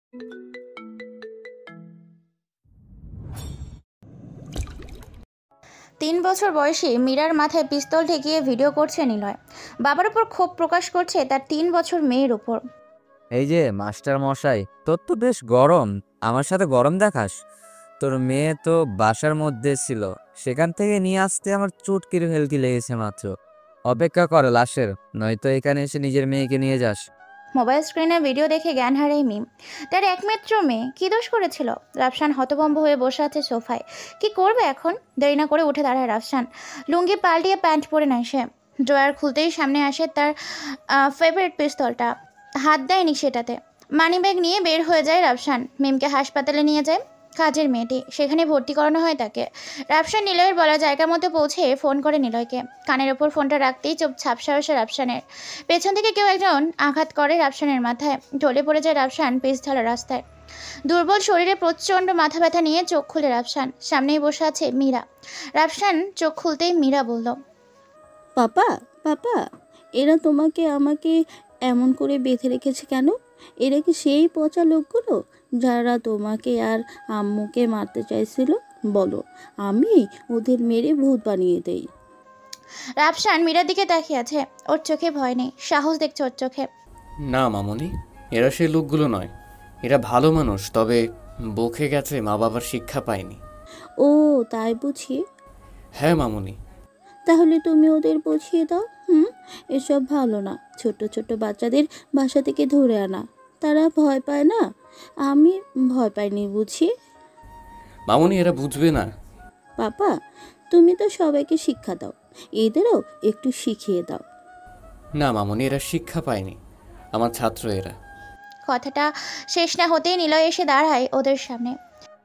3 বছর বয়সী মীরার মাথায় পিস্তল ঠেকিয়ে ভিডিও করছে নিলয়। বাবার উপর ক্ষোভ প্রকাশ করছে তার 3 বছর মেয়ের উপর। এই যে মাস্টার মশাই, তোর তো বেশ গরম, আমার সাথে গরম দেখাস? তোর মেয়ে তো বাসার মধ্যে ছিল, সেখান থেকে নিয়ে আসতে আমার চুটকির হেলকি লেগেছে মাত্র। অপেক্ষা কর লাশের, নয়তো এখানে এসে নিজের মেয়েকে নিয়ে যাস। মোবাইল স্ক্রিনে ভিডিও দেখে জ্ঞান হারায় মিম। তার একমাত্র মেয়ে কি দোষ করেছিল? রাফসান হতভম্ব হয়ে বসে আছে সোফায়। কি করবে এখন? দেরি না করে উঠে দাঁড়ায় রাফসান। লুঙ্গি পাল্টিয়ে প্যান্ট পরে নেয় সে। ড্রয়ার খুলতেই সামনে আসে তার ফেভারিট পিস্তলটা। হাত দেয়নি সেটাতে। মানিব্যাগ নিয়ে বের হয়ে যায় রাফসান। মিমকে হাসপাতালে নিয়ে যায় কাজের মেয়েটি, সেখানে ভর্তি করানো হয় তাকে। রাফসান নিলয়ের বলা জায়গা মতো পৌঁছে ফোন করে নিলয়কে। কানের ওপর ফোনটা রাখতেই চোখ ঝাপসা আসে রাফসানের। পেছন থেকে কেউ একজন আঘাত করে রাফসানের মাথায়। ঢলে পড়ে যায় রাফসান পিচ ঢালা রাস্তায়। দুর্বল শরীরে প্রচণ্ড মাথা ব্যথা নিয়ে চোখ খুলে রাফসান। সামনেই বসে আছে মীরা। রাফসান চোখ খুলতেই মীরা বলল, পাপা, পাপা, এরা তোমাকে আমাকে এমন করে বেঁধে রেখেছে কেন? এরা কি সেই পচা লোকগুলো যারা তোমাকে আর আম্মুকে মারতে চাইছিল? বলো, আমি ওদের মেরে ভূত বানিয়ে দেই। রাফসান মীরার দিকে তাকিয়ে আছে। ওর চোখে ভয় নেই, সাহস দেখছে ওর চোখে। না মামুনি, এরা সেই লোকগুলো নয়। এরা ভালো মানুষ, তবে বকে গেছে, মা বাবার শিক্ষা পায়নি। ও তাই বুঝি? হ্যাঁ মামুনি। তাহলে তুমি ওদের বুঝিয়ে দাও। এসব ভালো না। ছোট ছোট বাচ্চাদের বাসা থেকে ধরে আনা, তারা ভয় পায় না? আমি ভয় পাইনি বুঝি? মামুনি, এরা বুঝবে না। পাপা, তুমি তো সবাইকে শিক্ষা দাও, এদেরও একটু শিখিয়ে দাও। না মামুনি, এরা শিক্ষা পায়নি, আমার ছাত্র এরা। কথাটা শেষ না হতেই নিলয় এসে দাঁড়ায় ওদের সামনে।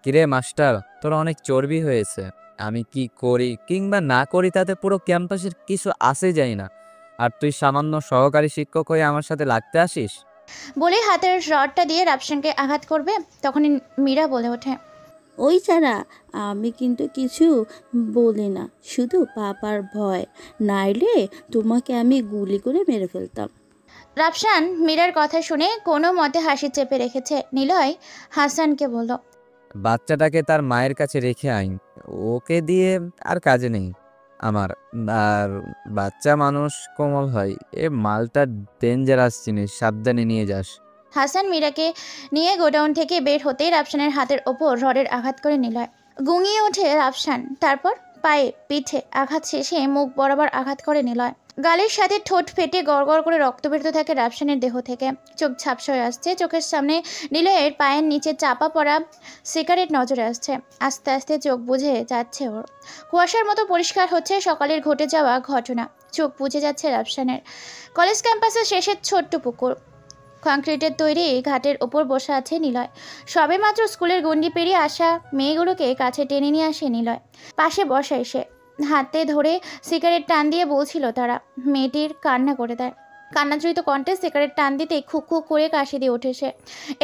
কিরে মাস্টার, তোর অনেক চর্বি হয়েছে। আমি কি করি কিংবা না করি তাতে পুরো ক্যাম্পাসের কিছু আসে যায় না, আর তুই সামান্য সহকারী শিক্ষক হয়ে আমার সাথে লাগতে আসিস? বলে হাতের রডটা দিয়ে রাফসানকে আঘাত করবে, তখনই মীরা বলে ওঠে, ওই ছাড়া আমি কিন্তু কিছু বলি না, শুধু পাপার ভয়, নাইলে তোমাকে আমি গুলি করে মেরে ফেলতাম। রাফসান মীরার কথা শুনে কোনো মতে হাসি চেপে রেখেছে। নিলয় হাসানকে বলল, বাচ্চাটাকে তার মায়ের কাছে রেখে আইন, ওকে দিয়ে আর কাজে নেই আমার। আর বাচ্চা মানুষ কোমল হয়, এ মালটা ডেঞ্জারাস জিনিস, সাবধানে নিয়ে যাস। হাসান মীরাকে নিয়ে গোডাউন থেকে বের হতেই রাফসানের হাতের ওপর রডের আঘাত করে নিলয়। গুঙিয়ে ওঠে রাফসান, তারপর পায়ে পিঠে আঘাত শেষে মুখ বরাবর আঘাত করে নিলয়। গালের সাথে ঠোঁট ফেটে গড়গড় করে রক্ত বেরোতে থাকে রাফসানের দেহ থেকে। চোখ ঝাপসা হয়ে আসছে। চোখের সামনে নিলয়ের পায়ের নিচে চাপা পড়া সিগারেট নজরে আসছে। আস্তে আস্তে চোখ বুজে যাচ্ছে ওর। কুয়াশার মতো পরিষ্কার হচ্ছে সকালের ঘটে যাওয়া ঘটনা। চোখ বুজে যাচ্ছে রাফসানের। কলেজ ক্যাম্পাসের শেষের ছোট্ট পুকুর, কংক্রিটের তৈরি ঘাটের ওপর বসে আছে নিলয়। সবেমাত্র স্কুলের গণ্ডি পেরিয়ে আসা মেয়েগুলোকে কাছে টেনে নিয়ে আসে নিলয়। পাশে বসা এসে হাতে ধরে সিগারেট টান দিয়ে বলছিল তারা। মেয়েটির কান্না করে দেয়। কান্নাজড়িত কণ্ঠে সিগারেট টান দিতে খুক খুক করে কাশি দিয়ে ওঠে সে।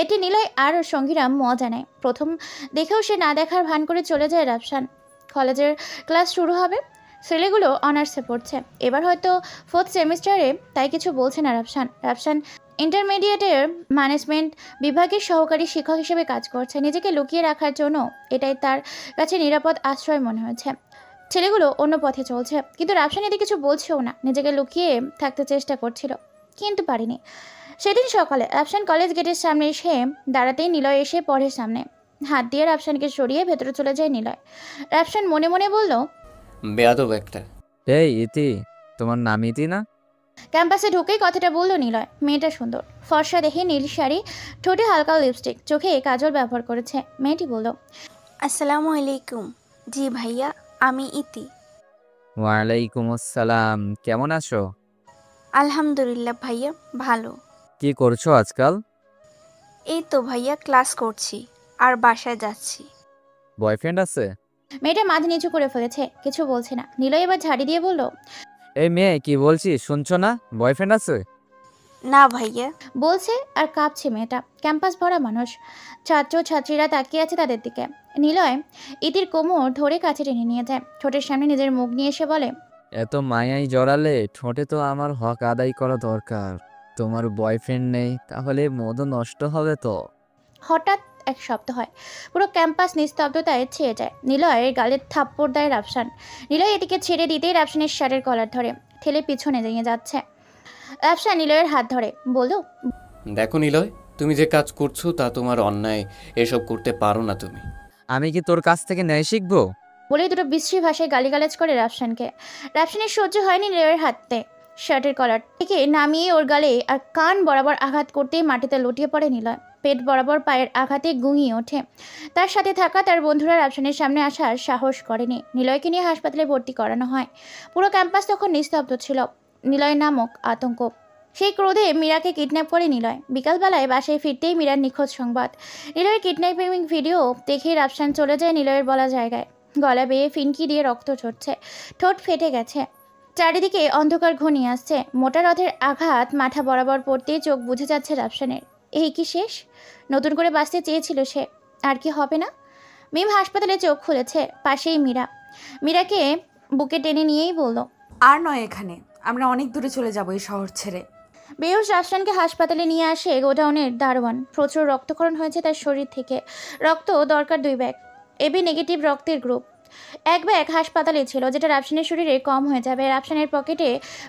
এটি নিলয় আর সঙ্গীরা মজা নেয়। প্রথম দেখেও সে না দেখার ভান করে চলে যায় রাফসান। কলেজের ক্লাস শুরু হবে। ছেলেগুলো অনার্সে পড়ছে, এবার হয়তো 4th সেমিস্টারে, তাই কিছু বলছে না রাফসান। রাফসান ইন্টারমিডিয়েটের ম্যানেজমেন্ট বিভাগের সহকারী শিক্ষক হিসেবে কাজ করছে। নিজেকে লুকিয়ে রাখার জন্য এটাই তার কাছে নিরাপদ আশ্রয় মনে হয়েছে। ছেলেগুলো অন্য পথে চলছে, কিন্তু রাফসান এদিকে কিছু বলছেও না। নিজেকে লুকিয়ে থাকতে চেষ্টা করছিল, কিন্তু পারিনি। সেদিন সকালে রাফসান কলেজ গেটের সামনে এসে দাঁড়াতেই নিলয় এসে পড়ে সামনে। হাত দিয়ে রাফসানকে সরিয়ে ভেতরে চলে যায় নিলয়। রাফসান মনে মনে বলল, বেয়াদব একটা। এই ইতি, তোমার নাম ইতি না? ক্যাম্পাসে ঢুকেই কথাটা বলল নিলয়। মেয়েটা সুন্দর, ফর্সা দেখে, নীল শাড়ি, ঠোঁটে হালকা লিপস্টিক, চোখে কাজল ব্যবহার করেছে। মেয়েটি বলল, আসসালামু আলাইকুম। জি ভাইয়া, আমি ইতি। ওয়ালাইকুম আসসালাম, কেমন আছো? আলহামদুলিল্লাহ ভাইয়া, ভালো। কি করছো আজকাল? এই তো ভাইয়া ক্লাস করছি আর বাসায় যাচ্ছি। বয়ফ্রেন্ড আছে? মেয়েটা মাথা নিচু করে ফেলেছে, কিছু বলছে না। নিলয় এবার ঝাড়ি দিয়ে বলল, এই মেয়ে, কি বলছি শুনছো না? বয়ফ্রেন্ড আছে? না ভাইয়া। বলছে আর কাঁপছে মেয়েটা। ক্যাম্পাস ভরা মানুষ, ছাত্র ছাত্রীরা তাকিয়ে আছে তাদের দিকে। নিলয় ইতির কোমর ধরে কাছে টেনে নিয়ে যায়। ঠোঁটের সামনে নিজের মুখ নিয়ে এসে বলে, এত মায়াই জড়ালে ঠোঁটে তো আমার হক আদায় করা দরকার। তোমার বয়ফ্রেন্ড নেই, তাহলে মধু নষ্ট হবে তো। হঠাৎ এক শব্দ হয়, পুরো ক্যাম্পাস নিস্তব্ধতায় ছেয়ে যায়। নিলয়ের গালের থাপ্পড় দেয় রাফসান। নিলয় এদিকে ছেড়ে দিতেই রাফসানের শার্টের কলার ধরে ঠেলে পিছনে নিয়ে যাচ্ছে। রাফসান নিলয়ের হাত ধরে বলল, দেখো নিলয়, তুমি যে কাজ করছো তা তোমার অন্যায়, এসব করতে পারো না তুমি। আমি কি তোর কাছ থেকে ন্যায় শিখবো? বলেই দুটো বিশ্রী ভাষায় গালিগালাজ করে রাফসানকে। রাফসানের সহ্য হয়নি নিলয়ের হাতে শার্টের কলার থেকে নামিয়ে ওর গালে আর কান বরাবর আঘাত করতেই মাটিতে লুটিয়ে পড়ে নিলয়। পেট বরাবর পায়ের আঘাতে গুঙিয়ে ওঠে। তার সাথে থাকা তার বন্ধুরা রাফসানের সামনে আসার সাহস করেনি। নিলয়কে নিয়ে হাসপাতালে ভর্তি করানো হয়। পুরো ক্যাম্পাস তখন নিস্তব্ধ ছিল। নিলয় নামক আতঙ্ক। সেই ক্রোধে মীরাকে কিডন্যাপ করে নিলয়। বিকালবেলায় বাসায় ফিরতেই মীরার নিখোঁজ সংবাদ। নিলয়ের কিডন্যাপিং ভিডিও দেখেই রাফসান চলে যায় নিলয়ের বলা জায়গায়। গলা বেয়ে ফিনকি দিয়ে রক্ত ঝরছে, ঠোঁট ফেটে গেছে। চারিদিকে অন্ধকার ঘনিয়ে আসছে। মোটা রথের আঘাত মাথা বরাবর পড়তেই চোখ বুঝে যাচ্ছে রাফসানের। এই কি শেষ? নতুন করে বাঁচতে চেয়েছিল সে, আর কি হবে না? মিম হাসপাতালে চোখ খুলেছে। পাশেই মীরা। মীরাকে বুকে টেনে নিয়েই বলল, আর নয়, এখানে আমরা অনেক দূরে চলে যাব এই শহর ছেড়ে। বেহুশ রাফসানকে হাসপাতালে নিয়ে আসে গোডাউনের দারোয়ান। প্রচুর রক্তক্ষরণ হয়েছে তার শরীর থেকে। রক্ত দরকার 2 ব্যাগ এবি নেগেটিভ রক্তের গ্রুপ। 1 ব্যাগ হাসপাতালে ছিল, যেটা রাফসানের শরীরে কম হয়ে যাবে। রাফসানের পকেটে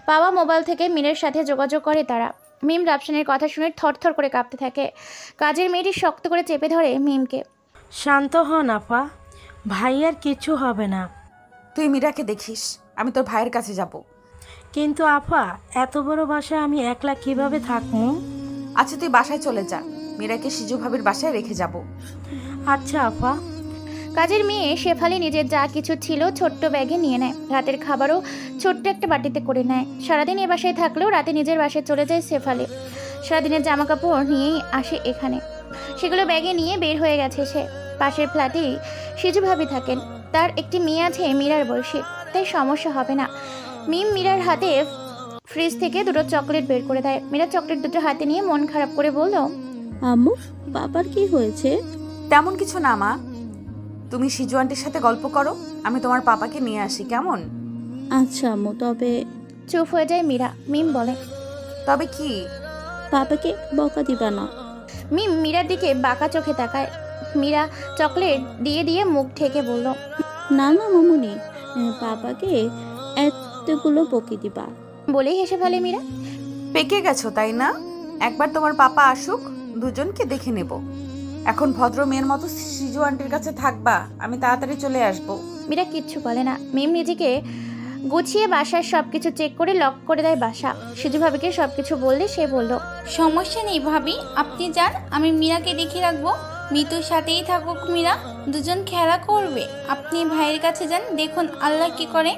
পাওয়া মোবাইল থেকে মিমের সাথে যোগাযোগ করে তারা। মিম রাফসানের কথা শুনে থরথর করে কাঁপতে থাকে। কাজের মেয়েটি শক্ত করে চেপে ধরে মিমকে। শান্ত হন আপা, ভাইয়ার কিছু হবে না। তুই মীরাকে দেখিস, আমি তোর ভাইয়ের কাছে যাব। কিন্তু আপা, এত বড় বাসায় আমি একলা কিভাবে থাকবো? আচ্ছা, তুই বাসায় চলে যা, মীরাকে সিজু ভাবির বাসায় রেখে যাব। আচ্ছা আপা। কাজের মেয়ে শেফালি নিজের যা কিছু ছিল ছোট্ট ব্যাগে নিয়ে নেয়। রাতের খাবারও ছোট্ট একটা বাটিতে করে নেয়। সারাদিন এ বাসায় থাকলেও রাতে নিজের বাসায় চলে যায় শেফালি। সারাদিনের জামা কাপড় নিয়েই আসে এখানে। সেগুলো ব্যাগে নিয়ে বের হয়ে গেছে সে। পাশের ফ্ল্যাটেই সিজু ভাবি থাকেন। তার একটি মেয়ে আছে মীরার বয়সী, তাই সমস্যা হবে না। মিম মীরার হাতে ফ্রিজ থেকে 2টো চকলেট বের করে দেয়। মীরা চকলেট 2টো হাতে নিয়ে মন খারাপ করে বলল, আম্মু, বাবার কি হয়েছে? তেমন কিছু না মা, তুমি সিজু আন্টির সাথে গল্প করো, আমি তোমার পাপাকে নিয়ে আসি, কেমন? আচ্ছা আম্মু, তবে চুপ হয়ে যায় মীরা। মিম বলে, তবে কি? পাপাকে বকা দিবা না। মিম মীরার দিকে বাঁকা চোখে তাকায়। মীরা চকলেট দিয়ে দিয়ে মুখ ঢেকে বলল, না না মামুনি, পাপাকে এতগুলো বকে দিবা। বলেই হেসে ফেলে মীরা। পেকে গেছো তাই না? একবার তোমার পাপা আসুক, দুজনকে দেখে নেব। এখন ভদ্র মেয়ের মতো সিজু আন্টির কাছে থাকবা, আমি তাড়াতাড়ি চলে আসব। মীরা কিচ্ছু বলে না। মিম নিজেকে গুছিয়ে বাসার সবকিছু চেক করে লক করে দেয় বাসা। সিজু ভাবিকে সবকিছু বললে সে বলল, সমস্যা নেই ভাবি, আপনি যান, আমি মীরাকে দেখে রাখবো। মিতুর সাথেই থাকুক মীরা, দুজন খেলা করবে। আপনি ভাইয়ের কাছে যান, দেখুন আল্লাহ কি করে।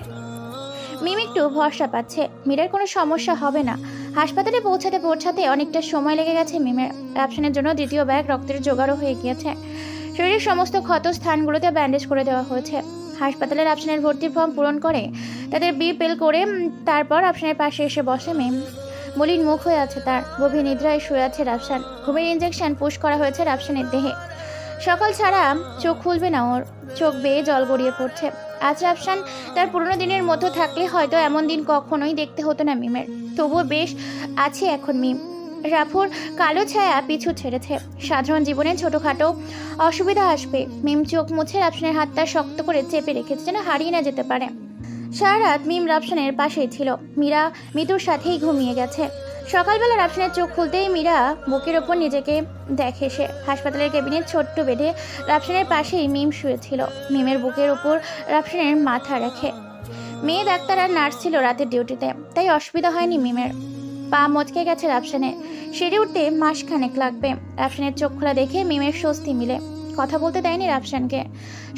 মিম একটু ভরসা পাচ্ছে মীরার কোনো সমস্যা হবে না। হাসপাতালে পৌঁছাতে অনেকটা সময় লেগে গেছে মিমের। রাফসানের জন্য 2য় ব্যাগ রক্তের জোগাড়ও হয়ে গিয়েছে। শরীরের সমস্ত ক্ষত স্থানগুলোতে ব্যান্ডেজ করে দেওয়া হয়েছে। হাসপাতালে রাফসানের ভর্তির ফর্ম পূরণ করে তাদের বিল করে তারপর রাফসানের পাশে এসে বসে মিম। মলিন মুখ হয়ে আছে তার। গভীর নিদ্রায় শুয়ে আছে রাফসান। ঘুমের ইঞ্জেকশন পুশ করা হয়েছে রাফসানের দেহে। সকাল ছাড়া চোখ খুলবে না ওর। চোখ বেয়ে জল গড়িয়ে পড়ছে। আজ রাফসান তার পুরোনো দিনের মতো থাকলে হয়তো এমন দিন কখনোই দেখতে হতো না মিমের। তবুও বেশ আছে এখন মিম। রাফুর কালো ছায়া পিছু ছেড়েছে। সাধারণ জীবনে ছোটোখাটো অসুবিধা আসবে। মিম চোখ মুছে রাফসানের হাতটা শক্ত করে চেপে রেখেছে যেন হারিয়ে না যেতে পারে। সারা রাত মিম রাফসানের পাশেই ছিল। মীরা মিতুর সাথেই ঘুমিয়ে গেছে। সকালবেলা রাফসানের চোখ খুলতেই মীরা বুকের ওপর নিজেকে দেখে সে। হাসপাতালের কেবিনের ছোট্ট বেডে রাফসানের পাশেই মিম শুয়েছিল। মিমের বুকের ওপর রাফসানের মাথা রেখে। মেয়ে ডাক্তার আর নার্স ছিল রাতের ডিউটিতে, তাই অসুবিধা হয়নি মিমের। পা মচকে গেছে রাফসানের। সেরে উঠতে মাসখানেক লাগবে। রাফসানের চোখ খোলা দেখে মিমের স্বস্তি মিলে। কথা বলতে দেয়নি রাফসানকে।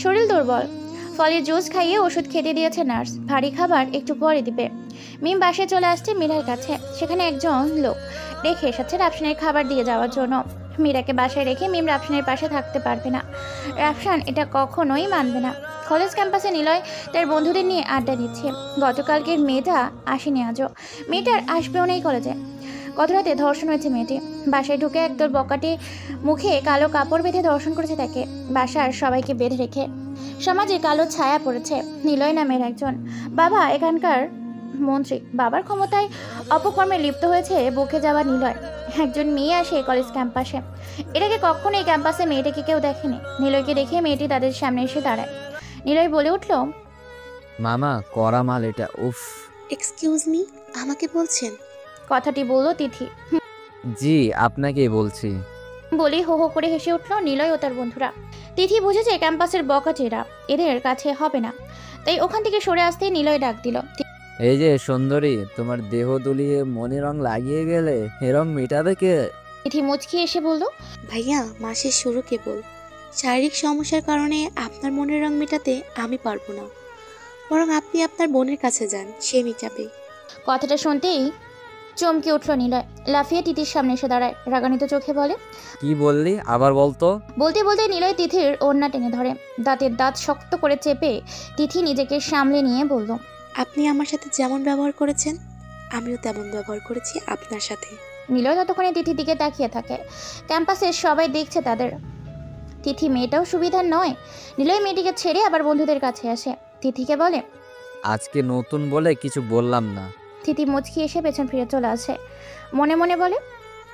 শরীর দুর্বল। ফলের জুস খাইয়ে ওষুধ খেতে দিয়েছে নার্স। ভারী খাবার একটু পরে দিবে। মিম বাসায় চলে আসছে মীরার কাছে। সেখানে একজন লোক রেখে এসেছে রাফসানের খাবার দিয়ে যাওয়ার জন্য। মীরাকে বাসায় রেখে মিম রাফসানের পাশে থাকতে পারবে না। রাফসান এটা কখনোই মানবে না। কলেজ ক্যাম্পাসে নিলয় তার বন্ধুদের নিয়ে আড্ডা দিচ্ছে। গতকালকের মেয়েটা আসেনি আজও। মেয়েটার আসবেও নেই কলেজে। গত রাতে ধর্ষণ হয়েছে মেয়েটি। বাসায় ঢুকে একদল বকাটে মুখে কালো কাপড় বেঁধে ধর্ষণ করেছে তাকে, বাসার সবাইকে বেঁধে রেখে। সমাজে কালো ছায়া পড়েছে। নিলয় নামের একজন বাবা এখানকার মন্ত্রী। বাবার ক্ষমতায় অপকর্মে লিপ্ত হয়েছে বকে যাওয়া নিলয়। একজন মেয়ে আসে কলেজ ক্যাম্পাসে। এটাকে কখনো এই ক্যাম্পাসে মেয়েটাকে কেউ দেখেনি। নিলয়কে দেখে মেয়েটি তাদের সামনে এসে দাঁড়ায়। নিলয় বলে উঠল, মামা করা মাল এটা, উফ। এক্সকিউজ মি, আমাকে বলছেন? কথাটি বলল তিথি। জি আপনাকেই বলছি। বলেই হো হো করে হেসে উঠল নিলয় ও তার বন্ধুরা। তিথি বুঝেছে ক্যাম্পাসের বকাটেরা এদের কাছে হবে না, তাই ওখান থেকে সরে আসতেই নিলয় ডাক দিল, এই যে সুন্দরী, তোমার দেহ দুলিয়ে মনে রং লাগিয়ে গেলে এ রং মেটাবে কে? তিথি মুচকি এসে বলল, ভাইয়া, মাসের শুরু কেবল। শারীরিক সমস্যার কারণে আপনার মনের রং মেটাতে আমি পারবো না, বরং আপনি আপনার বোনের কাছে যান, সে মিটাবে। কথাটা শুনতেই চমকে উঠল নিলয়। লাফিয়ে তিথির সামনে এসে দাঁড়ায়, রাগান্বিত চোখে বলে, কি বললি আবার বলতো? বলতে বলতে নিলয় তিথির ওড়না টেনে ধরে। দাঁতের দাঁত শক্ত করে চেপে তিথি নিজেকে সামলে নিয়ে বলল, আপনি আমার সাথে যেমন ব্যবহার করেছেন, আমিও তেমন ব্যবহার করেছি আপনার সাথে। নিলয় ততক্ষণে তিথির দিকে তাকিয়ে থাকে। ক্যাম্পাসের সবাই দেখছে তাদের। তিথি মেয়েটাও সুবিধার নয়। নিলয় মেয়েটিকে ছেড়ে আবার বন্ধুদের কাছে আসে। তিথিকে বলে, আজকে নতুন বলে কিছু বললাম না। তিথি মুচকি এসে পেছন ফিরে চলে আসে। মনে মনে বলে,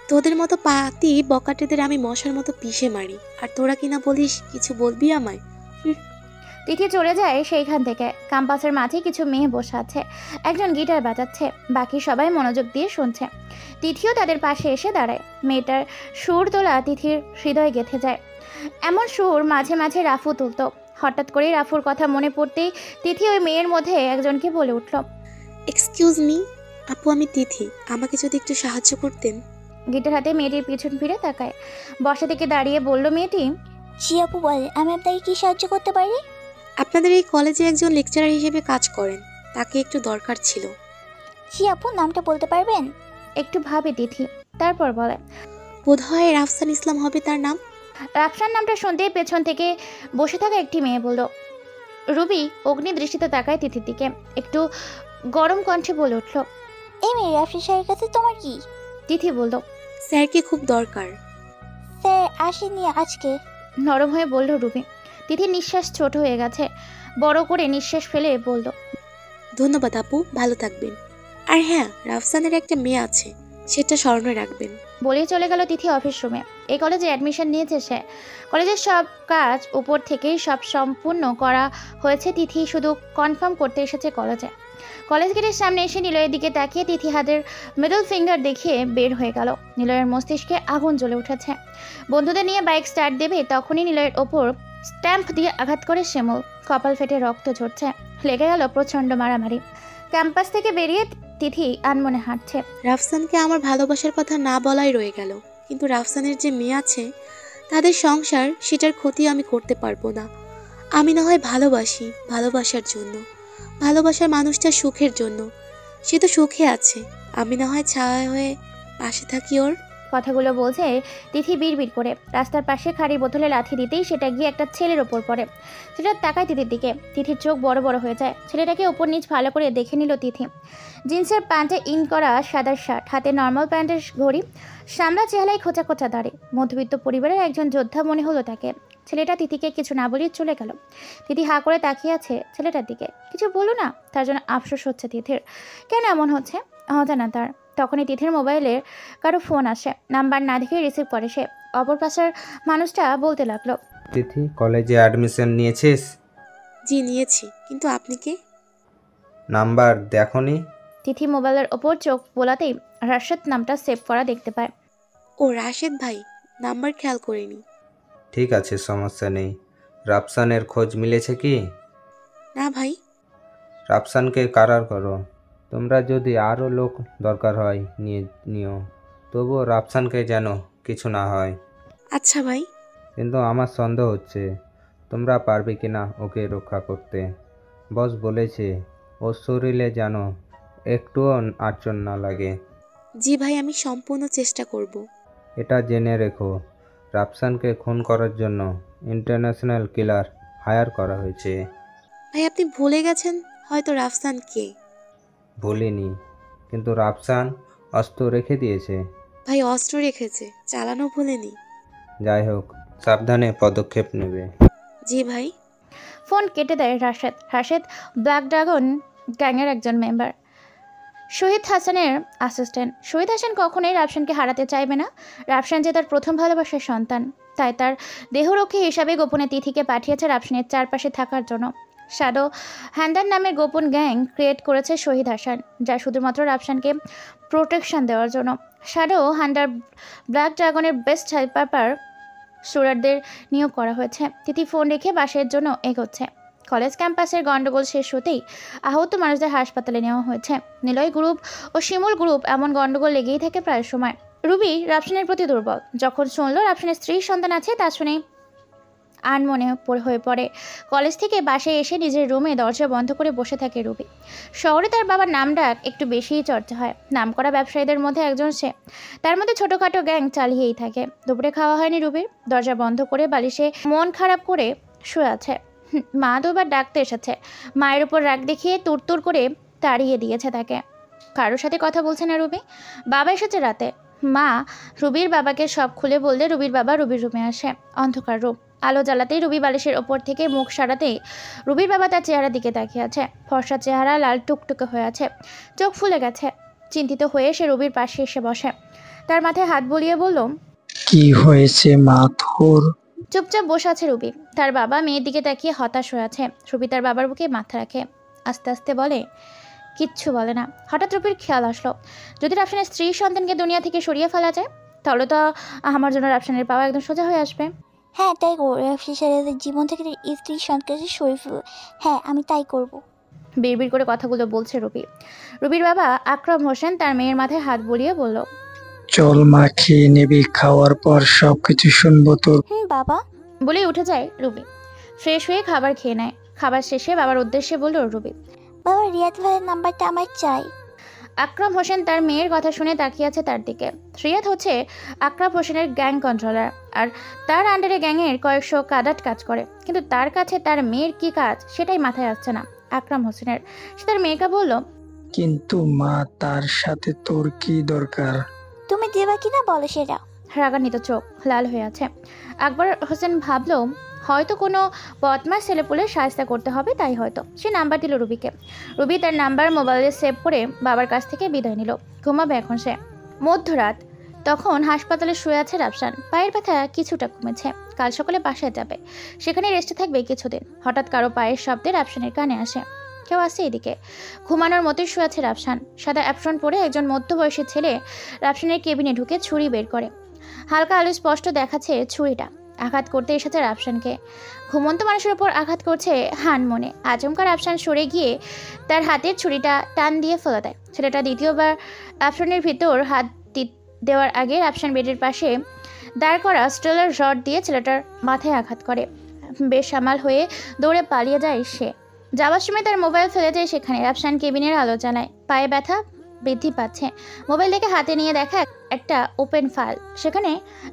তোদের মতো পাতি বকাটেদের আমি মশার মতো পিষে মারি, আর তোরা কিনা বলিস কিছু বলবি আমায়। তিথি চলে যায় সেইখান থেকে। ক্যাম্পাসের মাঝে কিছু মেয়ে বসে আছে, একজন গিটার বাজাচ্ছে, বাকি সবাই মনোযোগ দিয়ে শুনছে। তিথিও তাদের পাশে এসে দাঁড়ায়। মেয়েটার সুর তোলা তিথির হৃদয়ে গেঁথে যায়। এমন সুর মাঝে মাঝে রাফু তুলত। হঠাৎ করেই রাফুর কথা মনে পড়তেই তিথি ওই মেয়ের মধ্যে একজনকে বলে উঠল, এক্সকিউজ মি, আপু আমি তিথি, আমাকে যদি একটু সাহায্য করতেন। গিটার হাতে মেয়েটির পিছন ফিরে তাকায়। বসা থেকে দাঁড়িয়ে বলল মেয়েটি, জি আপু বলেন, আমি আপনাকে কি সাহায্য করতে পারি? আপনাদের এই কলেজে একজন লেকচারার হিসেবে কাজ করেন, তাকে একটু দরকার ছিল। জি আপু, নামটা বলতে পারবেন? একটু ভাবে তিথি, তারপর বলে, বোধহয় রাফসান ইসলাম হবে তার নাম। রাফসান নামটা শুনতেই পেছন থেকে বসে থাকা একটি মেয়ে বলল। রুবি অগ্নি দৃষ্টিতে তাকায় তিথির দিকে। একটু গরম কণ্ঠে বলে উঠল, এই মেয়ে, রাফসান স্যারের কাছে তোমার কি? তিথি বলল, স্যারকে খুব দরকার। স্যার আসেনি আজকে। নরম হয়ে বলল রুবি। তিথির নিঃশ্বাস ছোট হয়ে গেছে। বড় করে নিঃশ্বাস ফেলে বলল, ধন্যবাদ আপু, ভালো থাকবেন। আর হ্যাঁ, রাফসানের একটা মেয়ে আছে, সেটা স্মরণে রাখবেন। বলেই চলে গেল তিথি অফিস রুমে। এই কলেজে অ্যাডমিশন নিয়েছে সে। কলেজের সব কাজ উপর থেকেই সব সম্পূর্ণ করা হয়েছে। তিথি শুধু কনফার্ম করতে এসেছে কলেজে। কলেজ গেটের সামনে এসে নিলয়ের দিকে তাকিয়ে তিথি হাতের মিডল ফিঙ্গার দেখিয়ে বের হয়ে গেল। নিলয়ের মস্তিষ্কে আগুন জ্বলে উঠেছে। বন্ধুদের নিয়ে বাইক স্টার্ট দেবে তখনই নিলয়ের ওপর স্ট্যাম্প দিয়ে আঘাত করে শিমুল। কপাল ফেটে রক্ত ঝরছে। লেগে গেল প্রচণ্ড মারামারি। ক্যাম্পাস থেকে বেরিয়ে তিথি আনমনে হাঁটছে। রাফসানকে আমার ভালোবাসার কথা না বলাই রয়ে গেল, কিন্তু রাফসানের যে মেয়ে আছে, তাদের সংসার, সেটার ক্ষতি আমি করতে পারবো না। আমি না হয় ভালোবাসি ভালোবাসার জন্য, ভালোবাসার মানুষটা সুখের জন্য। সে তো সুখে আছে, আমি না হয় ছায়া হয়ে পাশে থাকি ওর। কথাগুলো বলছে তিথি বিড়বিড় করে। রাস্তার পাশে খাড়ি বোতলে লাথি দিতেই সেটা গিয়ে একটা ছেলের ওপর পড়ে। সেটা তাকায় তিথির দিকে। তিথির চোখ বড় বড় হয়ে যায়। ছেলেটাকে ওপর নিচ ভালো করে দেখে নিল তিথি। জিন্সের প্যান্টে ইন করা সাদা শার্ট, হাতে নর্মাল প্যান্টের ঘড়ি, সামলা চেহারায় খোঁচা খোঁচা দাড়ি। মধ্যবিত্ত পরিবারের একজন যোদ্ধা মনে হলো তাকে। ছেলেটা তিথিকে কিছু না বলে চলে গেল। তিথি হাঁ করে তাকিয়ে আছে ছেলেটার দিকে। কিছু বলো না, তার জন্য আফসোস হচ্ছে তিথির। কেন এমন হচ্ছে অজানা তার। তখনই তিথির মোবাইলের কারো ফোন আসে। নাম্বার না দেখে রিসিভ করে সে। অপর পাশের মানুষটা বলতে লাগলো, তিথি, কলেজে অ্যাডমিশন নিয়েছিস? জি নিয়েছি, কিন্তু আপনি কে? নাম্বার দেখনি? তিথি মোবাইলের ওপর চোখ বোলাতেই রাশেদ নামটা সেভ করা দেখতে পায়। ও রাশেদ ভাই, নাম্বার খেয়াল করিনি। ঠিক আছে, সমস্যা নেই। রাফসানের খোঁজ মিলেছে কি? না ভাই। রাফসানকে কারার করো। তোমরা যদি আরও লোক দরকার হয় নিও, তবুও রাফসানকে যেন কিছু না হয়। আচ্ছা ভাই। কিন্তু আমার সন্দেহ হচ্ছে তোমরা পারবে কিনা ওকে রক্ষা করতে। বস বলেছে ওর শরীরে যেন একটুও আঁচড় না লাগে। জি ভাই, আমি সম্পূর্ণ চেষ্টা করব। এটা জেনে রেখো, রাফসানকে খুন করার জন্য ইন্টারন্যাশনাল কিলার হায়ার করা হয়েছে। ভাই আপনি ভুলে গেছেন হয়তো রাফসান কে। ভুলিনি, কিন্তু রাফসান অস্ত্র রেখে দিয়েছে। ভাই অস্ত্র রেখেছে, চালানো ভুলেনি। যাই হোক, সাবধানে পদক্ষেপ নেবে। জি ভাই। ফোন কেটে দেয় রাশেদ। রাশেদ ব্ল্যাক ড্রাগন গ্যাংয়ের একজন মেম্বার। শহীদ হাসানের অ্যাসিস্ট্যান্ট। শহীদ হাসান কখনোই রাফসানকে হারাতে চাইবে না। রাফসান যে তার প্রথম ভালোবাসার সন্তান, তাই তার দেহরক্ষী হিসাবে গোপনে তিথিকে পাঠিয়েছে রাফসানের চারপাশে থাকার জন্য। শ্যাডো হ্যান্ডার নামের গোপন গ্যাং ক্রিয়েট করেছে শহীদ হাসান, যা শুধুমাত্র রাফসানকে প্রোটেকশন দেওয়ার জন্য। শ্যাডো হ্যান্ডার ব্ল্যাক ড্রাগনের বেস্ট হেল্পার স্টুডেন্টদের নিয়োগ করা হয়েছে। তিথি ফোন রেখে বাসের জন্য এগোচ্ছে। কলেজ ক্যাম্পাসের গণ্ডগোল শেষ হতেই আহত মানুষদের হাসপাতালে নেওয়া হয়েছে। নিলয় গ্রুপ ও শিমুল গ্রুপ এমন গণ্ডগোল লেগেই থাকে প্রায় সময়। রুবি রাফসানের প্রতি দুর্বল। যখন শুনল রাফসানের স্ত্রীর সন্তান আছে, তা শুনে আনমনে হয়ে পড়ে। কলেজ থেকে বাসায় এসে নিজের রুমে দরজা বন্ধ করে বসে থাকে রুবি। শহরে তার বাবার নামডাক একটু বেশিই চর্চা হয়। নামকরা ব্যবসায়ীদের মধ্যে একজন সে। তার মধ্যে ছোটোখাটো গ্যাং চালিয়েই থাকে। দুপুরে খাওয়া হয়নি রুবির। দরজা বন্ধ করে বালিশে মন খারাপ করে শুয়ে আছে। মা দুবার ডাকতে এসেছে। মায়ের উপর রাগ দেখিয়ে তুরতুর করে তাড়িয়ে দিয়েছে তাকে। কারোর সাথে কথা বলছে না রুবি। বাবা এসেছে রাতে। মা রুবির বাবাকে সব খুলে বললে রুবির বাবা রুবির রুমে আসে। অন্ধকার রুম। আলো জ্বালাতেই রুবি বালিশের ওপর থেকে মুখ সারাতেই রুবির বাবা তার চেহারার দিকে তাকিয়ে আছে। ফর্সা চেহারা, লাল টুকটুকে হয়ে আছে, চোখ ফুলে গেছে। চিন্তিত হয়ে সে রুবির পাশে এসে বসে। তার মাথায় হাত বুলিয়ে বলল, কি হয়েছে মা তোর? চুপচাপ বসে আছে রুবি। তার বাবা মেয়ের দিকে তাকিয়ে হতাশ হয়ে আছে। রুবি তার বাবার বুকে মাথা রাখে। আস্তে আস্তে বলে, কিচ্ছু বলে না। হঠাৎ রুবির খেয়াল আসলো, যদি রাফসানের স্ত্রীর সন্তানকে দুনিয়া থেকে সরিয়ে ফেলা যায়, তাহলে তো আমার জন্য রাফসানের পাওয়া একদম সোজা হয়ে আসবে। হ্যাঁ তাই করবো, রাফসান সাহেবের জীবন থেকে স্ত্রীর সন্তানকে সরিয়ে ফেলবো। হ্যাঁ আমি তাই করব। বিড়বিড় করে কথাগুলো বলছে রুবি। রুবির বাবা আকরাম হোসেন তার মেয়ের মাথায় হাত বুলিয়ে বলল, চল মা, খেয়ে নিবি, খাওয়ার পর সবকিছু শুনবো তোর। বাবা বলেই উঠে যায় রুবি। ফ্রেশ হয়ে খাবার খেয়ে নেয়। খাবার শেষে বাবার উদ্দেশ্যে বলল রুবি, বাবা রিয়াদ ভাইয়ের নাম্বারটা আমার চাই। আকরাম হোসেন তার মেয়ের কথা শুনে তাকিয়ে আছে তার দিকে। রিয়াদ হচ্ছে আকরাম হোসেনের গ্যাং কন্ট্রোলার, আর তার আন্ডারে গ্যাংয়ের কয়েকশো কাডাট কাজ করে। কিন্তু তার কাছে তার মেয়ের কি কাজ সেটাই মাথায় আসছে না আকরাম হোসেনের। সে তার মেয়েকে বলল, কিন্তু মা, তার সাথে তোর কি দরকার? তুমি দেবা কিনা বলো সেটা। রাগান্বিত চোখ লাল হয়ে আছে। আকবর হোসেন ভাবল, হয়তো কোনো বদমাস ছেলেপুলের সাহায্য করতে হবে, তাই হয়তো। সে নাম্বার দিল রুবিকে। রুবি তার নাম্বার মোবাইলে সেভ করে বাবার কাছ থেকে বিদায় নিল। ঘুমাবে এখন সে। মধ্যরাত। তখন হাসপাতালে শুয়ে আছে রাফসান। পায়ের ব্যথা কিছুটা কমেছে। কাল সকালে বাসায় যাবে, সেখানে রেস্টে থাকবে কিছুদিন। হঠাৎ কারো পায়ের শব্দে রাফসানের কানে আসে। কেউ আসছে এদিকে। ঘুমানোর মতোই শুয়ে আছে রাফসান। সাদা অ্যাপ্রন পরে একজন মধ্যবয়সী ছেলে রাফসানের কেবিনে ঢুকে ছুরি বের করে। হালকা আলো স্পষ্ট দেখাচ্ছে ছুরিটা। আঘাত করতে এসেছে রাফসানকে। ঘুমন্ত মানুষের ওপর আঘাত করছে হানমনে। আচমকা রাফসান সরে গিয়ে তার হাতের ছুরিটা টান দিয়ে ফেলে দেয়। ছেলেটা দ্বিতীয়বার রাফসানের ভিতর হাত দেওয়ার আগে রাফসান বেডের পাশে দাঁড় করা স্টিলের রড দিয়ে ছেলেটার মাথায় আঘাত করে। বেসামাল হয়ে দৌড়ে পালিয়ে যায় সে। যাওয়ার সময় তার মোবাইল ফেলে যায় সেখানে। রাফসান কেবিনের আলো জ্বালায়। পায়ে ব্যথা বৃদ্ধি পাচ্ছে। মোবাইল দেখে হাতে নিয়ে দেখা একটা ওপেন ফাইল, সেখানে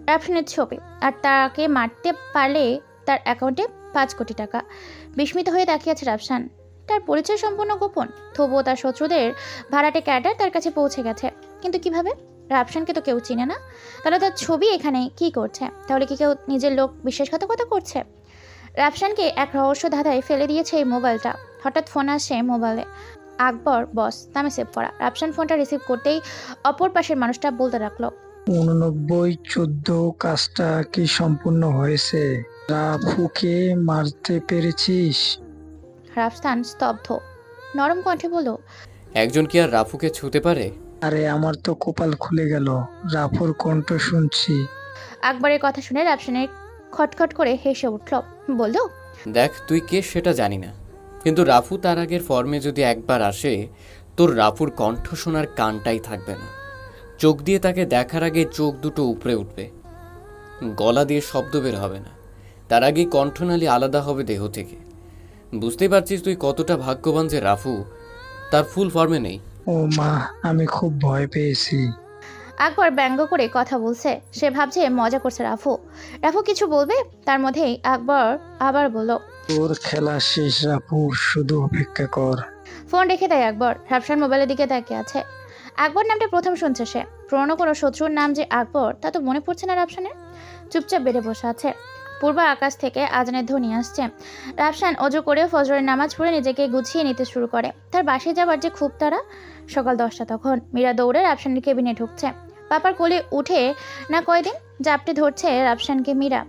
রাফসানের ছবি। আর তাকে মারতে পারলে তার অ্যাকাউন্টে 5 কোটি টাকা। বিস্মিত হয়ে তাকিয়ে আছে রাফসান। তার পরিচয় সম্পূর্ণ গোপন, তবুও তার শত্রুদের ভাড়াটে ক্যাডার তার কাছে পৌঁছে গেছে। কিন্তু কিভাবে? রাফসানকে তো কেউ চিনে না, তাহলে তার ছবি এখানে কি করছে? তাহলে কি কেউ নিজের লোক বিশ্বাসঘাতকতা করছে? রাফসানকে এক রহস্য ধাঁধায় ফেলে দিয়েছে এই মোবাইলটা। হঠাৎ ফোন আসে মোবাইলে। আকবর বস নামে সেভ করা। রাফসান ফোনটা রিসিভ করতেই অপর পাশের মানুষটা বলতে রাখলো, 89-14 কাজটা কি সম্পূর্ণ হয়েছে? রাফুকে মারতে পেরেছিস? রাফসান স্তব্ধ। নরম কণ্ঠে বলল, একজন কি আর রাফুকে ছুতে পারে? আরে আমার তো কপাল খুলে গেল, রাফুর কণ্ঠ শুনছি। আকবরের কথা শুনে রাফসানের খটখট করে হেসে উঠল। বলল, দেখ, তুই কে সেটা জানি না, কিন্তু রাফু তার আগের ফর্মে যদি একবার আসে, তোর রাফুর কণ্ঠ শোনার কানটাই থাকবে না। চোখ দিয়ে তাকে দেখার আগে চোখ দুটো উপরে উঠবে, গলা দিয়ে শব্দ বের হবে না, তার আগেই কণ্ঠনালী আলাদা হবে দেহ থেকে। বুঝতেই পারছিস তুই কতটা ভাগ্যবান যে রাফু তার ফুল ফর্মে নেই। ও মা, আমি খুব ভয় পেয়েছি। আকবর ব্যঙ্গ করে কথা বলছে। সে ভাবছে মজা করছে রাফু। রাফু কিছু বলবে, তার মধ্যেই আকবর আবার বলল, তোর খেলা শেষ রাফু, শুধু অপেক্ষা কর। ফোন রেখে দেয় আকবর। রাফসান মোবাইলের দিকে তাকিয়ে আছে। আকবর নামটা প্রথম শুনছে সে। পুরনো কোনো শত্রুর নাম যে আকবর তা তো মনে পড়ছে না রাফসানের। চুপচাপ বেড়ে বসে আছে। পূর্ব আকাশ থেকে আজানের ধ্বনি আসছে। রাফসান অজু করে ফজরের নামাজ পড়ে নিজেকে গুছিয়ে নিতে শুরু করে। তার বাসায় যাবার যে খুব তাড়া। সকাল 10টা তখন। মীরা দৌড়ে রাফসানের কেবিনে ঢুকছে। পাপার কোলে উঠে না কয়দিন জাপটে ধরছে রাফসানকে মীরা।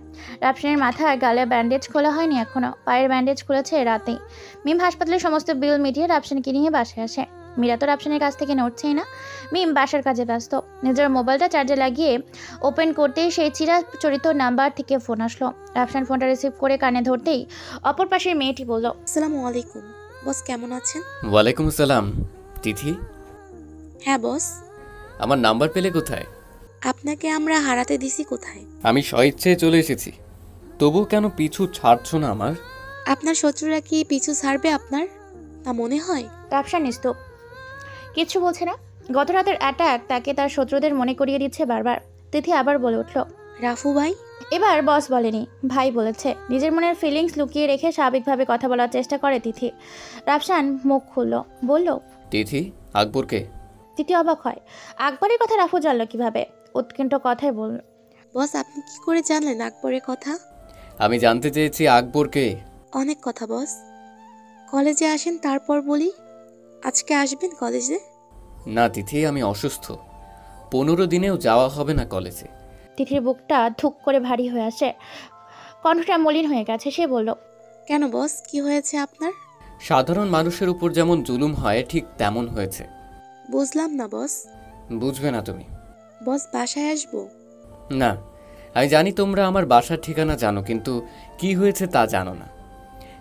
রাফসানের মাথায় গালে ব্যান্ডেজ খোলা হয়নি এখনো, পায়ের ব্যান্ডেজ খুলেছে রাতেই। মিম হাসপাতালের সমস্ত বিল মিটিয়ে রাফসানকে নিয়ে বাসায় আসে। মীরা তো রাফসানের কাছ থেকে নড়ছেই না। মিম বাসার কাজে ব্যস্ত। নিজের মোবাইলটা চার্জে লাগিয়ে ওপেন করতেই সেই চিরাচরিত নাম্বার থেকে ফোন আসলো। রাফসান ফোনটা রিসিভ করে কানে ধরতেই অপর পাশের মেয়েটি বলল, আসসালামু আলাইকুম বস, কেমন আছেন? ওয়ালাইকুম আসসালাম। তিথি, হ্যাঁ বস। আমার নাম্বার পেলে কোথায়? আপনাকে আমরা হারাতে দিছি কোথায়? আমি স্বইচ্ছায় চলে এসেছি, তবু কেন পিছু ছাড়ছো না আমার? আপনার শত্রুরা কি পিছু ছাড়বে আপনার? তা মনে হয়? রাফসান নিস্তব্ধ, কিচ্ছু বলছে না। গত রাতের অ্যাটাক তাকে তার শত্রুদের মনে করিয়ে দিচ্ছে বারবার। তিথি আবার বলে উঠল, রাফু ভাই। এবার বস বলেনি, ভাই বলেছে। নিজের মনের ফিলিংস লুকিয়ে রেখে স্বাভাবিকভাবে কথা বলার চেষ্টা করে তিথি। রাফসান মুখ খুলল, বলল, তিথি, আকবরকে? তিথি অবাক হয়। আকবরের কথা রাফু জানলো কিভাবে? উৎকণ্ঠ কথায় বলল, বস আপনি কি করে জানলেন আকবরের কথা? আমি জানতে চেয়েছি আকবরকে। অনেক কথা বস, কলেজে আসেন তারপর বলি। আজকে আসবেন কলেজে? না তিথি, আমি অসুস্থ, 15 দিনেও যাওয়া হবে না কলেজে। তিথির বুকটা ধুক করে ভারী হয়ে আসে, কণ্ঠটা মলিন হয়ে গেছে। সে বলল, কেন বস, কি হয়েছে আপনার? সাধারণ মানুষের উপর যেমন জুলুম হয় ঠিক তেমন হয়েছে। বুঝলাম না বস। বুঝবে না তুমি। বস বাসায় আসবো? না, আমি জানি তোমরা আমার বাসার ঠিকানা জানো, কিন্তু কি হয়েছে তা জানো না।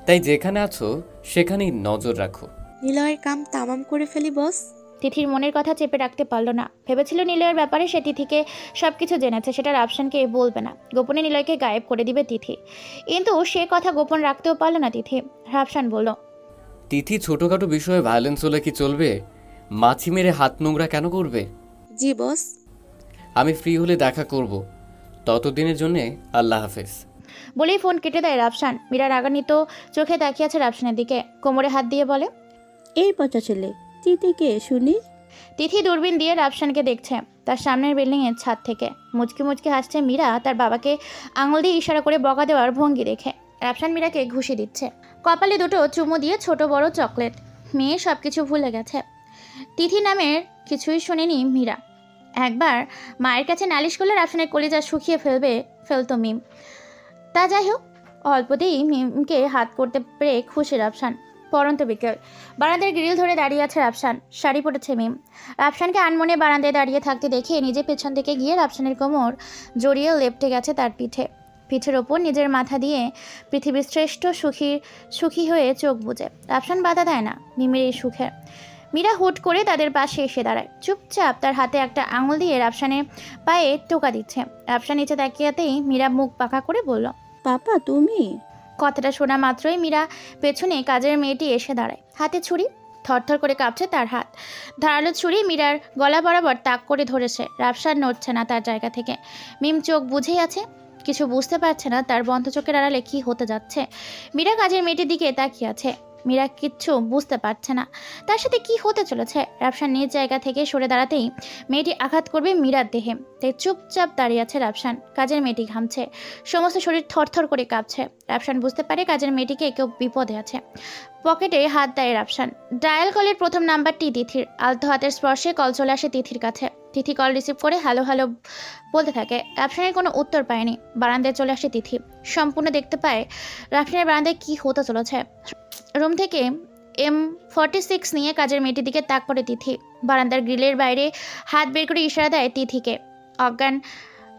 তাই যেখানে আছো সেখানেই নজর রাখো। নিলয়ের কাম তামাম করে ফেলি বস। তিথির মনের কথা চেপে রাখতে পারল না। ভেবেছিল নিলয়ের ব্যাপারে সে তিথিকে সবকিছু জেনেছে, সেটা রাফসানকে বলবে না, গোপনে নিলয়কে গায়েব করে দিবে তিথি। কিন্তু সে কথা গোপন রাখতেও পারল না তিথি। রাফসান বলল, তিথি, ছোটখাটো বিষয়ে ভায়োলেন্স হলে কি চলবে? মাছি মেরে হাত নোংরা কেন করবে? জি বস। আমি ফ্রি হলে দেখা করব, ততদিনের জন্যে আল্লাহ হাফেজ। বলেই ফোন কেটে দেয় রাফসান। মীরা রাগান্বিত চোখে তাকিয়ে আছে রাফসানের দিকে। কোমরে হাত দিয়ে বলে, এই পচা ছেলে, তিথিকে শুনি। তিথি দূরবীন দিয়ে রাফসানকে দেখছে তার সামনের বিল্ডিংয়ের ছাদ থেকে। মুচকি মুচকি হাসছে মীরা তার বাবাকে আঙুল দিয়ে ইশারা করে বকা দেওয়ার ভঙ্গি দেখে। রাফসান মীরাকে ঘুষি দিচ্ছে, কপালে দুটো চুমু দিয়ে ছোট বড় চকলেট। মেয়ে সব কিছু ভুলে গেছে। তিথি নামের কিছুই শোনেনি মীরা। একবার মায়ের কাছে নালিশ করলে রাফসানের কলিজা শুকিয়ে ফেলতো মিম। তা যাই হোক, অল্পতেই মিমকে হাত করতে পেরে খুশি রাফসান। পরন্ত বিকেল, বারান্দার গ্রিল ধরে দাঁড়িয়ে আছে রাফসান। শাড়ি পরেছে মিম। রাফসানকে আনমনে বারান্দায় দাঁড়িয়ে থাকতে দেখে নিজে পেছন থেকে গিয়ে রাফসানের কোমর জড়িয়ে লেপটে গেছে তার পিঠের ওপর নিজের মাথা দিয়ে পৃথিবীর শ্রেষ্ঠ সুখী হয়ে চোখ বুজে। রাফসান বাধা দেয় না মিমের এই সুখে। মীরা হুট করে তাদের পাশে এসে দাঁড়ায়, চুপচাপ তার হাতে একটা আঙুল দিয়ে রাফসানের পায়ে টোকা দিচ্ছে। রাফসান নিচে তাকিয়াতেই মীরা মুখ পাকা করে বলল, পাপা তুমি? কথাটা শোনা মাত্রই মীরা পেছনে কাজের মেয়েটি এসে দাঁড়ায়, হাতে ছুরি। থরথর করে কাঁপছে তার হাত। ধারালো ছুরি মীরার গলা বরাবর তাক করে ধরেছে। রাফসান নড়ছে না তার জায়গা থেকে। মিম চোখ বুঝেই আছে, কিছু বুঝতে পারছে না তার বন্ধ চোখের আড়ালে কি হতে যাচ্ছে। মীরা কাজের মেয়েটির দিকে তাকিয়ে আছে। মীরা কিচ্ছু বুঝতে পারছে না তার সাথে কি হতে চলেছে। রাফসান নিজ জায়গা থেকে সরে দাঁড়াতেই মেয়েটি আঘাত করবে মীরার দেহে, তাই চুপচাপ দাঁড়িয়ে আছে রাফসান। কাজের মেয়েটি ঘামছে, সমস্ত শরীর থরথর করে কাঁপছে। রাফসান বুঝতে পারে কাজের মেয়েটিকে কেউ বিপদে আছে। পকেটে হাত দেয় রাফসান। ডায়াল কলের প্রথম নাম্বারটি তিথির। আলতো হাতের স্পর্শে কল চলে আসে তিথির কাছে। তিথি কল রিসিভ করে হ্যালো হ্যালো বলতে থাকে। রাফসানের কোনো উত্তর পায়নি। বারান্দায় চলে আসে তিথি। সম্পূর্ণ দেখতে পায় রাফসানের বারান্দায় কি হতে চলেছে। রুম থেকে M46 নিয়ে কাজের মেয়েটির দিকে তাক করে তিথি। বারান্দার গ্রিলের বাইরে হাত বের করে ইশারা দেয় তিথিকে, অজ্ঞান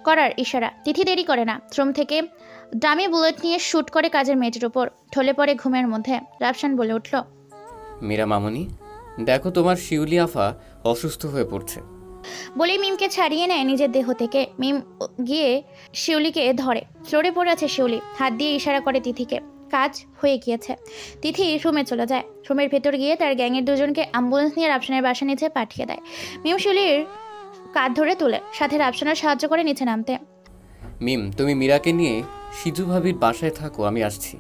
করার ইশারা। তিথি দেরি করে না, রুম থেকে ডামি বুলেট নিয়ে শ্যুট করে কাজের মেয়েটির উপর। ঢলে পড়ে ঘুমের মধ্যে। রাফসান বলে উঠল, মীরা মামনি, দেখো তোমার শিউলি আফা অসুস্থ হয়ে পড়ছে। বলেই মিমকে ছাড়িয়ে নেয় নিজের দেহ থেকে। মিম গিয়ে শিউলিকে ধরে। ফ্লোরে পড়ে আছে শিউলি। হাত দিয়ে ইশারা করে তিথিকে। কাজ হয়ে গিয়েছে। তিথি রুমে চলে যায়। রুমের ভেতর গিয়ে তার গ্যাংয়ের দুজনকে অ্যাম্বুলেন্স নিয়ে রাফসানের বাসা নিচে পাঠিয়ে দেয়। মিম শিউলির কাঁধ ধরে তুলে, সাথে রাফসানের সাহায্য করে নিচে নামতে। মিম, তুমি মীরাকে নিয়ে সিজু ভাবির বাসায় থাকো, আমি আসছি।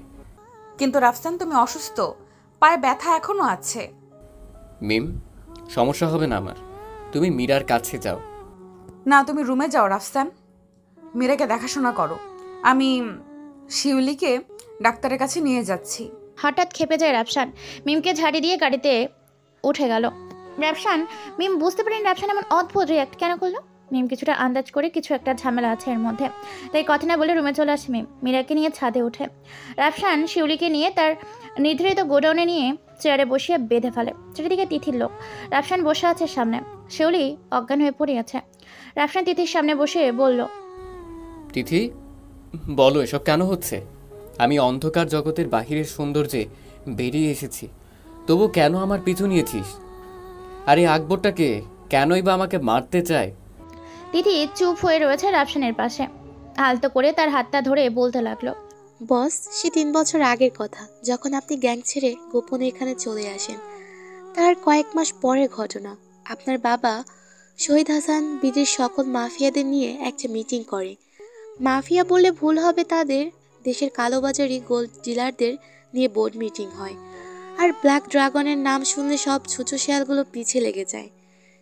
কিন্তু রাফসান, তুমি অসুস্থ, পায়ে ব্যথা এখনো আছে। মিম, সমস্যা হবে না আমার, তুমি মীরার কাছে যাও। না, তুমি রুমে যাও রাফসান, মীরাকে দেখাশোনা করো। আমি শিউলিকে ডাক্তারের কাছে নিয়ে যাচ্ছি। হঠাৎ খেপে যায় রাফসান। মিমকে ঝাড়ি দিয়ে গাড়িতে উঠে গেল। মিম বুঝতে পারেন রাফসান এমন অদ্ভুত রিয়াক্ট কেন করলো। মিম কিছুটা আন্দাজ করে কিছু একটা ঝামেলা আছে এর মধ্যে, তাই কথা না বলে রুমে চলে আসে মিম। মীরাকে নিয়ে ছাদে ওঠে। রাফসান শিউলিকে নিয়ে তার নির্ধারিত গোডাউনে নিয়ে চেয়ারে বসিয়ে বেঁধে ফেলে। চারিদিকে তিথির লোক। রাফসান বসে আছে সামনে, শিউলি অজ্ঞান হয়ে পড়ে আছে। রাফসান তিথির সামনে বসে বলল, তিথি বলো এসব কেন হচ্ছে? আমি অন্ধকার জগতের বাহিরের সৌন্দর্যে বেরিয়ে এসেছি, তবু কেন আমার পিছু নিয়েছিস? আরে আকবরটাকে কেনই বা আমাকে মারতে চায়? তিথি চুপ হয়ে রয়েছে রাফসানের পাশে। আলতো করে তার হাতটা ধরে বলতে লাগলো, বস, সে 3 বছর আগের কথা, যখন আপনি গ্যাং ছেড়ে গোপনে এখানে চলে আসেন। তার কয়েক মাস পরের ঘটনা। আপনার বাবা শহীদ হাসান বিদের সকল মাফিয়াদের নিয়ে একটা মিটিং করে। মাফিয়া বললে ভুল হবে, তাদের দেশের কালোবাজারি গোল্ড ডিলারদের নিয়ে বোর্ড মিটিং হয়। আর ব্ল্যাক ড্রাগনের নাম শুনলে সব ছুঁচো শেয়ালগুলো পিছে লেগে যায়।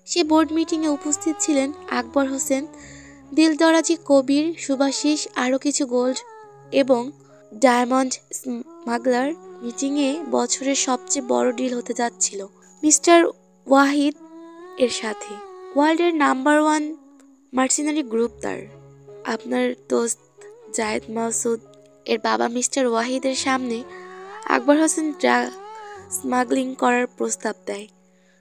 সে বোর্ড মিটিংয়ে উপস্থিত ছিলেন আকবর হোসেন, দিলদরাজি কবির, সুভাশিস, আরও কিছু গোল্ড এবং ডায়মন্ড স্মাগলার। মিটিংয়ে বছরের সবচেয়ে বড় ডিল হতে যাচ্ছিল মিস্টার ওয়াহিদ এর সাথে। ওয়ার্ল্ডের নাম্বার 1 মার্সেনারি গ্রুপ তার। আপনার দোস্ত জায়েদ মাসুদ এর বাবা মিস্টার ওয়াহিদের সামনে আকবর হোসেন ড্রাগ স্মাগলিং করার প্রস্তাব দেয়।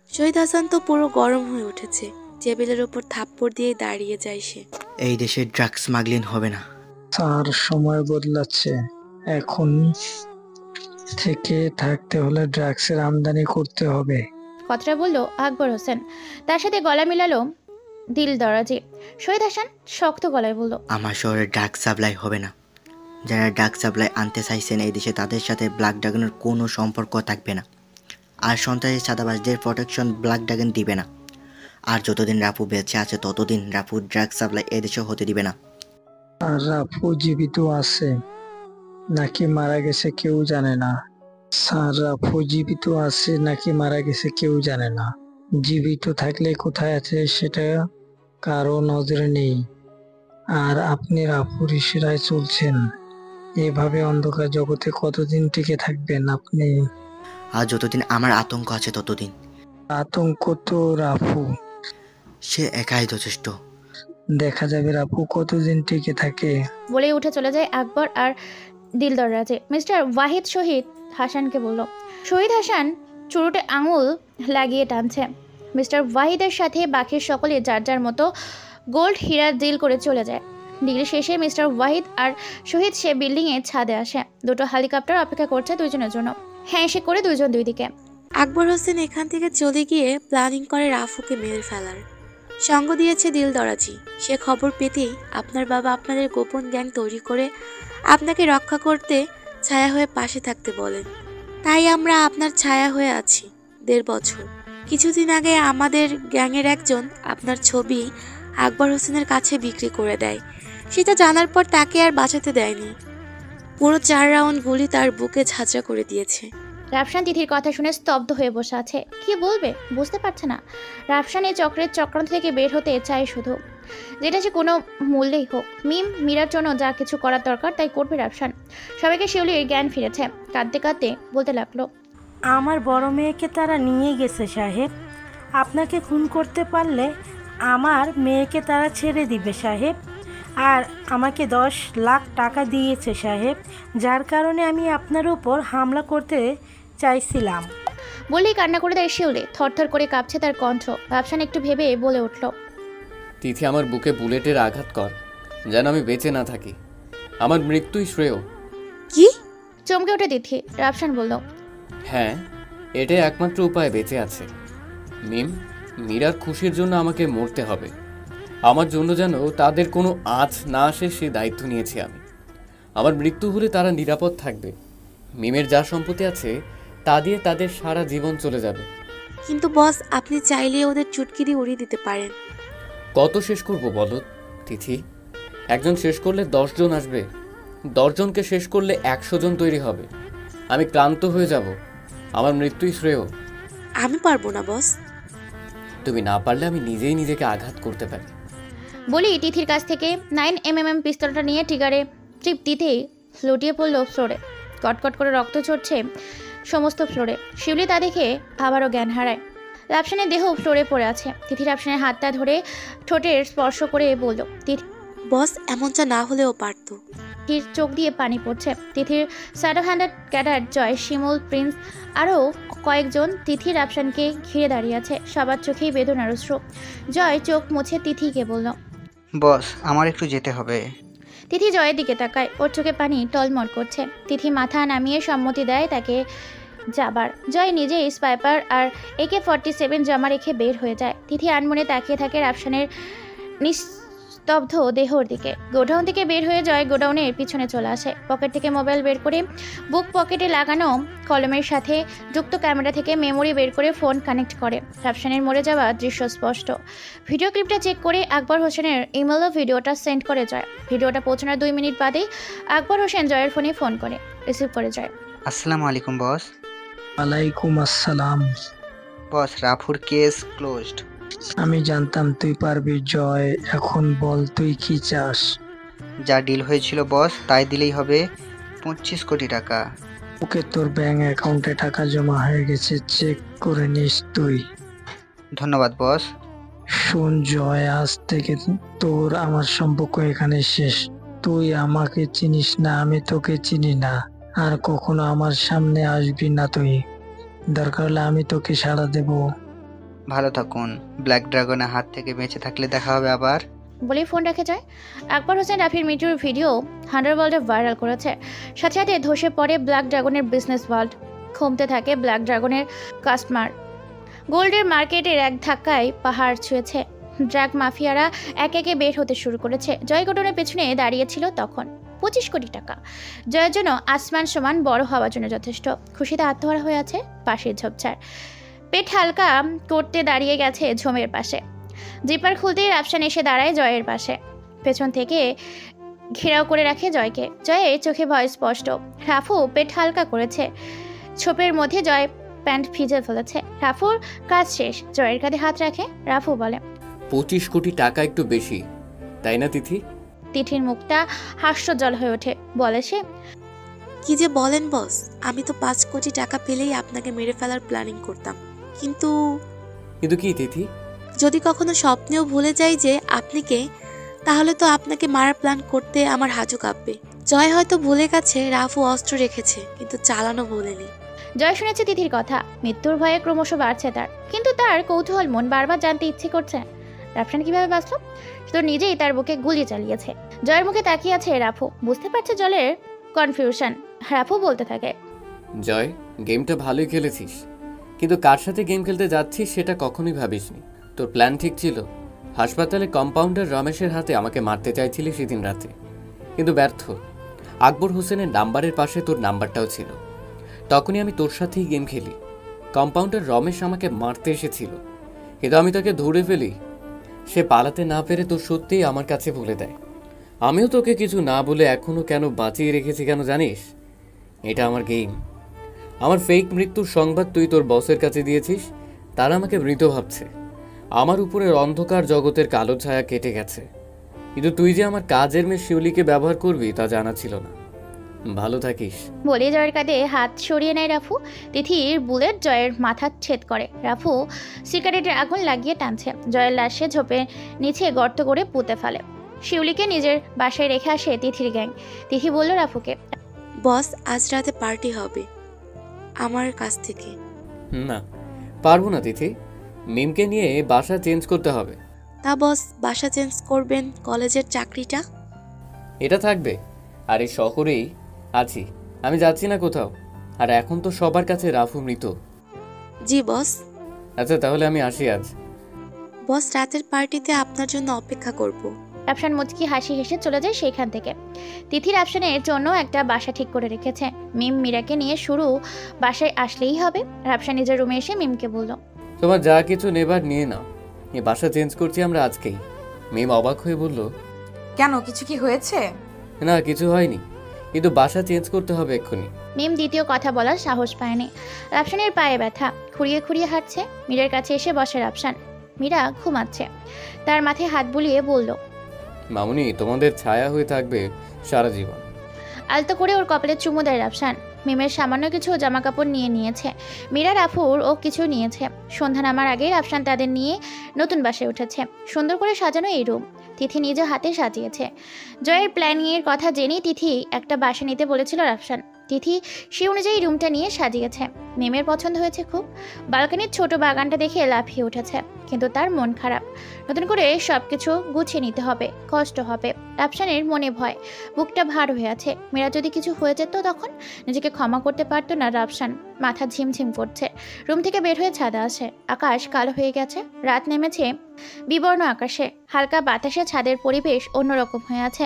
শহীদ হাসান তো পুরো গরম হয়ে উঠেছে, টেবিলের ওপর থাপ্পড় দিয়ে দাঁড়িয়ে যায় সে। এই দেশে ড্রাগ স্মাগলিং হবে না স্যার, সময় বদলাচ্ছে। এখন থেকে থাকতে হলে ড্রাগসের আমদানি করতে হবে। কথাটা বলল আকবর হোসেন। তার সাথে গলা মিলালো দিলদরাজি। শহীদ হাসান শক্ত গলায় বলল, আমার শহরে ড্রাগ সাপ্লাই হবে না। যারা ড্রাগ সাপ্লাই আনতে চাইছেন এই দেশে, তাদের সাথে ব্ল্যাক ড্রাগনের কোনো সম্পর্ক থাকবে না। আর সন্ত্রাসী ছাদাবাসদের প্রোটেকশন ব্ল্যাক ড্রাগন দিবে না। আর যতদিন রাফু বেঁচে আছে ততদিন রাফু ড্রাগ সাপ্লাই এদেশে হতে দিবে না। আর রাফু জীবিত আছে নাকি মারা গেছে কেউ জানে না। স্যার, রাফু জীবিত আছে নাকি মারা গেছে কেউ জানে না। জীবিত থাকলে কোথায় আছে সেটা কারো নজরে নেই। আর আপনি রাফুর ইশারায় চলছেন। এভাবে অন্ধকার জগতে কতদিন টিকে থাকবেন আপনি? আর যতদিন আমার আতঙ্ক আছে ততদিন। আতঙ্ক তো রাফু, সে একাই যথেষ্ট। দেখা যাবে রাফু কতদিন টিকে থাকে। বলেই উঠে চলে যায় আকবর আর দিলদরাজি। মিস্টার ওয়াহিদ শহীদ হাসানকে বলল। শহীদ হাসান চুরুটে আঙুল লাগিয়ে টানছে। মিস্টার ওয়াহিদের সাথে বাকি সকলে যার যার মতো গোল্ড হীরার ডিল করে চলে যায়। ডিল শেষে মিস্টার ওয়াহিদ আর শহীদ সে বিল্ডিংয়ে ছাদে আসে। দুটো হেলিকপ্টার অপেক্ষা করছে দুইজনের জন্য। হ্যাঁ, সে করে দুইজন দুই দিকে। আকবর হোসেন এখান থেকে চলে গিয়ে প্ল্যানিং করে রাফুকে মেরে ফেলার। সঙ্গ দিয়েছে দিলদরাজি। সে খবর পেতেই আপনার বাবা আপনাদের গোপন গ্যাং তৈরি করে আপনাকে রক্ষা করতে ছায়া হয়ে পাশে থাকতে বলেন। তাই আমরা আপনার ছায়া হয়ে আছি 1.5 বছর। কিছুদিন আগে আমাদের গ্যাংয়ের একজন আপনার ছবি আকবর হোসেনের কাছে বিক্রি করে দেয়। সেটা জানার পর তাকে আর বাঁচাতে দেয়নি। পুরো 4 রাউন্ড গুলি তার বুকে ঝাঁঝরা করে দিয়েছে। রাফসান তিথির কথা শুনে স্তব্ধ হয়ে বসে আছে। কি বলবে বুঝতে পারছে না। রাফসান এই চক্রের চক্রান্ত থেকে বের হতে চায় শুধু, যেটা সে কোনো মূল্যেই হোক। মীরার জন্য যা কিছু করার দরকার তাই করবে রাফসান। সবাইকে শিউলির জ্ঞান ফিরেছে। কাঁদতে কাঁদতে বলতে লাগলো, আমার বড় মেয়েকে তারা নিয়ে গেছে সাহেব। আপনাকে খুন করতে পারলে আমার মেয়েকে তারা ছেড়ে দিবে সাহেব। আর আমাকে 10 লাখ টাকা দিয়েছে সাহেব, যার কারণে আমি আপনার উপর হামলা করতে চাইছিলাম। বলেই কান্না করে দেয় শিউলি। থরথর করে কাঁপছে তার কণ্ঠ। রাফসান একটু ভেবে বলে উঠল, তিথি, আমার বুকে বুলেটের আঘাত কর, যেন আমি বেঁচে না থাকি। আমার মৃত্যুই শ্রেয়। কি? চমকে ওঠে তিথি। রাফসান বলল, হ্যাঁ, এটাই একমাত্র উপায় বেঁচে আছে। মীরার খুশির জন্য আমাকে মরতে হবে। আমার জন্য যেন তাদের কোনো আঁচ না আসে সে দায়িত্ব নিয়েছি আমি। আমার মৃত্যু হলে তারা নিরাপদ থাকবে। মিমের যা সম্পত্তি আছে তা দিয়ে তাদের সারা জীবন চলে যাবে। কিন্তু বস, আপনি চাইলে ওদের চুটকি দিয়ে উড়িয়ে দিতে পারেন। কত শেষ করব বলো তিথি? একজন শেষ করলে 10 জন আসবে। 10 জনকে শেষ করলে 100 জন তৈরি হবে। আমি ক্লান্ত হয়ে যাব। আমার মৃত্যুই শ্রেয়। আমি পারবো না বস। তুমি না পারলে আমি নিজেই নিজেকে আঘাত করতে পারি। বলি তিথির কাছ থেকে 9mm পিস্তলটা নিয়ে ট্রিগারে টিপ দিতেই লুটিয়ে পড়ল ফ্লোরে। কটকট করে রক্ত ঝরছে সমস্ত ফ্লোরে। শিউলি তা দেখে আবারও জ্ঞান হারায়। রাফসানের দেহ ফ্লোরে পড়ে আছে। তিথি রাফসানের হাতটা ধরে ঠোঁটের স্পর্শ করে বলল, বস এমনটা না হলেও পারতো। তিথির চোখ দিয়ে পানি পড়ছে। তিথির স্যাডো হ্যান্ডেড ক্যাডার জয়, শিমুল, প্রিন্স আরও কয়েকজন তিথি রাফসানকে ঘিরে দাঁড়িয়ে আছে। সবার চোখেই বেদনার অশ্রু। জয় চোখ মুছে তিথিকে বলল, বস আমার একটু যেতে হবে। তিথি জয়ের দিকে তাকায়। ওর চোখে পানি টলমল করছে। তিথি মাথা নামিয়ে সম্মতি দেয় তাকে যাবার। জয় নিজেই স্পাইপার আর AK-47 জমা রেখে বের হয়ে যায়। তিথি আনমনে তাকিয়ে থাকে রাফসানের নিস্তব্ধ দেহর দিকে। গোডাউন থেকে বের হয়ে জয় গোডাউনের পিছনে চলে আসে। পকেট থেকে মোবাইল বের করে বুক পকেটে লাগানো কলমের সাথে যুক্ত ক্যামেরা থেকে মেমোরি বের করে ফোন কানেক্ট করে। রাফসানের মরে যাওয়া দৃশ্য স্পষ্ট। ভিডিও ক্লিপটা চেক করে আকবর হোসেনের ইমেলে ভিডিওটা সেন্ড করে জয়। ভিডিওটা পৌঁছানোর 2 মিনিট বাদেই আকবর হোসেন জয়ের ফোনে ফোন করে। রিসিভ করে জয়। আসসালামু আলাইকুম বস। ওয়ালাইকুম আসসালাম। বস রাফুর কেস ক্লোজড। আমি জানতাম তুই পারবি জয়। এখন বল তুই কি চাস? যা ডিল হয়েছিল বস তাই দিলেই হবে। 25 কোটি টাকা। ওকে, তোর ব্যাংক অ্যাকাউন্টে টাকা জমা হয়ে গেছে, চেক করে নিস তুই। ধন্যবাদ বস। শোন জয়, আজ থেকে তোর আমার সম্পর্ক এখানে শেষ। তুই আমাকে চিনিস না, আমি তোকে চিনি না। আর কখনো আমার সামনে আসবি না তুই। দরকার হলে আমি তোকে সাড়া দেব। ভালো থাকুন। ব্ল্যাক ড্রাগনের হাত থেকে বেঁচে থাকলে দেখা হবে আবার। বলেই ফোন রেখে যায়। আকবর হোসেন রাফির মৃত্যুর ভিডিও আন্ডারওয়ার্ল্ডে ভাইরাল করেছে। সাথে সাথে ধসে পড়ে ব্ল্যাক ড্রাগনের বিজনেস ওয়ার্ল্ড। কমতে থাকে ব্ল্যাক ড্রাগনের কাস্টমার। গোল্ডের মার্কেটের এক ধাক্কায় পাহাড় ছুঁয়েছে। ড্রাগ মাফিয়ারা এক একে বের হতে শুরু করেছে। জয় গোডাউনের পেছনে দাঁড়িয়েছিল তখন 25 কোটি টাকা। জয়ের জন্য আসমান সমান বড় হওয়ার জন্য যথেষ্ট। খুশিতে আত্মহারা হয়ে আছে পাশের ঝোপঝাড়। পেট হালকা করতে দাঁড়িয়ে গেছে ঝোমের পাশে। জিপার খুলতেই রাফসান এসে দাঁড়ায় জয়ের পাশে। পেছন থেকে ঘেরাও করে রাখে জয়কে। জয়ের চোখে ভয় স্পষ্ট। রাফু পেট হালকা করেছে। ছোপের মধ্যে জয় প্যান্ট ভিজে ফেলেছে। রাফুর কাজ শেষ। জয়ের কাঁধে হাত রাখে। রাফু বলে, 25 কোটি টাকা একটু বেশি, তাই না তিথি? তিথির মুখটা হাস্যজ্জ্বল হয়ে ওঠে। বলে সে, কি যে বলেন বস, আমি তো 5 কোটি টাকা পেলেই আপনাকে মেরে ফেলার প্ল্যানিং করতাম। কিন্তু কি তিথি? যদি কখনো স্বপ্নেও ভুলে যাই যে আপনি কে, তাহলে তো আপনাকে মারার প্ল্যান করতে আমার হাঁটু কাঁপবে। জয় হয়তো ভুলে গেছে রাফু অস্ত্র রেখেছে, কিন্তু চালানো ভুলেনি। জয় শুনেছে তিথির কথা। মৃত্যুর ভয়ে ক্রমশ বাড়ছে তার। কিন্তু তার কৌতূহল মন বারবার জানতে ইচ্ছে করছে রাফসান কিভাবে বাঁচল। তো নিজেই তার বুকে গুলি চালিয়েছে। জয়ের মুখে তাকিয়ে আছে রাফু। বুঝতে পারছে জলের কনফিউশন। রাফু বলতে থাকে, জয়, গেমটা ভালোই খেলেছিস, কিন্তু কার সাথে গেম খেলতে যাচ্ছিস সেটা কখনোই ভাবিসনি। তোর প্ল্যান ঠিক ছিল। হাসপাতালে কম্পাউন্ডার রমেশের হাতে আমাকে মারতে চাইছিলি সেদিন রাতে, কিন্তু ব্যর্থ। আকবর হোসেনের নাম্বারের পাশে তোর নাম্বারটাও ছিল। তখনই আমি তোর সাথেই গেম খেলি। কম্পাউন্ডার রমেশ আমাকে মারতে এসেছিল, কিন্তু আমি তাকে ধরে ফেলি। সে পালাতে না পেরে তোর সত্যিই আমার কাছে বলে দেয়। আমিও তোকে কিছু না বলে এখনো কেন বাঁচিয়ে রেখেছি কেন জানিস? এটা আমার গেম। আমার ফেক মৃত্যুর সংবাদ তুই তোর বসের কাছে দিয়েছিস। তারা আমাকে মৃত ভাবছে। আমার উপরের অন্ধকার জগতের কালো ছায়া কেটে গেছে, কিন্তু তুই যে আমার কাজের মেয়ে শিউলিকে ব্যবহার করবি তা জানা ছিল না। ভালো থাকিস। বলে জয়ের কাঁধে হাত সরিয়ে নেয় রাফু। তিথির বুলেট জয়ের মাথা ছেদ করে। রাফু সিগারেটের আগুন লাগিয়ে টানছে। জয়ের লাশে ঝোপে নিচে গর্ত করে পুঁতে ফেলে। শিউলিকে নিজের বাসায় রেখে আসে তিথির গ্যাং। তিথি বলল রাফুকে, বস আজ রাতে পার্টি হবে আমার কাছ থেকে। না, পারবো না তিথি। মিমকে নিয়ে বাসা চেঞ্জ করতে হবে। তা বস বাসা চেঞ্জ করবেন, কলেজের চাকরিটা? এটা থাকবে। আর এই শহরেই আছি, আমি যাচ্ছি না কোথাও। আর এখন তো সবার কাছে রাফু মৃত। জি বস। আচ্ছা তাহলে আমি আসি আজ। বস রাতের পার্টিতে আপনার জন্য অপেক্ষা করব। রাফসান মুচকি হাসি হেসে চলে যায় সেখান থেকে। তিথি রাফসানের জন্য একটা বাসা ঠিক করে রেখেছে। মিম মীরাকে নিয়ে শুরু বাসায় আসলেই হবে। রাফসান নিজের রুমে এসে মিমকে বলল, তোমার যা কিছু নেবার নিয়ে নাও। এই বাসা চেঞ্জ করছি আমরা আজকেই। মিম অবাক হয়ে বলল, কেন, কিছু কি হয়েছে? না কিছু হয়নি, কিন্তু বাসা চেঞ্জ করতে হবে এক্ষুনি। মিম দ্বিতীয় কথা বলার সাহস পায়নি। রাফসানের পায়ে ব্যথা। খুঁড়িয়ে খুঁড়িয়ে হাঁটছে। মীরার কাছে এসে বসে রাফসান। মীরা ঘুমাচ্ছে। তার মাথায় হাত বুলিয়ে বলল, মামুনি তোমাদের ছায়া হয়ে থাকবে সারা জীবন। আলতো করে ওর কপালে চুমু দেয় রাফসান। মিমের সামান্য কিছু জামা কাপড় নিয়ে নিয়েছে, মীরা রাফুর ও কিছু নিয়েছে। সন্ধ্যা নামার আগেই রাফসান তাদের নিয়ে নতুন বাসায় উঠেছে। সুন্দর করে সাজানো এই রুম তিথি নিজ হাতে সাজিয়েছে। জয়ের প্ল্যানিংয়ের কথা জেনেই তিথি একটা বাসা নিতে বলেছিল রাফসান। তিথি সে অনুযায়ী রুমটা নিয়ে সাজিয়েছে। মিমের পছন্দ হয়েছে খুব। বালকানির ছোট বাগানটা দেখে লাফিয়ে উঠেছে, কিন্তু তার মন খারাপ। নতুন করে সবকিছু গুছিয়ে নিতে হবে, কষ্ট হবে। রাফসানের মনে ভয়, বুকটা ভার হয়ে আছে। মেয়েরা যদি কিছু হয়ে যেত তখন নিজেকে ক্ষমা করতে পারতো না রাফসান। মাথা ঝিমঝিম করছে। রুম থেকে বের হয়ে ছাদে আসে। আকাশ কালো হয়ে গেছে, রাত নেমেছে বিবর্ণ আকাশে। হালকা বাতাসে ছাদের পরিবেশ অন্যরকম হয়ে আছে।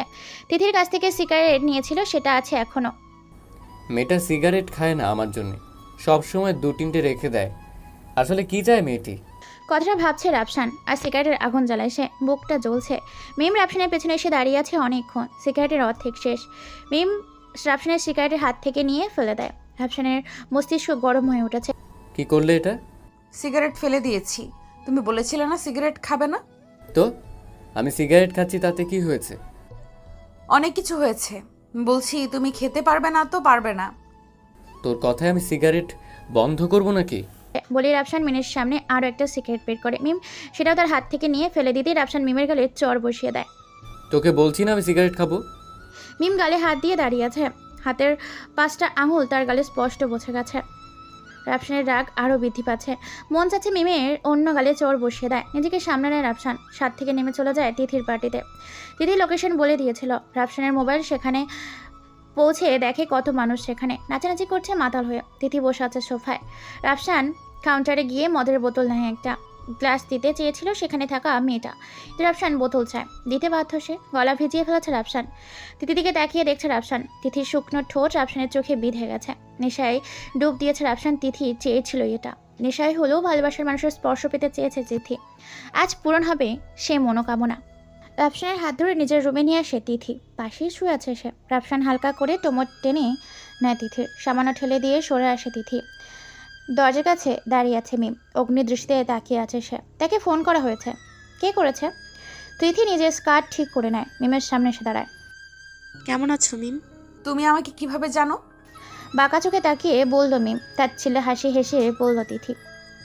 তিথির কাছ থেকে সিগারেট নিয়েছিল, সেটা আছে এখনো। মেয়েটা সিগারেট খায় না আমার জন্য, সবসময় 2-3টে রেখে দেয়। আসলে কি চায় মেয়েটি? কথাটা ভাবছে রাফসান আর সিগারেটের আগুন জ্বালায় সে। বুকটা জ্বলছে। মিম রাফসানের পেছনে এসে দাঁড়িয়ে আছে অনেকক্ষণ। সিগারেটের অর্ধেক শেষ। মিম রাফসানের সিগারেটের হাত থেকে নিয়ে ফেলে দেয়। রাফসানের মস্তিষ্ক গরম হয়ে উঠেছে। কি করলে এটা? সিগারেট ফেলে দিয়েছি। তুমি বলেছিলে না সিগারেট খাবে না? তো আমি সিগারেট খাচ্ছি, তাতে কি হয়েছে? অনেক কিছু হয়েছে। বলছি তুমি খেতে পারবে না তো পারবে না। তোর কথায় আমি সিগারেট বন্ধ করব নাকি? বলে রাফসান মিমের সামনে আরও একটা সিগারেট বের করে। মিম সেটাও তার হাত থেকে নিয়ে ফেলে দিতেই রাফসান মিমের গালে চড় বসিয়ে দেয়। তোকে বলছি না আমি সিগারেট খাবো। মিম গালে হাত দিয়ে দাঁড়িয়ে আছে। হাতের 5টা আঙুল তার গালে স্পষ্ট বোঝা গেছে। রাফসানের রাগ আরও বৃদ্ধি পাচ্ছে। মন চাচ্ছে মিমের অন্য গালে চোর বসিয়ে দেয়। নিজেকে সামনে নেয় রাফসান। ছাদ থেকে নেমে চলে যায় তিথির পার্টিতে। তিথি লোকেশন বলে দিয়েছিল। রাফসানের মোবাইল সেখানে পৌঁছে দেখে কত মানুষ সেখানে নাচানাচি করছে মাতাল হয়ে। তিথি বসে আছে সোফায়। রাফসান কাউন্টারে গিয়ে মদের বোতল নেয় একটা। গ্লাস দিতে চেয়েছিল সেখানে থাকা মেয়েটা। রাফসান বোতল চায়, দিতে বাধ্য সে। গলা ভিজিয়ে ফেলেছে রাফসান। তিথি দিকে তাকিয়ে দেখছে রাফসান। তিথির শুকনো ঠোঁট রাফসানের চোখে বিঁধে গেছে। নেশায় ডুব দিয়েছে রাফসান। তিথি চেয়েছিল এটা। নেশায় হলেও ভালোবাসার মানুষের স্পর্শ পেতে চেয়েছে তিথি। আজ পূরণ হবে সে মনোকামনা। রাফসানের হাত ধরে নিজের রুমে নিয়ে আসে তিথি। পাশেই শুয়ে আছে সে। রাফসান হালকা করে কোমর টেনে নেয় তিথির। সামান্য ঠেলে দিয়ে সরে আসে তিথি। দরজার কাছে দাঁড়িয়ে আছে মিম। অগ্নি দৃষ্টিতে তাকিয়ে আছে সে। তাকে ফোন করা হয়েছে। কে করেছে? তিথি নিজের স্কার্ট ঠিক করে নেয়। মিমের সামনে এসে দাঁড়ায়। কেমন আছো মিম? তুমি আমাকে কিভাবে জানো? বাঁকা চোখে তাকিয়ে বলল মিম। তার ছেলে হাসি হেসে বলল তিথি।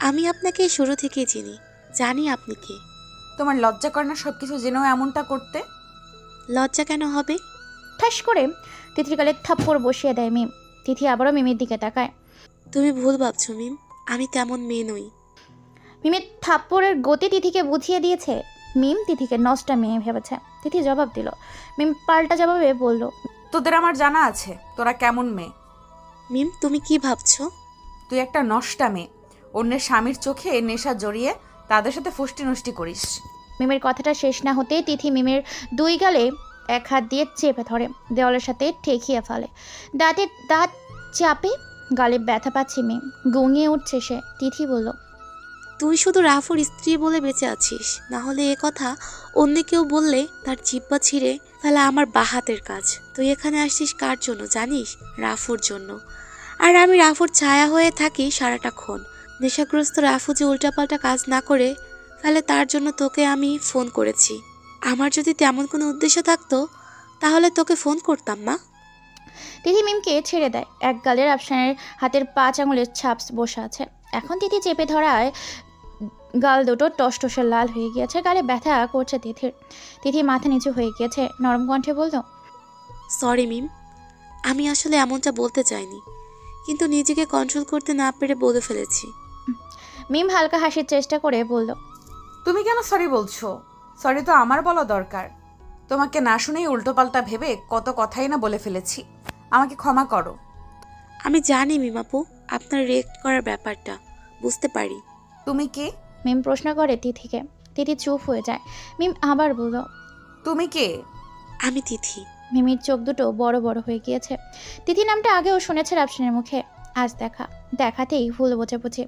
আমি আপনাকে শুরু থেকেই চিনি, জানি আপনি কে। তোমার লজ্জা করে না সবকিছু জেনেও এমনটা করতে? লজ্জা কেন হবে? ঠাস করে তিথির গালে থাপ্পড় বসিয়ে দেয় মিম। তিথি আবারও মিমের দিকে তাকায়। তুমি ভুল ভাবছো মিম, আমি তেমন মেয়ে নই। মিমের থাপ্পড়ের গতি তিথিকে বুঝিয়ে দিয়েছে। মিম তিথিকে নষ্টা মেয়ে ভেবেছে। তিথি জবাব দিল। মিম পাল্টা জবাবে বলল, তোদের আমার জানা আছে তোরা কেমন মেয়ে। মিম তুমি কি ভাবছো? তুই একটা নষ্টা মেয়ে। অন্যের স্বামীর চোখে নেশা জড়িয়ে তাদের সাথে ফুষ্টি নষ্টি করিস। মিমের কথাটা শেষ না হতেই তিথি মিমের 2 গালে এক হাত দিয়ে চেপে ধরে দেওয়ালের সাথে ঠেকিয়ে ফেলে। দাঁতে দাঁত চাপে গালে ব্যথা পাচ্ছে মিম। গুঙিয়ে উঠছে সে। তিথি বলল, তুই শুধু রাফুর স্ত্রী বলে বেঁচে আছিস, না হলে এ কথা অন্য কেউ বললে তার জিব্বা ছিঁড়ে ফেলা আমার বাহাতের কাজ। তুই এখানে আসছিস কার জন্য জানিস? রাফুর জন্য। আর আমি রাফুর ছায়া হয়ে থাকি সারাটাক্ষণ। নেশাগ্রস্ত রাফু যে উল্টাপাল্টা কাজ না করে ফেলে তার জন্য তোকে আমি ফোন করেছি। আমার যদি তেমন কোনো উদ্দেশ্য থাকতো তাহলে তোকে ফোন করতাম না। তিথি মিমকে ছেড়ে দেয়। এক গালে রাফসানের হাতের 5 আঙুলের ছাপ বসে আছে। এখন তিথি চেপে ধরায় গাল দুটো টসটসে লাল হয়ে গিয়েছে। গালে ব্যথা করছে তিথির। তিথি মাথা নিচু হয়ে গিয়েছে। নরম কণ্ঠে বলল, সরি মিম, আমি আসলে এমনটা বলতে চাইনি, কিন্তু নিজেকে কন্ট্রোল করতে না পেরে বলে ফেলেছি। মিম হালকা হাসির চেষ্টা করে বলল, তুমি কেন সরি বলছো? সরি তো আমার বলা দরকার। তোমাকে না শুনেই উল্টোপাল্টা ভেবে কত কথাই না বলে ফেলেছি। আমাকে ক্ষমা করো। আমি জানি মিমাপু আপনার রিয়েক্ট করার ব্যাপারটা বুঝতে পারি। তুমি কে? মিম প্রশ্ন করে তিথিকে। তিথি চুপ হয়ে যায়। মিম আবার বলল, তুমি কে? আমি তিথি। মিমির চোখ দুটো বড় বড় হয়ে গিয়েছে। তিথি নামটা আগেও শুনেছে রাফসানের মুখে, আজ দেখাতেই ভুল বোঝাবুঝি।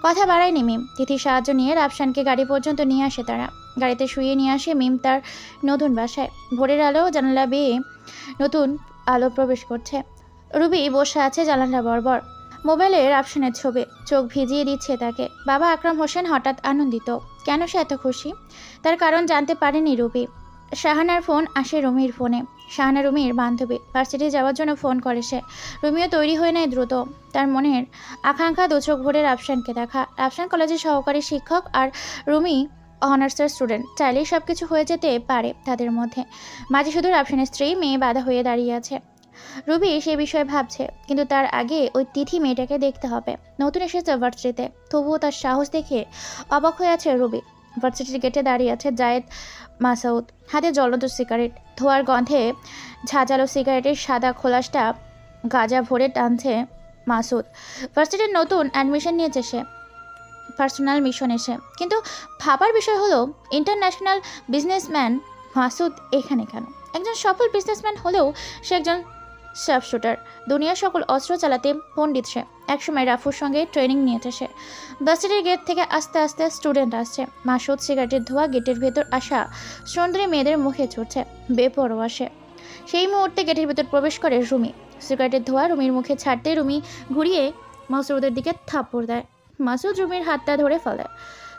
কথা বাড়ায়নি মিম। তিথির সাহায্য নিয়ে রাফসানকে গাড়ি পর্যন্ত নিয়ে আসে তারা। গাড়িতে শুয়ে নিয়ে আসে মিম তার নতুন বাসায়। ভোরের আলো জানালা বেয়ে নতুন আলো প্রবেশ করছে। রুবি বসে আছে জানালা বরাবর। মোবাইলে রাফসানের ছবি। চোখ ভিজিয়ে দিচ্ছে তাকে। বাবা আকরাম হোসেন হঠাৎ আনন্দিত। কেন সে এত খুশি? তার কারণ জানতে পারেনি রুবি। শাহানার ফোন আসে রুমির ফোনে। শাহানা রুমির বান্ধবী। ভার্সিটি যাওয়ার জন্য ফোন করে সে। রুমিও তৈরি হয়ে নেয় দ্রুত। তার মনের আকাঙ্ক্ষা দুচোখ ভরে রাফসানকে দেখা। রাফসান কলেজের সহকারী শিক্ষক আর রুমি অনার্সের স্টুডেন্ট। চাইলেই সব কিছু হয়ে যেতে পারে তাদের মধ্যে। মাঝে শুধু রাফসানের স্ত্রী মেয়ে বাধা হয়ে দাঁড়িয়ে আছে। রুবি সে বিষয়ে ভাবছে, কিন্তু তার আগে ওই তিথি মেয়েটাকে দেখতে হবে। নতুন এসেছে ভার্সিটিতে, তবুও তার সাহস দেখে অবাক হয়ে আছে রুবি। ভার্সিটির গেটে দাঁড়িয়ে আছে জায়েদ মাসাউদ, হাতে জ্বলন্ত সিগারেট। ধোয়ার গন্ধে ঝাঁঝালো সিগারেটের সাদা খোলাসটা গাঁজা ভরে টানছে মাসুদ। ভার্সিটির নতুন অ্যাডমিশন নিয়েছে সে, পার্সোনাল মিশন এসে। কিন্তু ভাবার বিষয় হলো ইন্টারন্যাশনাল বিজনেসম্যান মাসুদ এখানে কেন? একজন সফল বিজনেসম্যান হলেও সে একজন শার্প শুটার। দুনিয়ার সকল অস্ত্র চালাতে পণ্ডিত সে। একসময় রাফুর সঙ্গে ট্রেনিং নিয়েছে সে। ভার্সিটির গেট থেকে আস্তে আস্তে স্টুডেন্ট আসছে। মাসুদ সিগারেটের ধোঁয়া গেটের ভেতর আসা সুন্দরী মেয়েদের মুখে ছুটছে বেপরোয়া সে। সেই মুহূর্তে গেটের ভেতর প্রবেশ করে রুমি। সিগারেটের ধোঁয়া রুমির মুখে ছাড়তে রুমি ঘুরিয়ে মাসুদের দিকে থাপ্পড় দেয়। মাসুদ রুমির হাতটা ধরে ফেলে।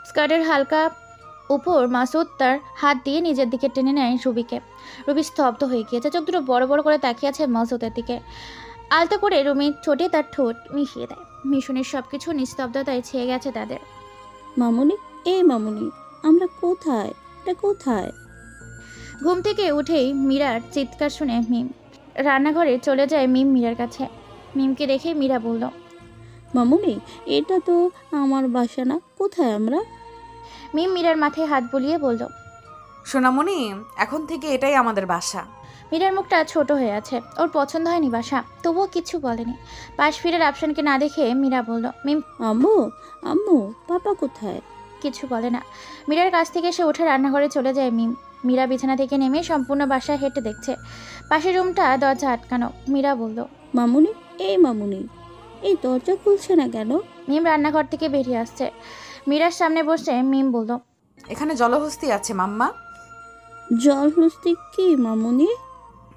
স্কার্টের হালকা উপর মাসুদ তার হাত দিয়ে নিজের দিকে টেনে নেয় রুবিকে। রুবি স্তব্ধ হয়ে গিয়েছে, চোখ দুটো বড় বড় করে তাকিয়ে আছে মাসুদের দিকে। আলতো করে রুমি ঠোঁটে তার ঠোঁট মিশিয়ে দেয়। মিশনের সবকিছু নিস্তব্ধতায় ছেয়ে গেছে তাদের। মামুনি, এই মামুনি, আমরা কোথায়? এটা কোথায়? ঘুম থেকে উঠেই মীরার চিৎকার শুনে মিম রান্নাঘরে চলে যায়। মিম মীরার কাছে। মিমকে দেখে মীরা বলল, মামুনি, এটা তো আমার বাসা না, কোথায় আমরা? মিম মীরার মাথায় হাত বুলিয়ে বলল, সোনামণি, এখন থেকে এটাই আমাদের বাসা। মীরার মুখটা ছোট হয়ে আছে। ওর পছন্দ হয়নি বাসা, তবুও কিছু বলেনি। পাশ ফিরে রাফসানকে না দেখে মীরা বলল, মিম আম্মু, আম্মু, পাপা কোথায়? কিছু বলে না। মীরার কাছ থেকে সে উঠে রান্নাঘরে চলে যায় মিম। মীরা বিছানা থেকে নেমে সম্পূর্ণ বাসা হেঁটে দেখছে। পাশের রুমটা দরজা আটকানো। মীরা বলল, মামুনি, এই মামুনি, এই দরজা খুলছে না কেন? মিম রান্নাঘর থেকে বেরিয়ে আসছে। মীরার সামনে বসে মিম বলল, এখানে জলহস্তি আছে মাম্মা। জলহস্তি কি মামুনি?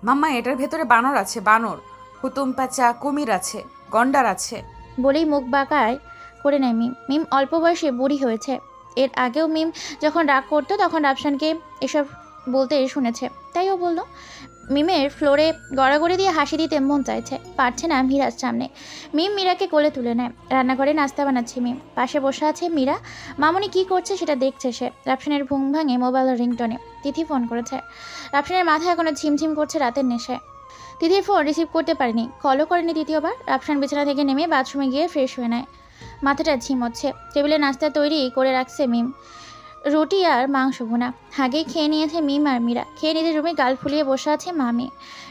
মাম্মা, এটার ভেতরে বানর আছে, বানর, হুতুম প্যাঁচা, কুমির আছে, গন্ডার আছে। বলেই মুখ বাঁকায় করে নেয় মিম। মিম অল্প বয়সে বুড়ি হয়েছে। এর আগেও মিম যখন রাগ করতো তখন রাফসানকে এসব বলতে শুনেছে, তাই ও বলল। মিমের ফ্লোরে গড়াগড়ি দিয়ে হাসি দিতে মন চাইছে, পারছে না মীরার সামনে। মিম মীরাকে কোলে তুলে নেয়। রান্নাঘরে নাস্তা বানাচ্ছে মিম। পাশে বসে আছে মীরা। মামুনি কি করছে সেটা দেখছে সে। রাফসানের ঘুম ভাঙে মোবাইলের রিংটনে। তিথি ফোন করেছে। রাফসানের মাথায় এখনো ঝিমঝিম করছে রাতের নেশায়। তিথির ফোন রিসিভ করতে পারেনি, কলও করেনি দ্বিতীয়বার। রাফসান বিছানা থেকে নেমে বাথরুমে গিয়ে ফ্রেশ হয়ে নেয়। মাথাটা ঝিমোচ্ছে। টেবিলে নাস্তা তৈরি করে রাখছে মিম, রুটি আর মাংস ভুনা। আগেই খেয়ে নিয়েছে মিম আর মীরা। খেয়ে নিজের রুমে গাল ফুলিয়ে বসে আছে মামি।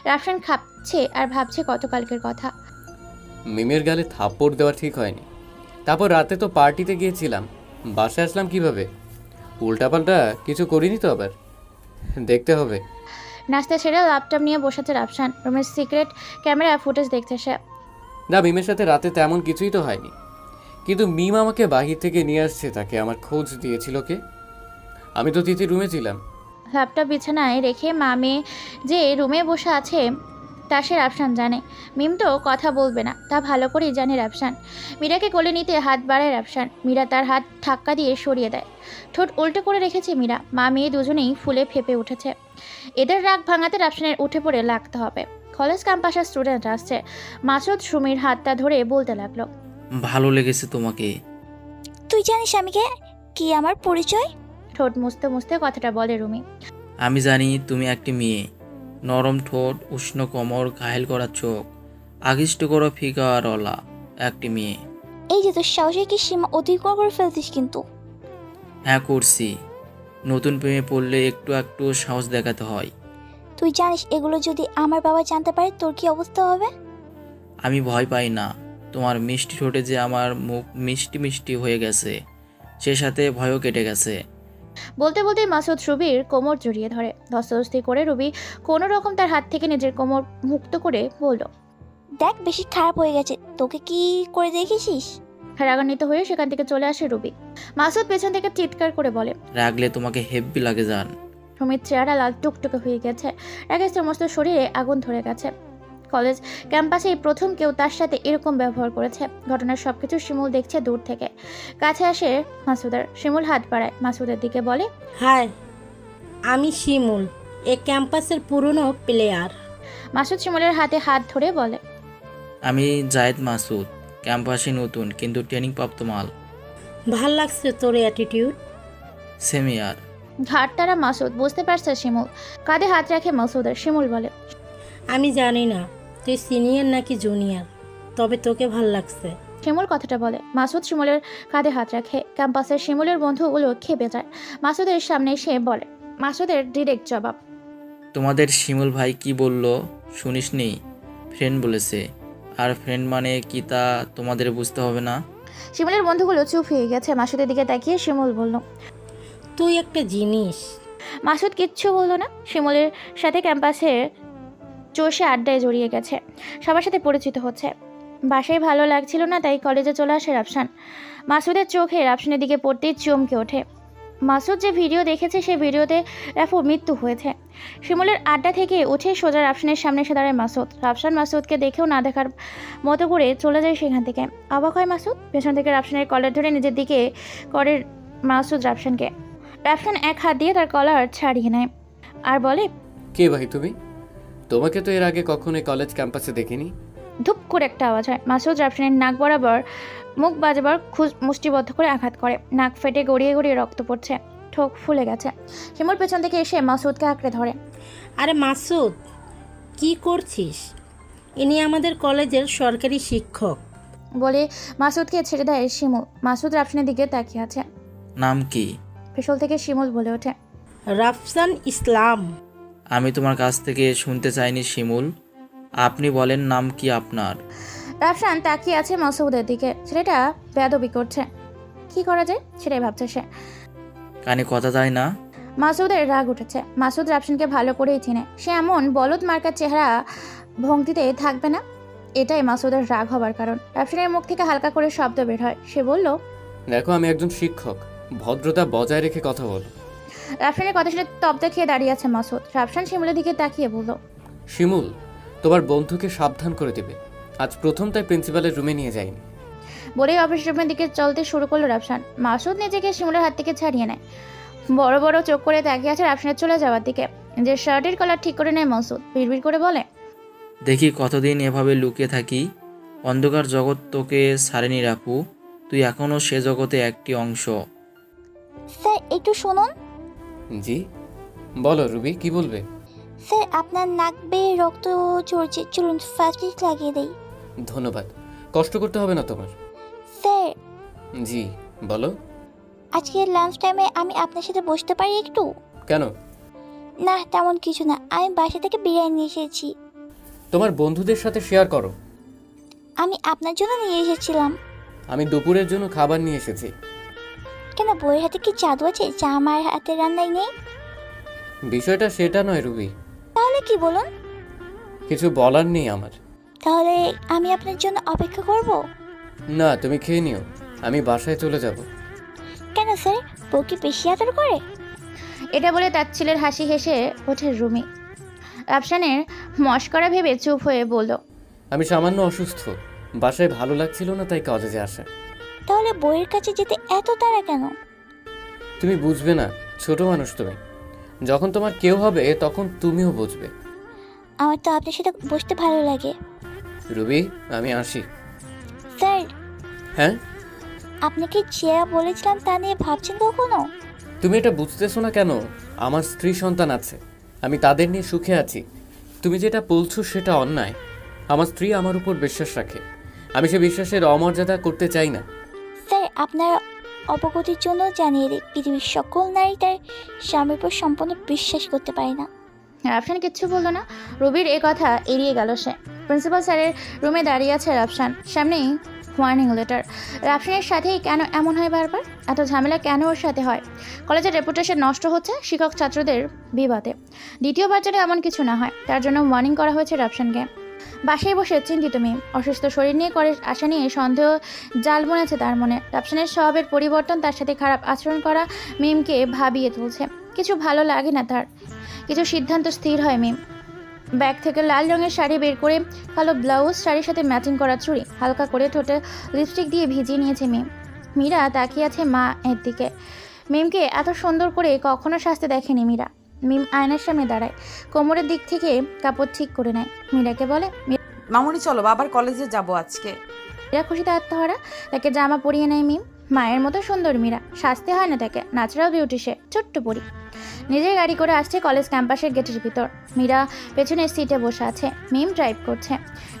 রাফসান খাচ্ছে আর ভাবছে গতকালকের কথা। মিমের গালে থাপ্পড় দেওয়া ঠিক হয়নি। তারপর রাতে তো পার্টিতে গিয়েছিলাম, বাসায় আসলাম কিভাবে? উল্টাপাল্টা কিছু করিনি তো আবার? দেখতে হবে। নাস্তা সেরে ল্যাপটপ নিয়ে বসেছে রাফসান। রুমের সিক্রেট ক্যামেরা ফুটেজ দেখছে সে। না, মিমের সাথে রাতে তেমন কিছুই তো হয়নি, কিন্তু মিম আমাকে বাহির থেকে নিয়ে আসছে। তাকে আমার খোঁজ দিয়েছিল কে? আমি তো তিথির রুমে ছিলাম। ল্যাপটপ বিছানায় রেখে মামে যে রুমে বসে আছে তা সে রাফসান জানে। মিম তো কথা বলবে না, তা ভালো করেই জানে রাফসান। মীরাকে কোলে নিতে হাত বাড়ায় রাফসান। মীরা তার হাত ধাক্কা দিয়ে সরিয়ে দেয়। ঠোঁট উল্টো করে রেখেছে মীরা। মা মেয়ে দুজনেই ফুলে ফেপে উঠেছে। এদের রাগ ভাঙাতে রাফসানের উঠে পড়ে লাগতে হবে। কলেজ ক্যাম্পাসের স্টুডেন্ট আসছে। মাসুদ সুমির হাতটা ধরে বলতে লাগলো, ভালো লেগেছে তোমাকে। তুই জানিস আমি কে? কি আমার পরিচয়? ঠোঁট মুছতে মুছতে কথাটা বলে রুমি। আমি জানি তুমি একটি মেয়ে, নরম ঠোঁট, উষ্ণ কোমর, ঘায়েল করা চোখ, আগিষ্ট করা ফিগারওয়ালা একটি মেয়ে। এই যে তোর সাহসে কি সীমা অতিক্রম করে ফেলছিস কিন্তু। হ্যাঁ করছি, নতুন প্রেমে পড়লে একটু একটু সাহস দেখাতে হয়। তুই জানিস এগুলো যদি আমার বাবা জানতে পারে তোর কি অবস্থা হবে? আমি ভয় পাই না, তোমার মিষ্টি ঠোঁটে যে আমার মুখ মিষ্টি মিষ্টি হয়ে গেছে, সে সাথে ভয়ও কেটে গেছে। বলতে বলতে মাসুদ রুবির কোমর জড়িয়ে ধরে। ধস্তাধস্তি করে রুবি কোনো রকম তার হাত থেকে নিজের কোমর মুক্ত করে বলল, দেখ বেশি খারাপ হয়ে গেছে, তোকে কি করে দেখেছিস? রাগান্বিত হয়ে সেখান থেকে চলে আসে রুবি। মাসুদ পেছন থেকে চিৎকার করে বলে, রাগলে তোমাকে হেব্বি লাগে জান। রুমির চেহারা লাল টুকটুকে হয়ে গেছে। রাগের সমস্ত শরীরে আগুন ধরে গেছে। কলেজ ক্যাম্পাসে প্রথম কেউ তার সাথে এরকম ব্যবহার করেছে। ঘটনার সবকিছু শিমুল দেখছে দূর থেকে। কাছে আসে মাসুদের। শিমুল হাত বাড়ায় মাসুদের দিকে, বলে, হাই, আমি শিমুল। এ ক্যাম্পাসের পুরনো প্লেয়ার। মাসুদ শিমুলের হাতে হাত ধরে বলে, আমি জায়েদ মাসুদ, ক্যাম্পাসে নতুন কিন্তু ট্রেনিং প্রাপ্ত মাল। ভাল লাগছে তোর অ্যাটিটিউড। সেমিয়ার। ঘাট তারা মাসুদ বুঝতে পারছে শিমুল। কাঁধে হাত রাখে মাসুদের। শিমুল বলে, আমি জানি না তুই সিনিয়র নাকি জুনিয়র, তবে তোকে ভাল লাগছে। শিমুল কথাটা বলে মাসুদ শিমুলের কাঁধে হাত রাখে। ক্যাম্পাসের শিমুলের বন্ধুগুলো খেপে যায়। মাসুদের সামনে এসে বলে, মাসুদের ডিরেক্ট জবাব, তোমাদের শিমুল ভাই কি বলল শুনিসনি? ফ্রেন্ড বলেছে। আর ফ্রেন্ড মানে কি তা তোমাদের বুঝতে হবে না? শিমুলের বন্ধুগুলো চুপ হয়ে গেছে। মাসুদের দিকে তাকিয়ে শিমুল বলল, তুই একটা জিনিস। মাসুদ কিচ্ছু বলল না। শিমুলের সাথে ক্যাম্পাসে চষে আড্ডায় জড়িয়ে গেছে, সবার সাথে পরিচিত হচ্ছে। বাসায় ভালো লাগছিল না, তাই কলেজে চলে আসে রাফসান। মাসুদের চোখে রাফসানের দিকে পড়তেই চমকে ওঠে। মাসুদ যে ভিডিও দেখেছে সেই ভিডিওতে রাফুর মৃত্যু হয়েছে। শিমুলের আড্ডা থেকে উঠে সোজা রাফসানের সামনে এসে দাঁড়ায় মাসুদ। রাফসান মাসুদকে দেখেও না দেখার মতো করে চলে যায় সেখান থেকে। অবাক হয় মাসুদ। পেছন থেকে রাফসানের কলার ধরে নিজের দিকে করে মাসুদ রাফসানকে। রাফসান এক হাত দিয়ে তার কলার ছাড়িয়ে নেয় আর বলে, কে ভাই তুমি? তোমাকে তো এর আগে কখনো কলেজ ক্যাম্পাসে দেখিনি। ধুপ করে একটা আওয়াজ হয়। মাসুদ রাফসানের নাক বরাবর মুখ বাজাবার মুষ্টিবদ্ধ করে আঘাত করে। নাক ফেটে গড়িয়ে গড়িয়ে রক্ত পড়ছে, ঠোক ফুলে গেছে। শিমুল পেছন থেকে এসে মাসুদকে আঁকড়ে ধরে। আরে মাসুদ, কি করছিস? ইনি আমাদের কলেজের সরকারি শিক্ষক বলে মাসুদকে ছেড়ে দেয় শিমুল। মাসুদ রাফসানের দিকে তাকিয়ে আছে। নাম কি? পেছল থেকে শিমুল বলে ওঠে, রাফসান ইসলাম। আমি তোমার কাছ থেকে শুনতে চাইনি শিমুল, আপনি বলেন নাম কি আপনার? রাফসান তাকিয়ে আছে মাসুদের দিকে। ছেলেটা বেয়াদবি করছে, কি করা যায় সেটাই ভাবছে সে। কানে কথা যায় না? মাসুদের রাগ উঠেছে। মাসুদ রাফসানকে ভালো করেই চিনে। সে এমন বলদ মার্কার চেহারা ভঙ্গিতে থাকবে না, এটাই মাসুদের রাগ হবার কারণ। রাফসানের মুখ থেকে হালকা করে শব্দ বের হয়। সে বলল, দেখো আমি একজন শিক্ষক, ভদ্রতা বজায় রেখে কথা বলো। রাফসানের কথা শুনে তপ্ত খেয়ে দাঁড়িয়ে আছে মাসুদ। রাফসান শিমুলের দিকে তাকিয়ে বলল, শিমুল, তোমার বন্ধুকে সাবধান করে দেবে। আজ প্রথম তাই প্রিন্সিপালের রুমে নিয়ে যাইনি। বলেই অফিস রুমের দিকে চলতে শুরু করলো রাফসান। মাসুদ নিজেকে শিমুলের হাত থেকে ছাড়িয়ে নেয়। বড় বড় চোখ করে তাকিয়ে আছে রাফসানের চলে যাওয়ার দিকে। যে শার্টের কলার ঠিক করে নেয় মাসুদ। বিড়বিড় করে বলে, দেখি কতদিন এভাবে লুকিয়ে থাকি। অন্ধকার জগৎ তোকে ছাড়েনি রাপু, তুই এখনো সে জগতে একটি অংশ। স্যার একটু শুনুন। জি বলো রুবি, কি বলবে? স্যার আপনার নাক বেয়ে রক্ত ঝরছে, চলুন ফার্স্ট এড লাগিয়ে দেই। ধন্যবাদ, কষ্ট করতে হবে না তোমার। স্যার। জি বলো। আজকে লাঞ্চ টাইমে আমি আপনার সাথে বসতে পারি একটু? কেন? না তেমন কিছু না, আমি বাসা থেকে বিরিয়ানি নিয়ে এসেছি। তোমার বন্ধুদের সাথে শেয়ার করো। আমি আপনার জন্য নিয়ে এসেছিলাম। আমি দুপুরের জন্য খাবার নিয়ে এসেছি। কেন, বইয়ের হাতে কি জাদু আছে যা আমার হাতে রান্নায় নেই? বিষয়টা সেটা নয় রুবি। তাহলে কি বলুন? কিছু বলার নেই আমার। তাহলে আমি আপনার জন্য অপেক্ষা করব? না, তুমি খেয়ে নিও, আমি বাসায় চলে যাব। কেন স্যার, বউ কি বেশি আদর করে? এটা বলে তার ছেলের হাসি হেসে ওঠে রুমি। রাফসানের মস্করা ভেবে চুপ হয়ে বলল, আমি সামান্য অসুস্থ, বাসায় ভালো লাগছিল না তাই কলেজে আসা। তাহলে বইয়ের কাছে যেতে এত তাড়া কেন? তুমি বুঝবে না, ছোট মানুষ তুমি। যখন তোমার কেউ হবে তখন তুমিও বুঝবে। আমার তো আপনার সাথে বসতে ভালো লাগে। রুবি, আমি আসি। স্যার। হ্যাঁ? আপনাকে যা বলেছিলাম তা নিয়ে ভাবছেন কখনো? তুমি এটা বুঝতেছো না কেন? আমার স্ত্রী সন্তান আছে, আমি তাদের নিয়ে সুখে আছি। তুমি যেটা বলছো সেটা অন্যায়। আমার স্ত্রী আমার উপর বিশ্বাস রাখে, আমি সে বিশ্বাসের অমর্যাদা করতে চাই না। স্যার, আপনার অবগতির জন্য জানিয়ে দিই, পৃথিবীর সকল নারী তার স্বামীর উপর সম্পূর্ণ বিশ্বাস করতে পারে না। রাফসান কিচ্ছু বললো না। রবির এ কথা এড়িয়ে গেল সে। প্রিন্সিপাল স্যারের রুমে দাঁড়িয়ে আছে রাফসান, সামনেই ওয়ার্নিং লেটার। রাফসানের সাথেই কেন এমন হয় বারবার? এত ঝামেলা কেন ওর সাথে হয়? কলেজের রেপুটেশন নষ্ট হচ্ছে শিক্ষক ছাত্রদের বিবাদে। দ্বিতীয়বার যেন এমন কিছু না হয় তার জন্য ওয়ার্নিং করা হয়েছে রাফসানকে। বাসায় বসে চিন্তিত মিম। অসুস্থ শরীর নিয়ে করে আশা নিয়ে সন্দেহ জাল বুনেছে তার মনে। রাফসানের স্বভাবের পরিবর্তন, তার সাথে খারাপ আচরণ করা মিমকে ভাবিয়ে তুলছে। কিছু ভালো লাগে না তার। কিছু সিদ্ধান্ত স্থির হয় মিম। ব্যাগ থেকে লাল রঙের শাড়ি বের করে কালো ব্লাউজ, শাড়ির সাথে ম্যাচিং করা চুড়ি, হালকা করে ঠোঁটে লিপস্টিক দিয়ে ভিজিয়ে নিয়েছে মিম। মীরা তাকিয়ে আছে মা এর দিকে। মিমকে এত সুন্দর করে কখনো সাজতে দেখেনি মীরা। মিম আয়নার সামনে দাঁড়ায়, কোমরের দিক থেকে কাপড় ঠিক করে নেয়। মীরাকে বলে, মামুনি চলো, বাবার কলেজে যাব আজকে। মীরা খুশিতে আত্মহারা, তাকে জামা পরিয়ে নেয় মিম। মায়ের মতো সুন্দর মীরা, সাজতে হয় না তাকে, ন্যাচারাল বিউটি সে, ছোট্ট পরি। নিজের গাড়ি করে আসছে কলেজ ক্যাম্পাসের গেটের ভিতর। মীরা পেছনের সিটে বসে আছে, মিম ড্রাইভ করছে।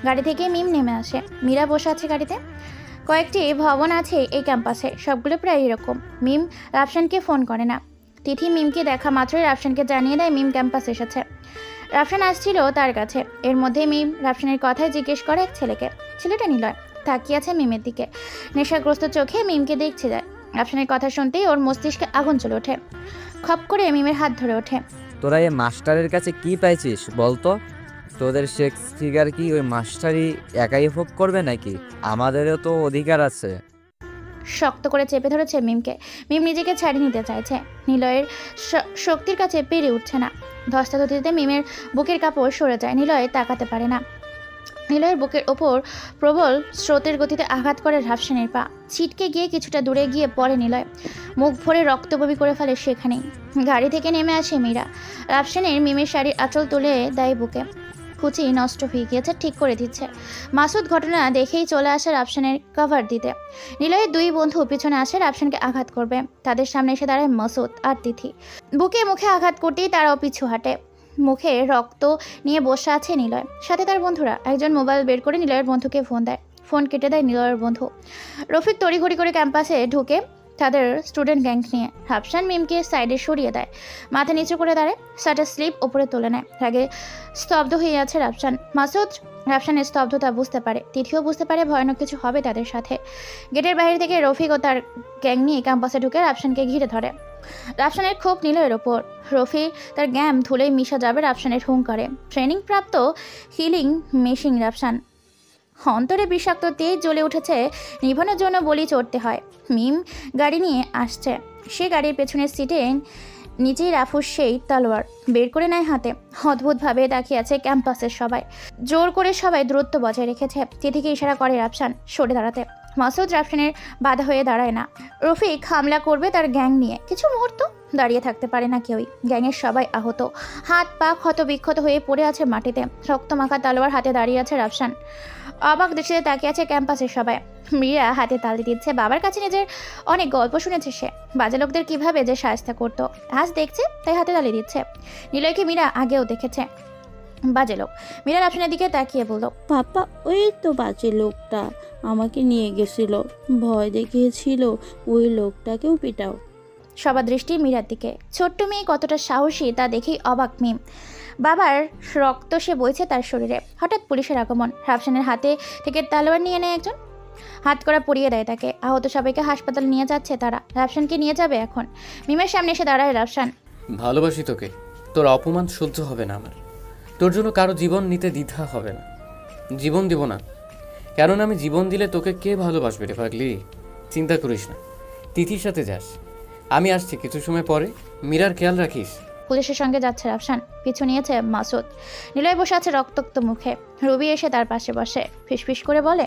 গাড়ি থেকে মিম নেমে আসে, মীরা বসে আছে গাড়িতে। কয়েকটি ভবন আছে এই ক্যাম্পাসে, সবগুলো প্রায় এরকম। মিম রাফসানকে ফোন করে না। তিথি মিমকে দেখা মাত্রই রাফসানকে জানিয়ে দেয় মিম ক্যাম্পাসে এসেছে। রাফসান আসছিল তার কাছে। এর মধ্যে মিম রাফসানের কথায় জিজ্ঞেস করে এক ছেলেকে। ছেলেটা নিলয়, তাকিয়ে আছে মিমের দিকে, নেশাগ্রস্ত চোখে মিমকে দেখছে যায়। রাফসানের কথা শুনতেই ওর মস্তিষ্কে আগুন চলে ওঠে। খপ করে মিমের হাত ধরে ওঠে। তোরা এই মাস্টারের কাছে কি পাইছিস বলতো? তোদের সেক্স ফিগার কি ওই মাস্টারই একাই ভোগ করবে নাকি? আমাদেরও তো অধিকার আছে। শক্ত করে চেপে ধরেছে মিমকে। মিম নিজেকে ছাড়িয়ে নিতে চাইছে, নিলয়ের শক্তির কাছে পেরে উঠছে না। ধস্তাধস্তিতে মিমের বুকের কাপড় সরে যায়, নিলয় তাকাতে পারে না। নিলয়ের বুকের ওপর প্রবল স্রোতের গতিতে আঘাত করে রাফসানের পা। ছিটকে গিয়ে কিছুটা দূরে গিয়ে পড়ে নিলয়, মুখ ভরে রক্ত বমি করে ফেলে সেখানেই। গাড়ি থেকে নেমে আসে মীরা, রাফসানের মিমের শাড়ির আঁচল তুলে দেয় বুকে। কুচি নষ্ট হয়ে গিয়েছে, ঠিক করে দিচ্ছে। মাসুদ ঘটনা দেখেই চলে আসে রাফসানের কভার দিতে। নিলয়ের দুই বন্ধু পিছনে আসে রাফসানকে আঘাত করবে। তাদের সামনে এসে দাঁড়ায় মাসুদ আর তিথি। বুকে মুখে আঘাত করতেই তারাও পিছু হাঁটে। মুখে রক্ত নিয়ে বসে আছে নিলয়, সাথে তার বন্ধুরা। একজন মোবাইল বের করে নিলয়ের বন্ধুকে ফোন দেয়, ফোন কেটে দেয় নিলয়ের বন্ধু। রফিক তড়িঘড়ি করে ক্যাম্পাসে ঢুকে তাদের স্টুডেন্ট গ্যাং নিয়ে। রাফসান মিমকে সাইডে সরিয়ে দেয়, মাথা নিচু করে দাঁড়ায়, শার্টের স্লিপ ওপরে তুলে নেয়। রাগে স্তব্ধ হয়ে আছে রাফসান। মাসুদ রাফসানের স্তব্ধতা বুঝতে পারে, তিথিও বুঝতে পারে ভয়ানক কিছু হবে তাদের সাথে। গেটের বাইরে থেকে রফিক ও তার গ্যাং নিয়ে ক্যাম্পাসে ঢুকে রাফসানকে ঘিরে ধরে। রাফসানের ক্ষোভ নিলয়ের ওপর। রফি তার গ্যাম ধুলেই মিশা যাবে রাফসানের হুঙ্কারে। ট্রেনিং প্রাপ্ত হিলিং মেশিন রাফসান। অন্তরে বিষাক্ত তেজ জ্বলে উঠেছে, নিভানোর জন্য বলি চড়তে হয়। মিম গাড়ি নিয়ে আসছে, সে গাড়ির পেছনের সিটে নিচেই রাফুর সেই তলোয়ার বের করে নেয় হাতে। অদ্ভুতভাবে তাকিয়ে আছে ক্যাম্পাসের সবাই। জোর করে সবাই দূরত্ব বজায় রেখেছে। তিথিকে ইশারা করে রাফসান সরে দাঁড়াতে। মাসুদ রাফসানের বাধা হয়ে দাঁড়ায় না। রফিক হামলা করবে তার গ্যাং নিয়ে, কিছু মুহূর্ত দাঁড়িয়ে থাকতে পারে না কেউই। গ্যাংয়ের সবাই আহত, হাত পা ক্ষত বিক্ষত হয়ে পড়ে আছে মাটিতে। রক্তমাখা তলোয়ার হাতে দাঁড়িয়ে আছে রাফসান। অবাক দৃষ্টিতে তাকিয়ে আছে ক্যাম্পাসের সবাই। মীরা হাতে তালি দিচ্ছে। বাবার কাছে নিজের অনেক গল্প শুনেছে সে, বাজে লোকদের কীভাবে যে সাহায্য করতো, আজ দেখছে তাই হাতে তালি দিচ্ছে। নিলয়কে মীরা আগেও দেখেছে বাজে লোক। মীরা রাফসানের দিকে তাকিয়ে বলল, পাপা ওই তো বাজে লোকটা আমাকে নিয়ে গেছিল, ভয় দেখিয়েছিল, ওই লোকটাকেও পিটাও। সবার দৃষ্টি মীরার দিকে। ছোট্ট মেয়ে কতটা সাহসী তা দেখেই অবাক মিম। বাবার রক্ত সে বইছে তার শরীরে। হঠাৎ পুলিশের আগমন। রাফসানের হাতে থেকে তলোয়ার নিয়ে নেয় একজন, হাত করা পরিয়ে দেয় তাকে। আহত সবাইকে হাসপাতালে নিয়ে যাচ্ছে তারা। রাফসানকে নিয়ে যাবে এখন। মিমের সামনে এসে দাঁড়ায় রাফসান। ভালোবাসি তোকে, তোর অপমান সহ্য হবে না আমার। তোর জন্য কারো জীবন নিতে দ্বিধা হবে না, জীবন দিব না। কারণ আমি জীবন দিলে তোকে কে ভালোবাসবে রে পাগলি? চিন্তা করিস না, তিথির সাথে যাস, আমি আসছি কিছু সময় পরে। মীরার খেয়াল রাখিস। পুলিশের সঙ্গে যাচ্ছে রাফসান, পিছু নিয়েছে মাসুদ। নিলয় বসে আছে রক্তাক্ত মুখে। রবি এসে তার পাশে বসে, ফিসফিস করে বলে,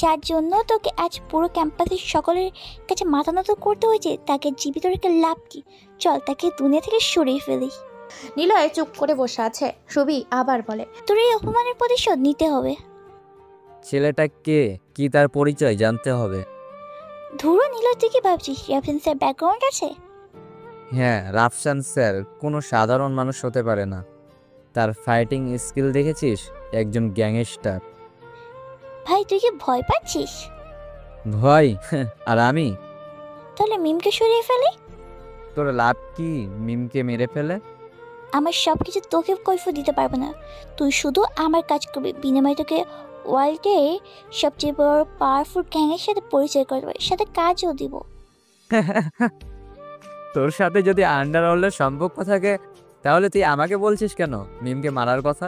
যার জন্য তোকে আজ পুরো ক্যাম্পাসের সকলের কাছে মাথা নত করতে হয়েছে, তাকে জীবিত রেখে লাভ কি? চল তাকে দুনিয়া থেকে সরিয়ে ফেলি। নিলয় চুপ করে বসে আছে। রবি আবার বলে, তোর এই অপমানের প্রতিশোধ নিতে হবে। ছেলেটা কে, কি তার পরিচয় জানতে হবে। ধুরো নিলয়, তুই কি ভাবছিস রাফসান স্যার ব্যাকগ্রাউন্ড আছে? হ্যাঁ, রাফসান স্যার কোনো সাধারণ মানুষ হতে পারে না। তার ফাইটিং স্কিল দেখেছিস? একজন গ্যাংস্টার। ভাই তুই কি ভয় পাচ্ছিস? ভয়? আর আমি? তাহলে মিমকে সরিয়ে ফেলে। তোর লাভ কি মিমকে মেরে ফেলে? আমার সব কিছু তোকে কৈফিয়ত দিতে পারবো না। তুই শুধু আমার কাজ করবি, বিনিময়ে তোকে ওয়ার্ল্ডের সবচেয়ে বড় পাওয়ারফুল গ্যাংয়ের সাথে পরিচয় করবে, সাথে কাজও দিব। তোর সাথে যদি আন্ডারওয়ার্ল্ডের সম্পর্ক থাকে তাহলে তুই আমাকে বলছিস কেন মিমকে মারার কথা?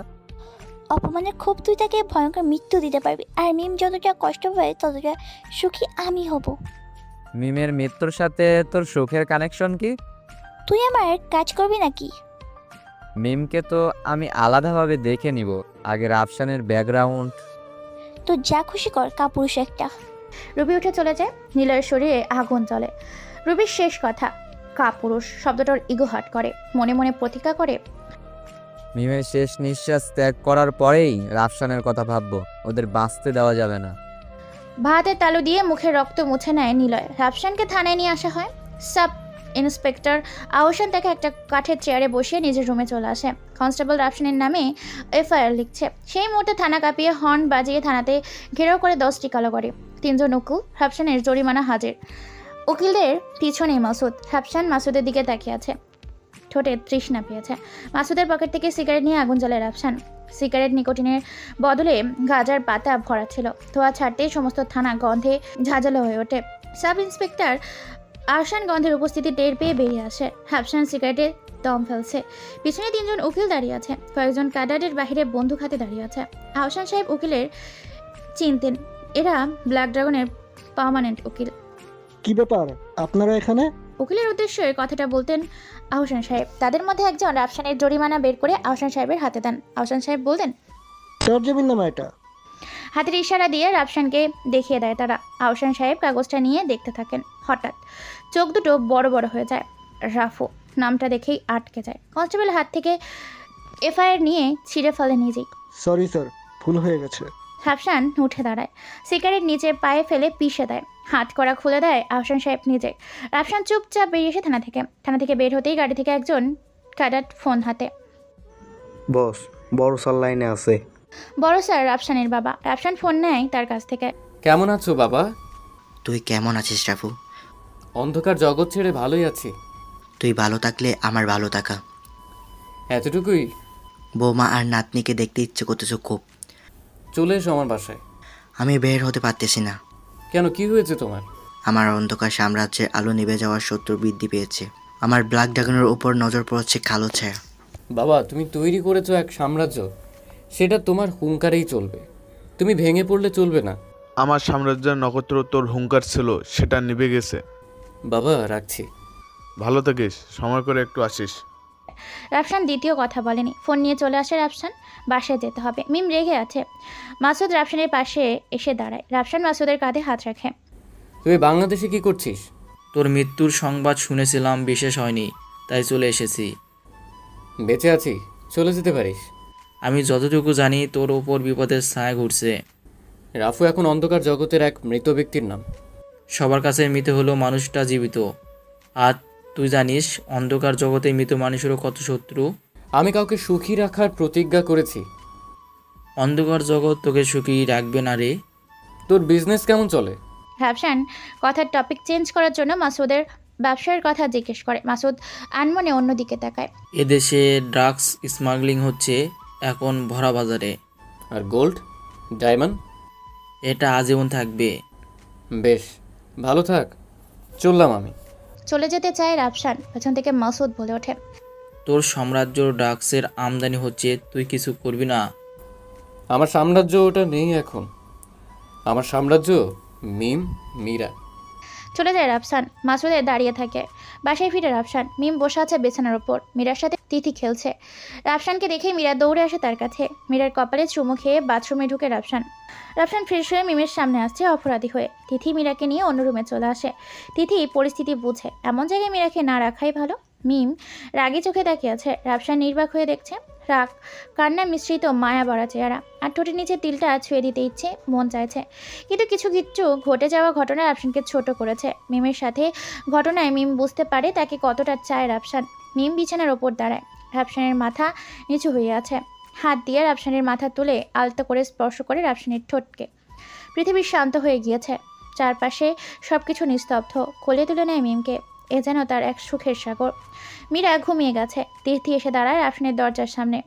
অপমানের ক্ষোভ তুই তাকে ভয়ঙ্কর মৃত্যু দিতে পারবি, আর মিম যতটা কষ্ট পায় ততটা সুখী আমি হব। মিমের মৃত্যুর সাথে তোর সুখের কানেকশন কি? তুই আমার কাজ করবি নাকি? মিমকে তো আমি আলাদাভাবে দেখে নিব, আগে রাফসানের ব্যাকগ্রাউন্ড। তো যা খুশি কর, কাপুরুষ একটা। রবি উঠে চলে যায়। নিলয়ের শরীরে আগুন জ্বলে। রবির শেষ কথা, কাপুরুষ শব্দটার ইগো হার্ট করে, মনে মনে প্রতিজ্ঞা করে মিমের শেষ নিঃশ্বাস ত্যাগ করার পরেই রাফসানের কথা ভাববো, ওদের বাঁচতে দেওয়া যাবে না। ভাতের তালু দিয়ে মুখে রক্ত মুছে নেয় নিলয়। রাফসানকে থানায় নিয়ে আসা হয়। সাব ইন্সপেক্টর আহসান তাকে একটা কাঠের চেয়ারে বসিয়ে নিজের রুমে চলে আসে। কনস্টেবল রাফসানের নামে এফআইআর লিখছে। সেই মুহূর্তে থানা কাঁপিয়ে হর্ন বাজিয়ে থানাতে ঘেরাও করে 10টি কালো গাড়ি। 3 জন উকিল, রাফসানের জরিমানা হাজির। উকিলদের পিছনে মাসুদ। রাফসান মাসুদের দিকে তাকিয়ে আছে, ঠোঁটে তৃষ্ণা পেয়েছে। মাসুদের পকেট থেকে সিগারেট নিয়ে আগুন জ্বালায় রাফসান। সিগারেট নিকোটিনের বদলে গাঁজার পাতা ভরা ছিল। ধোয়া ছাড়তেই সমস্ত থানা গন্ধে ঝাঁঝালো হয়ে ওঠে। সাব ইন্সপেক্টর আহসান গন্ধের উপস্থিতি টের পেয়ে বেরিয়ে আসে। রাফসান সিগারেটে দম ফেলছে। পিছনে 3 জন উকিল দাঁড়িয়ে আছে। কয়েকজন ক্যাডারের বাহিরে বন্দুক হাতে দাঁড়িয়ে আছে। আহসান সাহেব উকিলের চিনতেন, এরা ব্ল্যাক ড্রাগনের পার্মানেন্ট উকিল। কি ব্যাপার আপনারা এখানে? উকিলের উদ্দেশ্যে কথাটা বলতেন আহসান সাহেব। তাদের মধ্যে একজন রাফসানের জরিমানা বের করে আহসান সাহেবের হাতে দেন। আহসান সাহেব বললেন, কার জমিন্নামা এটা? হাতের ইশারা দিয়ে রাফসানকে দেখিয়ে দেয় তারা। আহসান সাহেব কাগজটা নিয়ে দেখতে থাকেন। হঠাৎ চোখ দুটো বড় বড় হয়ে যায়। রাফু নামটা দেখেই আটকে যায়। কনস্টেবল হাত থেকে এফআইআর নিয়ে ছিঁড়ে ফেলে নিজেই। সরি স্যার, ভুল হয়ে গেছে। রাফসান উঠে দাঁড়ায়, সিগারেট নিচে পায়ে ফেলে পিষে দেয়। হাত করা খুলে দেয় আহসান সাহেব নিজে। রাফসান চুপচাপ বেরিয়ে এসে থানা থেকে বের হতেই গাড়ি থেকে একজন ক্যাডেট ফোন হাতে। বস, বড় স্যার লাইনে আছে। বড় স্যার রাফসানের বাবা। রাফসান ফোন নেয় তার কাছ থেকে। কেমন আছো বাবা? তুই কেমন আছিস রাফু? অন্ধকার জগৎ ছেড়ে ভালোই আছি। তুই ভালো থাকলে আমার ভালো থাকা। এতটুকুই? বৌমা আর নাতনিকে দেখতে ইচ্ছে করতেছ খুব। চলে এসো আমার বাসায়। আমি বের হতে পারতেছি না। কেন, কি হয়েছে তোমার? আমার অন্ধকার সাম্রাজ্যের আলো নিভে যাওয়ার শত্রু বৃদ্ধি পেয়েছে। আমার ব্ল্যাক ড্রাগনের উপর নজর পড়ছে কালো ছায়া। বাবা, তুমি তৈরি করেছো এক সাম্রাজ্য, সেটা তোমার হুঙ্কারেই চলবে। তুমি ভেঙে পড়লে চলবে না। আমার সাম্রাজ্যের নক্ষত্র তোর হুঙ্কার ছিল, সেটা নিভে গেছে। বাবা, রাখছি। ভালো থাকিস, সময় করে একটু আসিস। রাফসান দ্বিতীয় কথা বলেনি। ফোন নিয়ে চলে আসে রাফসান। বাসায় যেতে হবে। মিম রেগে আছে। মাসুদ রাফসানের পাশে এসে দাঁড়ায়। রাফসান মাসুদের কাঁধে হাত রাখে। তুই বাংলাদেশে কি করছিস? তোর মৃত্যুর সংবাদ শুনেছিলাম, বিশেষ হয়নি, তাই চলে এসেছি। বেঁচে আছি, চলে যেতে পারিস। আমি যতটুকু জানি তোর ওপর বিপদের ছায়া ঘুরছে। রাফু এখন অন্ধকার জগতের এক মৃত ব্যক্তির নাম। সবার কাছে মৃত হলো মানুষটা জীবিত। আর তুই জানিস অন্ধকার জগতে মৃত মানুষেরও কত শত্রু। আমি কাউকে সুখী রাখার প্রতিজ্ঞা করেছি। অন্ধকার জগৎ তোকে সুখী রাখবে না রে। তোর বিজনেস কেমন চলে? রাফসান কথার টপিক চেঞ্জ করার জন্য মাসুদের ব্যবসার কথা জিজ্ঞেস করে। মাসুদ আনমনে অন্যদিকে তাকায়। এদেশে ড্রাগস স্মাগলিং হচ্ছে এখন ভরা বাজারে। আর গোল্ড, ডায়মন্ড? এটা আজীবন থাকবে। বেশ, ভালো থাক, চললাম আমি। চলে যেতে চায় রাফসান। পেছন থেকে মাসুদ বলে ওঠে, তোর সাম্রাজ্য ড্রাগসের আমদানি হচ্ছে, তুই কিছু করবি না? আমার সাম্রাজ্য ওটা নেই এখন। আমার সাম্রাজ্য মিম, মীরা। চলে যায় রাফসান। মাসুদে দাঁড়িয়ে থাকে। বাসায় ফিরে রাফসান। মিম বসে আছে বিছানার ওপর, মীরার সাথে তিথি খেলছে। রাফসানকে দেখে মীরা দৌড়ে আসে তার কাছে। মীরার কপালে চুমু খেয়ে বাথরুমে ঢুকে রাফসান। রাফসান ফ্রেশ হয়ে মিমের সামনে আসছে অপরাধী হয়ে। তিথি মীরাকে নিয়ে অন্য রুমে চলে আসে। তিথি পরিস্থিতি বুঝে এমন জায়গায় মীরাকে না রাখাই ভালো। মিম রাগী চোখে তাকিয়ে আছে। রাফসান নির্বাক হয়ে দেখছে। রাগ, কান্না মিশ্রিত মায়া ভরা চেহারা, আর ঠোঁটের নিচে তিলটা ছুঁয়ে দিতে ইচ্ছে মন চাইছে। কিন্তু কিছু ঘটে যাওয়া ঘটনা রাফসানকে ছোট করেছে। মিমের সাথে ঘটনায় মিম বুঝতে পারে তাকে কতটা চায় রাফসান। মিম বিছানার ওপর দাঁড়ায়। রাফসানের মাথা নিচু হয়ে আছে। হাত দিয়ে রাফসানের মাথা তুলে আলতো করে স্পর্শ করে রাফসানের ঠোঁটকে। পৃথিবী শান্ত হয়ে গিয়েছে। চারপাশে সব কিছু নিস্তব্ধ। কোলে তুলে নেয় মিমকে। এ যেন তার এক সুখের সাগর। মীরা ঘুমিয়ে গেছে। তিথি এসে দাঁড়ায় রাফসানের দরজার সামনে।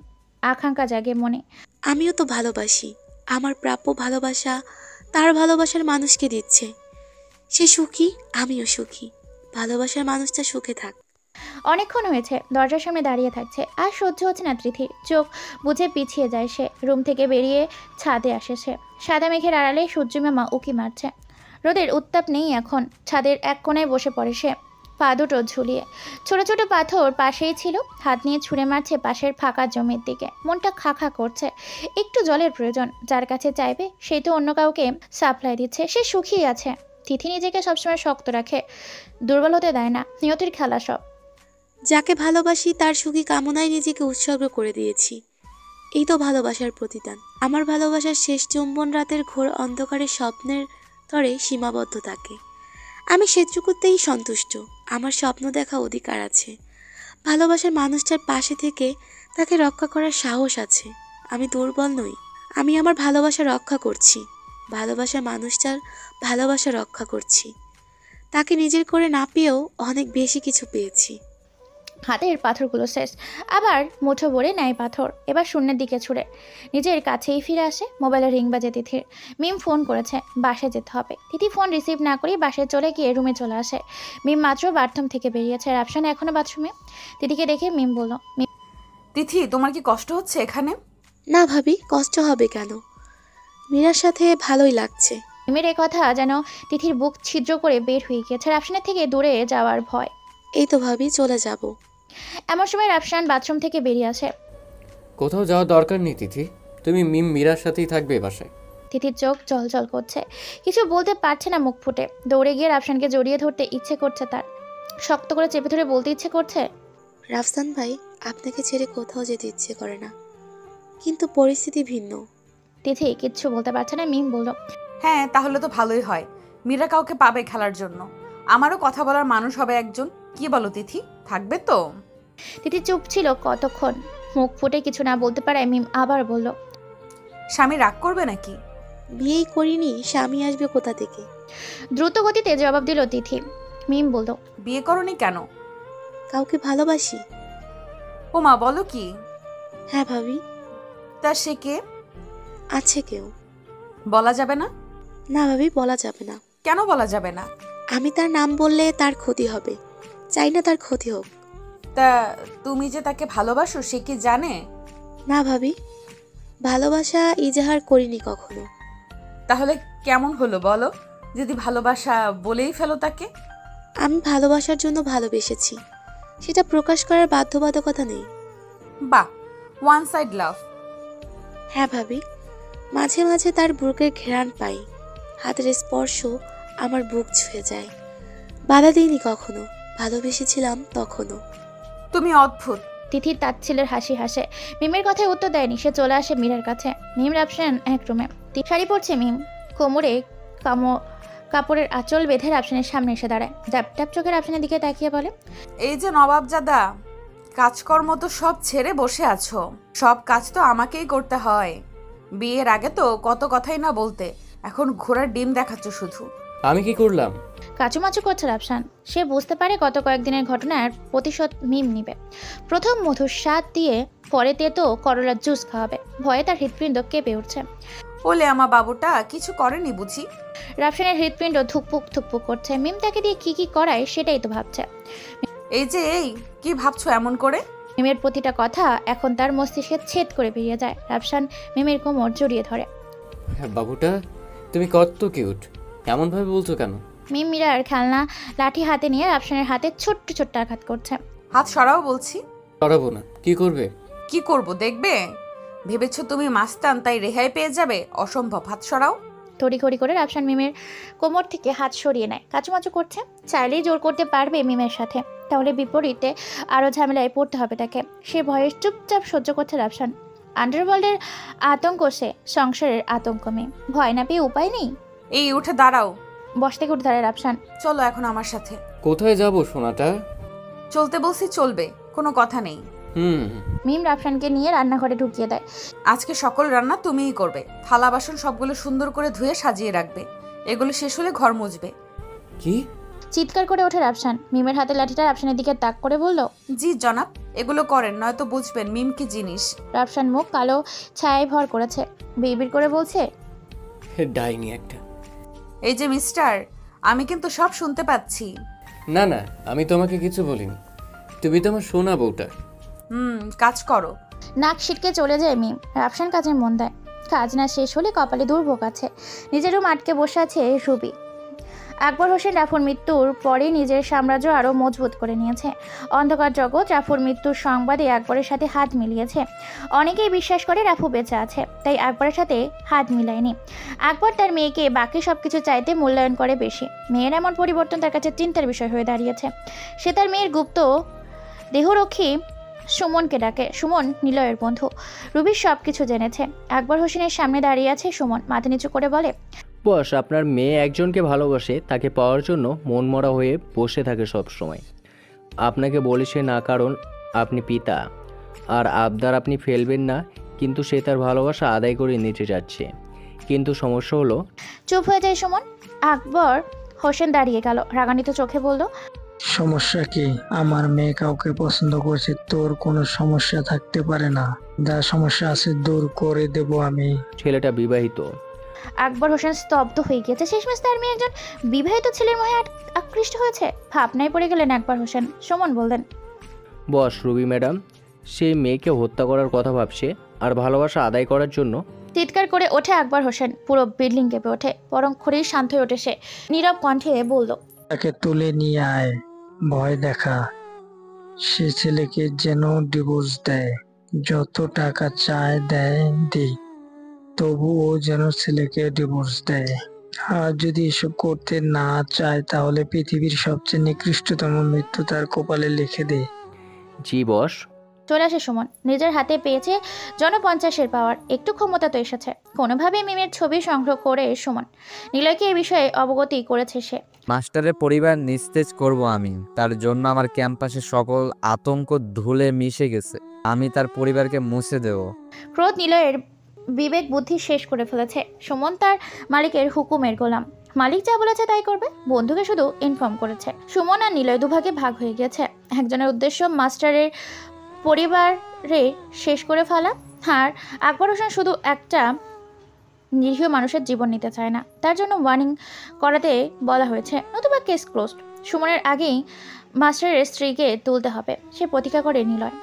আকাঙ্ক্ষা জাগে মনে। আমিও তো ভালোবাসি। আমার প্রাপ্য ভালোবাসা তার ভালোবাসার মানুষকে দিচ্ছে। সে সুখী, আমিও সুখী। ভালোবাসার মানুষটা সুখে থাক। অনেকক্ষণ হয়েছে দরজার সামনে দাঁড়িয়ে থাকছে। আর সহ্য হচ্ছে না তৃথির। চোখ বুঝে পিছিয়ে যায় সে। রুম থেকে বেরিয়ে ছাদে আসে সে। সাদা মেঘের আড়ালে সূর্যমামা উকি মারছে। রোদের উত্তাপ নেই এখন। ছাদের এক কোণায় বসে পড়ে সে, পা দুটো ঝুলিয়ে। ছোট ছোট পাথর পাশেই ছিল। হাত নিয়ে ছুঁড়ে মারছে পাশের ফাঁকা জমির দিকে। মনটা খা খা করছে। একটু জলের প্রয়োজন। যার কাছে চাইবে সেই তো অন্য কাউকে সাপ্লাই দিচ্ছে। সে সুখী আছে। তিথি নিজেকে সবসময় শক্ত রাখে, দুর্বল হতে দেয় না। নিয়তির খেলা সব। যাকে ভালোবাসি তার সুখী কামনায় নিজেকে উৎসর্গ করে দিয়েছি। এই তো ভালোবাসার প্রতিদান। আমার ভালোবাসার শেষ চুম্বন রাতের ঘোর অন্ধকারে স্বপ্নের তরে সীমাবদ্ধ থাকে। আমি সেটুকুতেই সন্তুষ্ট। আমার স্বপ্ন দেখা অধিকার আছে। ভালোবাসার মানুষটার পাশে থেকে তাকে রক্ষা করার সাহস আছে। আমি দুর্বল নই। আমি আমার ভালোবাসা রক্ষা করছি। ভালোবাসার মানুষটার ভালোবাসা রক্ষা করছি। তাকে নিজের করে না পেয়েও অনেক বেশি কিছু পেয়েছি। হাতের পাথরগুলো শেষ, আবার মুঠো ভরে নেয় পাথর। এবার শূন্যের দিকে ছুড়ে নিজের কাছেই ফিরে আসে। মোবাইলে রিং বাজে তিথির। মিম ফোন করেছে, বাসায় যেতে হবে। তিথি ফোন রিসিভ না করেই বাসায় চলে গিয়ে রুমে চলে আসে। মিম মাত্র বাথরুম থেকে বেরিয়েছে, রাফসান এখনো বাথরুমে। তিথিকে দেখে মিম বলল, তিথি তোমার কি কষ্ট হচ্ছে এখানে? না ভাবি, কষ্ট হবে কেন? মীরার সাথে ভালোই লাগছে। মিমের এ কথা যেন তিথির বুক ছিদ্র করে বের হয়ে গিয়েছে। রাফসানের থেকে দূরে যাওয়ার ভয়। এই তো ভাবি, চলে যাব। এমন সময় রাফসান বাথরুম থেকে বেরিয়ে আসে। কোথাও যাওয়ার দরকার নেই তিথি, তুমি মীরার সাথেই থাকবে বাসায়। তিথির চোখ জল করছে, কিছু বলতে পারছে না মুখ ফুটে। দৌড়ে গিয়ে রাফসানকে জড়িয়ে ধরতে ইচ্ছে করছে তার। শক্ত করে চেপে ধরে বলতে ইচ্ছে করছে, রাফসান ভাই, আপনাকে ছেড়ে কোথাও যেতে ইচ্ছে করে না, কিন্তু পরিস্থিতি ভিন্ন। তিথি কিচ্ছু বলতে পারছে না। মিম বলল, হ্যাঁ তাহলে তো ভালোই হয়। মীরা কাউকে পাবে খেলার জন্য, আমারও কথা বলার মানুষ হবে একজন। কি বলো তিথি, থাকবে তো? তিথি চুপ ছিল কতক্ষণ, মুখ ফুটে কিছু না বলতে পারায় মিম আবার বলল, স্বামী রাগ করবে নাকি? বিয়েই করিনি, স্বামী আসবে কোথা থেকে? দ্রুত গতিতে জবাব দিল তিথি। মিম বলল, বিয়ে করনি কেন? কাউকে ভালোবাসি। ও মা, বলো কি? হ্যাঁ ভাবি। তা সে কে? আছে কেউ। বলা যাবে না? না ভাবি, বলা যাবে না। কেন বলা যাবে না? আমি তার নাম বললে তার ক্ষতি হবে, চাই না তার ক্ষতি হোক। তা তুমি যে তাকে ভালোবাসো সে কি জানে? না ভাবি, ভালোবাসা ইজাহার করিনি কখনো। তাহলে কেমন হলো বলো, যদি ভালোবাসা বলেই ফেলো তাকে? আমি ভালোবাসার জন্য ভালোবেসেছি, সেটা প্রকাশ করার বাধ্যবাধকতা নেই। বাহ, ওয়ান সাইড লাভ। হ্যাঁ ভাবি, মাঝে মাঝে তার বুকের ঘ্রাণ পাই, হাতের স্পর্শ আমার বুক ছুঁয়ে যায়। বাধা দিইনি কখনো, ভালোবেসেছিলাম তখনও। তুমি অদ্ভুত। তিথি তাচ্ছিলের হাসি হাসে। মিমের কথায় উত্তর দেয়নি, সে চলে আসে মীরার কাছে। মিম রাফসান এক রুমে। শাড়ি পরছে মিম, কোমরে কাপড়ের আঁচল বেঁধে রাফসানের সামনে এসে দাঁড়ায়। ডাব ডাব চোখে রাফসানের দিকে তাকিয়ে বলে, এই যে নবাবজাদা, কাজকর্ম তো সব ছেড়ে বসে আছো। সব কাজ তো আমাকেই করতে হয়। বিয়ের আগে তো কত কথাই না বলতে, এখন ঘোড়ার ডিম দেখাচ্ছ শুধু। আমি কি করলাম? কাচুমাচু করছে রাফসান। সে বুঝতে পারে গত কয়েকদিনের ঘটনার প্রতিশোধ মিম নিবে। প্রথম মধুর স্বাদ দিয়ে পরে তেতো করলার জুস খাওয়াবে। ভয়ে তার হৃৎপিণ্ড কেঁপে উঠছে। ওলে আমার বাবুটা কিছু করেনি বুঝি? রাফসানের হৃৎপিণ্ড ধুকপুক ধুকপুক করছে। মিম তাকে দিয়ে কি করায় সেটাই তো ভাবছে। এই যে এই কি ভাবছো এমন করে? মিমের প্রতিটা কথা এখন তার মস্তিষ্কে ছেদ করে বেরিয়ে যায়। রাফসান মিমের কোমর জড়িয়ে ধরে। বাবুটা তুমি কত কিউট, এমন ভাবে বলছো কেন? মিম মীরার খেলনা লাঠি হাতে নিয়ে রাফসানের হাতে ছোট্ট ছোট্ট আঘাত করছে। হাত সরাও বলছি। সরাবো না। কি করবে? কি করব দেখবে? ভেবেছো তুমি মাস্তান তাই রেহাই পেয়ে যাবে? অসম্ভব, হাত সরাও। তড়িঘড়ি করে রাফসান মিমের কোমর থেকে হাত সরিয়ে নেয়। কাচুমাচু করছে। চাইলেই জোর করতে পারবে মিমের সাথে, তাহলে বিপরীতে আরও ঝামেলায় পড়তে হবে তাকে। সে ভয়ে চুপচাপ সহ্য করছে রাফসান। আন্ডারওয়ার্ল্ডের আতঙ্ক সে, সংসারের আতঙ্ক মেয়ে। ভয় না পেয়ে উপায় নেই। এই উঠে দাঁড়াও। বস থেকে উঠে দাঁড়ায় রাফসান। চলো এখন আমার সাথে। কোথায় যাব সোনাটা? চলতে বলছি চলবে, কোনো কথা নেই। মিম রাফসানকে নিয়ে রান্নাঘরে ঢুকিয়ে দেয়। আজকে সকল রান্না তুমিই করবে। থালা বাসন সবগুলো সুন্দর করে ধুয়ে সাজিয়ে রাখবে। এগুলো শেষ হলে ঘর মুছবে। কি? চিৎকার করে ওঠে রাফসান। মিমের হাতে লাঠিটা রাফসানের দিকে তাক করে বলল, জি জনাব, এগুলো করেন, নয়তো বুঝবেন মিম কি জিনিস। রাফসান মুখ কালো ছায়ায় ভর করেছে, বিড়বিড় করে বলছে, ডাইনি একটা। এই যে মিস্টার, আমি কিন্তু সব শুনতে পাচ্ছি। না না, আমি তোমাকে কিছু বলিনি, তুমি তো আমার সোনা বউটা। কাজ করো। নাক ছিটকে চলে যায় মিম। রাফসান কাজে মন দেয়। কাজ না শেষ হলে কপালে দুর্ভোগ আছে। নিজের রুম আটকে বসে আছে রুবি। আকবর হোসেন রাফুর মৃত্যুর পরে নিজের সাম্রাজ্য আরও মজবুত করে নিয়েছে। অন্ধকার জগৎ রাফুর মৃত্যুর সংবাদে আকবরের সাথে হাত মিলিয়েছে। অনেকেই বিশ্বাস করে রাফু বেঁচে আছে, তাই আকবরের সাথে হাত মিলায়নি। আকবর তার মেয়েকে বাকি সবকিছু চাইতে মূল্যায়ন করে বেশি। মেয়ের এমন পরিবর্তন তার কাছে চিন্তার বিষয় হয়ে দাঁড়িয়েছে। সে তার মেয়ের গুপ্ত দেহরক্ষী সুমনকে ডাকে। সুমন নিলয়ের বন্ধু। রুবির সব কিছু জেনেছে। আকবর হোসেনের সামনে দাঁড়িয়ে আছে সুমন, মাথা নিচু করে বলে, বস, আপনার মেয়ে একজনকে ভালোবাসে, তাকে পাওয়ার জন্য মনমরা হয়ে বসে থাকে সব সময়। আপনাকে বলেছে না, কারণ আপনি পিতা, আর আবদার আপনি ফেলবেন না, কিন্তু সে তার ভালোবাসা আদায় করে নিতে যাচ্ছে। কিন্তু সমস্যা হলো। চুপ হয়ে যায় সুমন। আকবর হোসেন দাঁড়িয়ে গেল, রাগান্বিত চোখে বলল, সমস্যা কি? আমার মেয়ে কাউকে পছন্দ করছে, তোর কোনো সমস্যা থাকতে পারে না। যা সমস্যা আছে দূর করে দেব আমি। ছেলেটা বিবাহিত। আকবর হোসেন স্তব্ধ হয়ে গিয়েছে। শেষমেশ তার মেয়ে একজন বিবাহিত ছেলের মোহে আকৃষ্ট হয়েছে। ভাবনায় পড়ে গেলেন আকবর হোসেন। সুমন বললেন, বস, রুবি ম্যাডাম সেই মেয়েকে হত্যা করার কথা ভাবছে, আর ভালোবাসা আদায় করার জন্য। চিৎকার করে ওঠে আকবর হোসেন। পুরো বিল্ডিং কেঁপে ওঠে। পরম খড়ির শান্ত হয়ে ওঠে সে। নীরব কণ্ঠে বলল, তাকে তুলে নিয়ে আয়, ভয় দেখা। সে ছেলেকে যেন ডিভোর্স দেয়, যত টাকা চায় দেয় দিই, তবুও যেন ছেলেকে ডিভোর্স দেয়। আর যদি এসব করতে না চায় তাহলে পৃথিবীর সবচেয়ে নিকৃষ্টতম মৃত্যু তার কপালে লিখে দে। জি বস। চলে আসে সুমন। নিজের হাতে পেয়েছে জন50-এর পাওয়ার। একটু ক্ষমতা তো এসেছে। কোনোভাবে মিমের ছবি সংগ্রহ করে সুমন নিলয়কে এই বিষয়ে অবগতি করেছে সে। মাস্টারের পরিবার নিস্তেজ করব আমি। তার জন্য আমার ক্যাম্পাসে সকল আতঙ্ক ধুলে মিশে গেছে। আমি তার পরিবারকে মুছে দেব। ক্রোধ নিলয়ের বিবেক বুদ্ধি শেষ করে ফেলেছে। সুমন তার মালিকের হুকুমের গোলাম। মালিক যা বলেছে তাই করবে। বন্ধুকে শুধু ইনফর্ম করেছে। সুমন আর নিলয় দুভাগে ভাগ হয়ে গেছে। একজনের উদ্দেশ্য মাস্টারের পরিবারে শেষ করে ফেলা, আর আকবর হোসেন শুধু একটা নিরীহ মানুষের জীবন নিতে চায় না। তার জন্য ওয়ার্নিং করাতে বলা হয়েছে, নতুবা কেস ক্লোজড। সুমনের আগেই মাস্টারের স্ত্রীকে তুলতে হবে, সে প্রতিজ্ঞা করে নিলয়।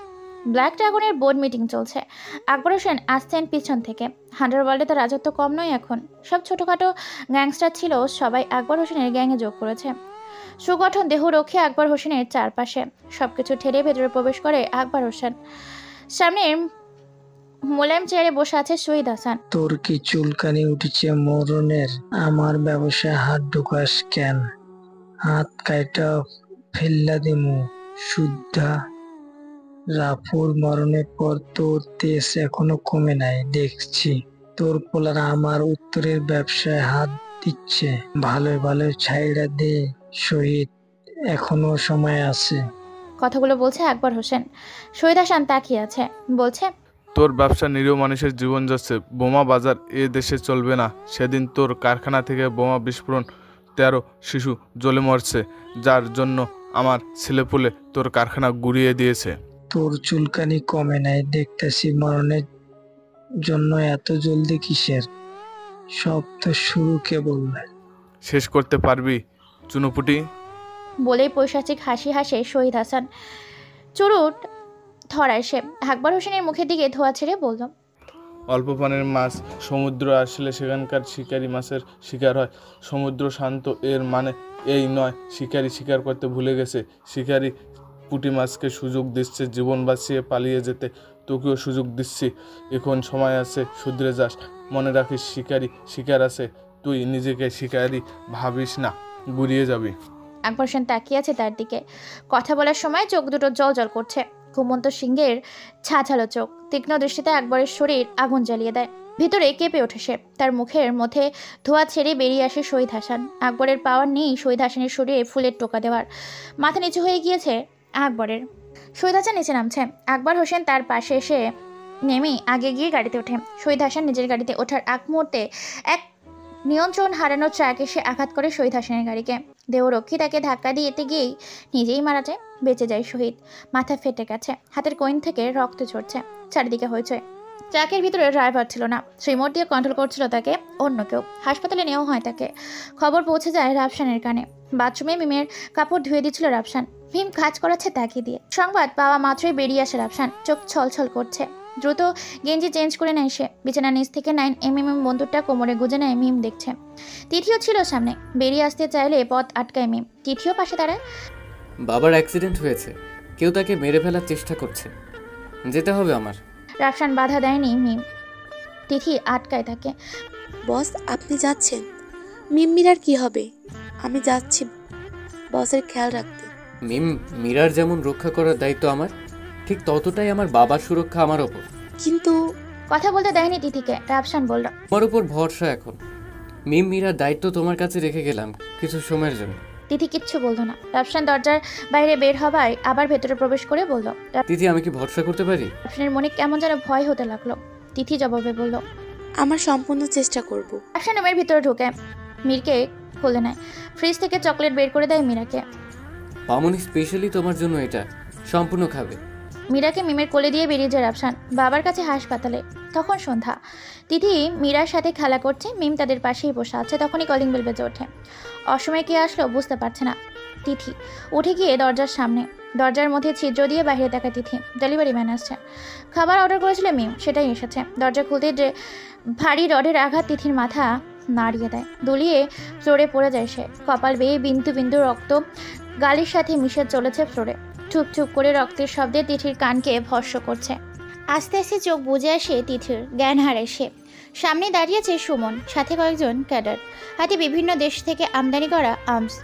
ব্ল্যাক ড্রাগনের বোর্ড মিটিং চলছে। আকবর হোসেন আসছেন পিছন থেকে। আন্ডারওয়ার্ল্ডে তার রাজত্ব কম নয় এখন। সব ছোটোখাটো গ্যাংস্টার ছিল, সবাই আকবর হোসেনের গ্যাংয়ে যোগ করেছে। সুগঠন দেহরক্ষী আকবর হোসেনের চারপাশে। সবকিছু ঠেলে ভেতরে প্রবেশ করে আকবর হোসেন। সামনের মোলায়েম চেয়ারে বসে আছে শহীদ হাসান। তোর কি চুলকানি উঠেছে মরণের? আমার ব্যবসায় হাত ঢুকাস কেন? হাত কাইটা ফেললা দিমু শুদ্ধা। রাফুর মরণের পর তোর তেজ এখনো কমে নাই দেখছি। তোর পোলারা আমার উত্তরের ব্যবসায় হাত দিচ্ছে। ভালোই ভালোই ছাইড়া দে শহীদ, এখনো সময় আছে। কথাগুলো বলছে আকবর হোসেন। শহীদ হাসান তাকিয়ে আছে, বলছে, তোর ব্যবসা নিরীহ মানুষের জীবন যাচ্ছে। বোমা বাজার এ দেশে চলবে না। সেদিন তোর কারখানা থেকে বোমা বিস্ফোরণ 13 শিশু জ্বলে মরছে, যার জন্য আমার ছেলেপুলে তোর কারখানা গুড়িয়ে দিয়েছে। তোর চুলকানি কমে নাই দেখতেছি, মরণের জন্য এত জলদি কিসের? সব তো শুরু কেবল। শেষ করতে পারবি চুনোপুটি? বলেই পৈশাচিক হাসি হাসে শহীদ হাসান। চুরুট ধরায় সে। আকবর হোসেনের মুখের দিকে ধোয়া ছেড়ে বলল, অল্প পানির মাছ সমুদ্র আসলে সেখানকার শিকারী মাছের শিকার হয়। সমুদ্র শান্ত এর মানে এই নয় শিকারী শিকার করতে ভুলে গেছে। শিকারী পুঁটি মাছকে সুযোগ দিচ্ছে জীবন বাঁচিয়ে পালিয়ে যেতে। তোকেও সুযোগ দিচ্ছি, এখন সময় আছে, শুধরে যাস। মনে রাখিস শিকারী শিকার আছে, তুই নিজেকে শিকারী ভাবিস না, গুড়িয়ে যাবি। আকবর হোসেন তাকিয়ে আছে তার দিকে। কথা বলার সময় চোখ দুটো জল জল করছে। ঘুমন্ত সিংহের ছাঝালো চোখ তীক্ষ্ণ দৃষ্টিতে আকবরের শরীর আগুন জ্বালিয়ে দেয়। ভিতরে কেঁপে ওঠে সে। তার মুখের মধ্যে ধোয়া ছেড়ে বেরিয়ে আসে শহীদ হাসান। আকবরের পাওয়ার নেই শহীদ হাসানের শরীরে ফুলের টোকা দেওয়ার। মাথা নিচু হয়ে গিয়েছে আকবরের। শহীদ হাসান নিচে নামছে। আকবর হোসেন তার পাশে এসে নেমে আগে গিয়ে গাড়িতে ওঠে। শহীদ হাসান নিজের গাড়িতে ওঠার আগ মুহূর্তে এক নিয়ন্ত্রণ হারানো ট্রাক এসে আঘাত করে শহীদ হাসানের গাড়িকে। দেহরক্ষী তাকে ধাক্কা দিতে গিয়েই নিজেই মারা যায়। বেঁচে যায় শহীদ। মাথা ফেটে গেছে, হাতের কইন থেকে রক্ত ঝরছে। চারিদিকে হয়েছে। ট্রাকের ভিতরে ড্রাইভার ছিল না, রিমোট দিয়ে কন্ট্রোল করছিল তাকে অন্য কেউ। হাসপাতালে নেওয়া হয় তাকে। খবর পৌঁছে যায় রাফসানের কানে। বাথরুমে মিমের কাপড় ধুয়ে দিচ্ছিল রাফসান। মিম কাজ করাচ্ছে তাকে দিয়ে। সংবাদ পাওয়া মাত্রই বেরিয়ে আসে রাফসান। চোখ ছলছল করছে। দ্রুত গেঞ্জি চেঞ্জ করে নেয় সে। বিছানার নিচ থেকে 9mm বন্দুকটা কোমরে গুজে নেয়। মিম দেখছে। তিথিও ছিল সামনে। বেরিয়ে আসতে চাইলে পথ আটকায় মিম। তিথিও পাশে দাঁড়ায়। বাবার অ্যাক্সিডেন্ট হয়েছে, কেউ তাকে মেরে ফেলার চেষ্টা করছে, যেতে হবে আমার। রাফসান বাধা দেয়নি মিম। তিথি আটকায় থাকে। বস আপনি যাচ্ছেন, মিরার কি হবে? আমি যাচ্ছি বসের খেয়াল রাখতে। মীরার যেমন রক্ষা করার দায়িত্ব আমার, ঠিক ততটাই আমার বাবার সুরক্ষা আমার ওপর। কিন্তু কথা বলতে দেয়নি তিথিকে। রাফসান বলল, আমার উপর ভরসা এখন। মীরার দায়িত্ব তোমার কাছে রেখে গেলাম কিছু সময়ের জন্য। তিথি কিচ্ছু বলল না। রাফসান দরজার বাইরে বের হবার আবার ভেতরে প্রবেশ করে বলল, তিথি আমি কি ভরসা করতে পারি? রাফসানের মনে কেমন যেন ভয় হতে লাগলো। তিথি জবাবে বলল, আমার সম্পূর্ণ চেষ্টা করব। রাফসান রুমের ভিতরে ঢুকে মীরকে খুলে নেয়। ফ্রিজ থেকে চকলেট বের করে দেয় মীরাকে। পামনি স্পেশালি তোমার জন্য এটা, সম্পূর্ণ খাবে। মীরাকে মিমের কোলে দিয়ে বেরিয়ে যায় রাফসান বাবার কাছে হাসপাতালে। তখন সন্ধ্যা। তিথি মীরার সাথে খেলা করছে। মিম তাদের পাশেই বসে আছে। তখনই কলিং বেল বেজে ওঠে। অসময়ে কে আসলো বুঝতে পারছে না তিথি। উঠে গিয়ে দরজার সামনে, দরজার মধ্যে ছিদ্র দিয়ে বাইরে তাকায় তিথি। ডেলিভারি ম্যান আসছে। খাবার অর্ডার করেছিল মিম, সেটাই এসেছে। দরজা খুলতে যে ভারী রডের আঘাত তিথির মাথা নাড়িয়ে দেয়। দুলিয়ে ফ্লোরে পড়ে যায় সে। কপাল বেয়ে বিন্দু বিন্দু রক্ত গালির সাথে মিশে চলেছে ফ্লোরে। চুপ চুপ করে রক্তের শব্দে তিথির কানকে ভস্ম করছে। আস্তে আস্তে চোখ বুজে আসে তিথির। জ্ঞান হারায় সে। সামনে দাঁড়িয়েছে সুমন, সাথে কয়েকজন ক্যাডার, হাতে বিভিন্ন দেশ থেকে আমদানি করা আর্মস।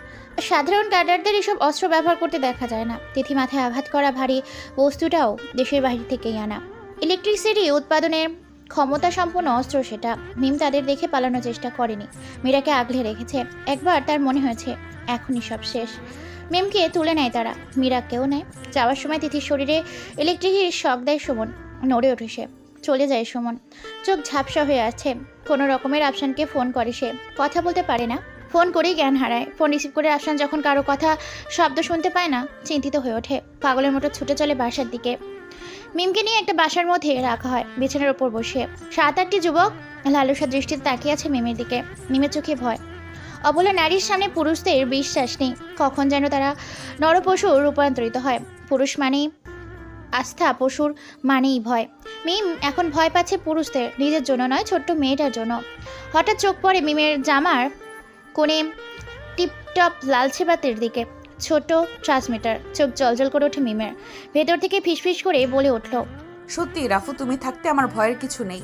সাধারণ ক্যাডারদের এসব অস্ত্র ব্যবহার করতে দেখা যায় না। তিথি মাথায় আঘাত করা ভারী বস্তুটাও দেশের বাহির থেকেই আনা। ইলেকট্রিসিটি উৎপাদনের ক্ষমতা সম্পন্ন অস্ত্র সেটা। মিম তাদের দেখে পালানোর চেষ্টা করেনি, মীরাকে আগলে রেখেছে। একবার তার মনে হয়েছে এখনই সব শেষ। মিমকে তুলে নেয় তারা, মীরাকেও নেয়। যাওয়ার সময় তিথির শরীরে ইলেকট্রিকের শক দেয় সুমন। নড়ে ওঠে সে। চলে যায় সুমন। চোখ ঝাপসা হয়ে আছে। কোনো রকমের আফসানকে ফোন করে সে। কথা বলতে পারে না, ফোন করেই জ্ঞান হারায়। ফোন রিসিভ করে আফসান যখন কারো কথা শব্দ শুনতে পায় না, চিন্তিত হয়ে ওঠে। পাগলের মতো ছুটে চলে বাসার দিকে। মিমকে নিয়ে একটা বাসার মধ্যে রাখা হয়, বিছানার ওপর বসে। 7-8টি যুবক লালসা দৃষ্টিতে তাকিয়ে আছে মিমের দিকে। মিমের চোখে ভয়। অবলা নারীর সামনে পুরুষদের বিশ্বাস নেই। কখন যেন তারা নরপশুর রূপান্তরিত হয়। পুরুষ মানেই আস্থা, পশুর মানেই ভয়। মিম এখন ভয় পাচ্ছে পুরুষদের, নিজের জন্য নয়, ছোট্ট মেয়েটার জন্য। হঠাৎ চোখ পড়ে মিমের জামার কোণে টিপটপ লালচে বাতির দিকে। ছোট ট্রান্সমিটার। চোখ জলজল করে ওঠে মিমের। ভেতর থেকে ফিসফিস করে বলে উঠল, সত্যি রাফু, তুমি থাকতে আমার ভয়ের কিছু নেই।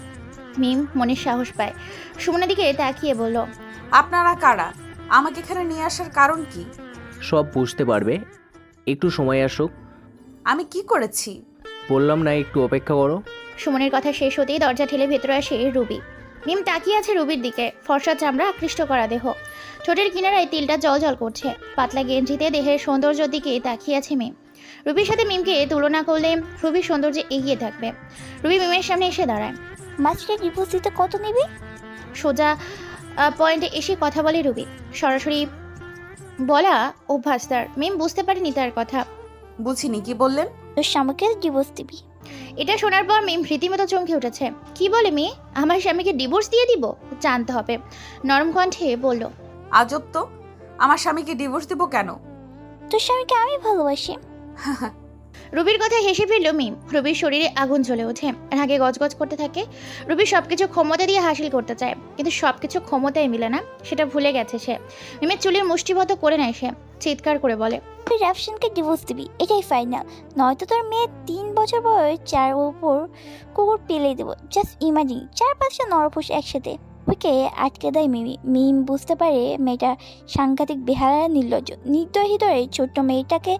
মিম মনে সাহস পায়। সুমনের দিকে তাকিয়ে বলল, আপনারা কারা? আমাকে এখানে নিয়ে আসার কারণ কি? সব বুঝতে পারবে, একটু সময় আসুক। আমি কি করেছি? বললাম না একটু অপেক্ষা করো। সুমনের কথা শেষ হতেই দরজা ঠেলে ভেতরে আসে রুবি। মিম তাকিয়ে আছে রুবির দিকে। ফর্সা চামড়া, আকৃষ্ট করা দেহ, ঠোঁটের কিনারায় তিলটা জলজল করছে। পাতলা গেঞ্জিতে দেহের সৌন্দর্যের দিকে তাকিয়ে আছে মিম। রুবির সাথে মিমকে তুলনা করলে রুবির সৌন্দর্য এগিয়ে থাকবে। রুবি মিমের সামনে এসে দাঁড়ায়। মাছটা ডিভোর্স দিতে কত নিবি? সোজা পয়েন্টে এসে কথা বলে রুবি। সরাসরি বলা অভ্যাস তার। মিম বুঝতে পারেনি তার কথা। বুঝিনি, কি বললেন? তোর স্বামীকে ডিভোর্স দিবি। এটা শোনার পর মিম রীতিমতো চমকে উঠেছে। কি বলে মেয়ে? আমার স্বামীকে ডিভোর্স দিয়ে দিব? জানতে হবে। নরম কণ্ঠে বলল, আজব তো, আমার স্বামীকে ডিভোর্স দিব কেন? তোর স্বামীকে আমি ভালোবাসি। রুবির কথা হেসে ফেলল মিম। রুবির শরীরে আগুন জ্বলে ওঠে, রাগে গজগজ করতে থাকে। রুবি সবকিছু ক্ষমতা দিয়ে হাসিল করতে চায়, কিন্তু সবকিছু ক্ষমতায় মিলে না, সেটা ভুলে গেছে সে। মিমের চুলের মুষ্টিবদ্ধ করে নেয় সে। চিৎকার করে বলে, তুই রাফসানকে ডিভোর্স দিবি, এটাই ফাইনাল। নয়তো তোর মেয়ে 3 বছর বয়স 4 উপর কুকুর পেলে দেবো। জাস্ট ইমাজিন, 4-5টা নরপোষ একসাথে। ওকে আটকে দেয় মিমি। মিম বুঝতে পারে মেয়েটা সাংঘাতিক বেহায়া, নির্লজ্জ। নির্দয় হৃদয়ে ছোট্ট মেয়েটাকে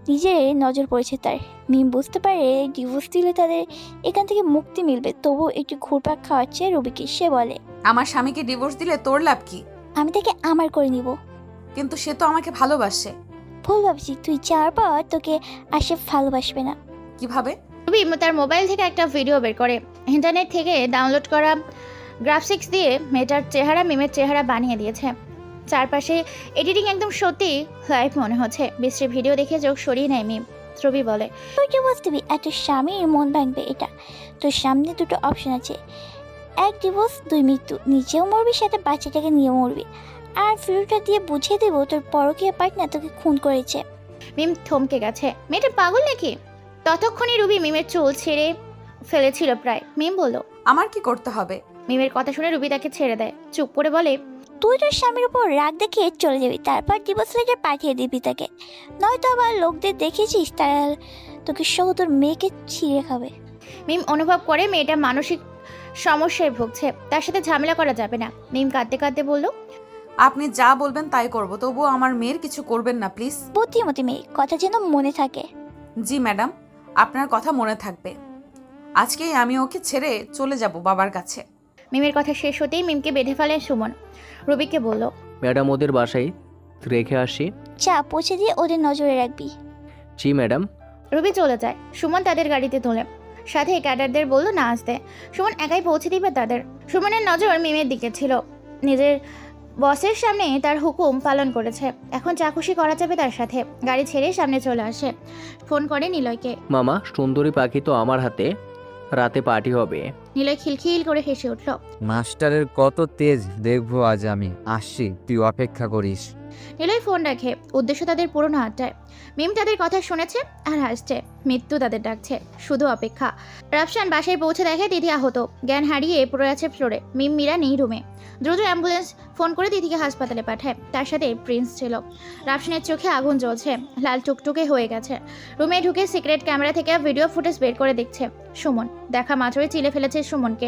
নিজের নজর পড়েছে তার। মিম বুঝতে পারে ডিভোর্স দিলে তাদের এখান থেকে মুক্তি মিলবে। তবু একটু ঘুরপাক খাওয়াচ্ছে রুবিকে। সে বলে, আমার স্বামীকে ডিভোর্স দিলে তোর লাভ কি? আমি তাকে আমার করে নিব। কিন্তু সে তো আমাকে ভালোবাসে। ভুল ভাবছি, তুই যাওয়ার পর তোকে আসে ভালোবাসবে না। কিভাবে? রুবি তার মোবাইল থেকে একটা ভিডিও বের করে ইন্টারনেট থেকে ডাউনলোড করা গ্রাফিক্স দিয়ে মেয়েটার চেহারা মিমের চেহারা বানিয়ে দিয়েছে। চারপাশে এডিটিং একদম সত্যি লাইভ মনে হচ্ছে। বিশ্রী ভিডিও দেখে চোখ সরিয়ে নেয় মিম। রুবি বলে, তুই ডিভোর্স দিবি, এত স্বামীর মন ভাঙবে এটা। তোর সামনে দুটো অপশন আছে, 1 ডিভোর্স 2 মৃত্যু। নিজেও মরবি, সাথে বাচ্চাটাকে নিয়ে মরবি। আর ভিডিওটা দিয়ে বুঝিয়ে দেবো তোর পরকীয়া পার্টনার তোকে খুন করেছে। মিম থমকে গেছে। মেয়েটা পাগল নাকি? ততক্ষণে রুবি মিমের চুল ছেড়ে ফেলেছিল প্রায়। মিম বলল, আমার কি করতে হবে? মিমের কথা শুনে রুবি তাকে ছেড়ে দেয়। চুপ করে বলে, তুই তোর স্বামীর উপর রাগ দেখিয়ে চলে যাবি, তারপর ডিভোর্স লেটার পাঠিয়ে দিবি তাকে। নয়তো আবার লোকদের দেখেছিস তারা তোকে সহ তোর মেয়েকে ছিঁড়ে খাবে। মিম অনুভব করে মেয়েটা মানসিক সমস্যায় ভুগছে, তার সাথে ঝামেলা করা যাবে না। মিম কাঁদতে কাঁদতে বলল, আপনি যা বলবেন তাই করব, তবুও আমার মেয়ের কিছু করবেন না প্লিজ। বুদ্ধিমতী মেয়ে, কথা যেন মনে থাকে। জি ম্যাডাম, আপনার কথা মনে থাকবে। আজকেই আমি ওকে ছেড়ে চলে যাব বাবার কাছে। মিমের কথা শেষ হতেই মিমকে বেঁধে ফেলে সুমন। রুবিকে বলল, ম্যাডাম ওদের বাসায় রেখে আসি। চা পৌঁছে দিয়ে ওদের নজরে রাখবি। জি ম্যাডাম। রুবি চলে যায়। সুমন তাদের গাড়িতে তোলে, সাথে ক্যাডারদের বলল না আসতে। সুমন একাই পৌঁছে দিবে তাদের। সুমনের নজর মিমের দিকে ছিল। নিজের বসের সামনে তার হুকুম পালন করেছে, এখন যা খুশি করা যাবে তার সাথে। গাড়ি ছেড়ে সামনে চলে আসে, ফোন করে নিলয়কে। মামা, সুন্দরী পাখি তো আমার হাতে, রাতে পার্টি হবে। নিলয় খিলখিল করে হেসে উঠল। মাস্টারের কত তেজ দেখবো আজ আমি। আসছি, তুই অপেক্ষা করিস। নিলয় ফোন রাখে। উদ্দেশ্য তাদের পুরনো আড্ডায়। মিম তাদের কথা শুনেছে আর হাসছে। মৃত্যু তাদের ডাকছে, শুধু অপেক্ষা। রাফসান বাসায় পৌঁছে দেখে দিদি আহত, জ্ঞান হারিয়ে পড়ে আছে ফ্লোরে। মিম মীরা নেই রুমে। দ্রুত অ্যাম্বুলেন্স ফোন করে দিদিকে হাসপাতালে পাঠায়। তার সাথে প্রিন্স ছিল। রাফসানের চোখে আগুন জ্বলছে, লাল টুকটুকে হয়ে গেছে। রুমে ঢুকে সিক্রেট ক্যামেরা থেকে ভিডিও ফুটেজ বের করে দেখছে। সুমন দেখা মাত্রই চিলে ফেলেছে সুমনকে।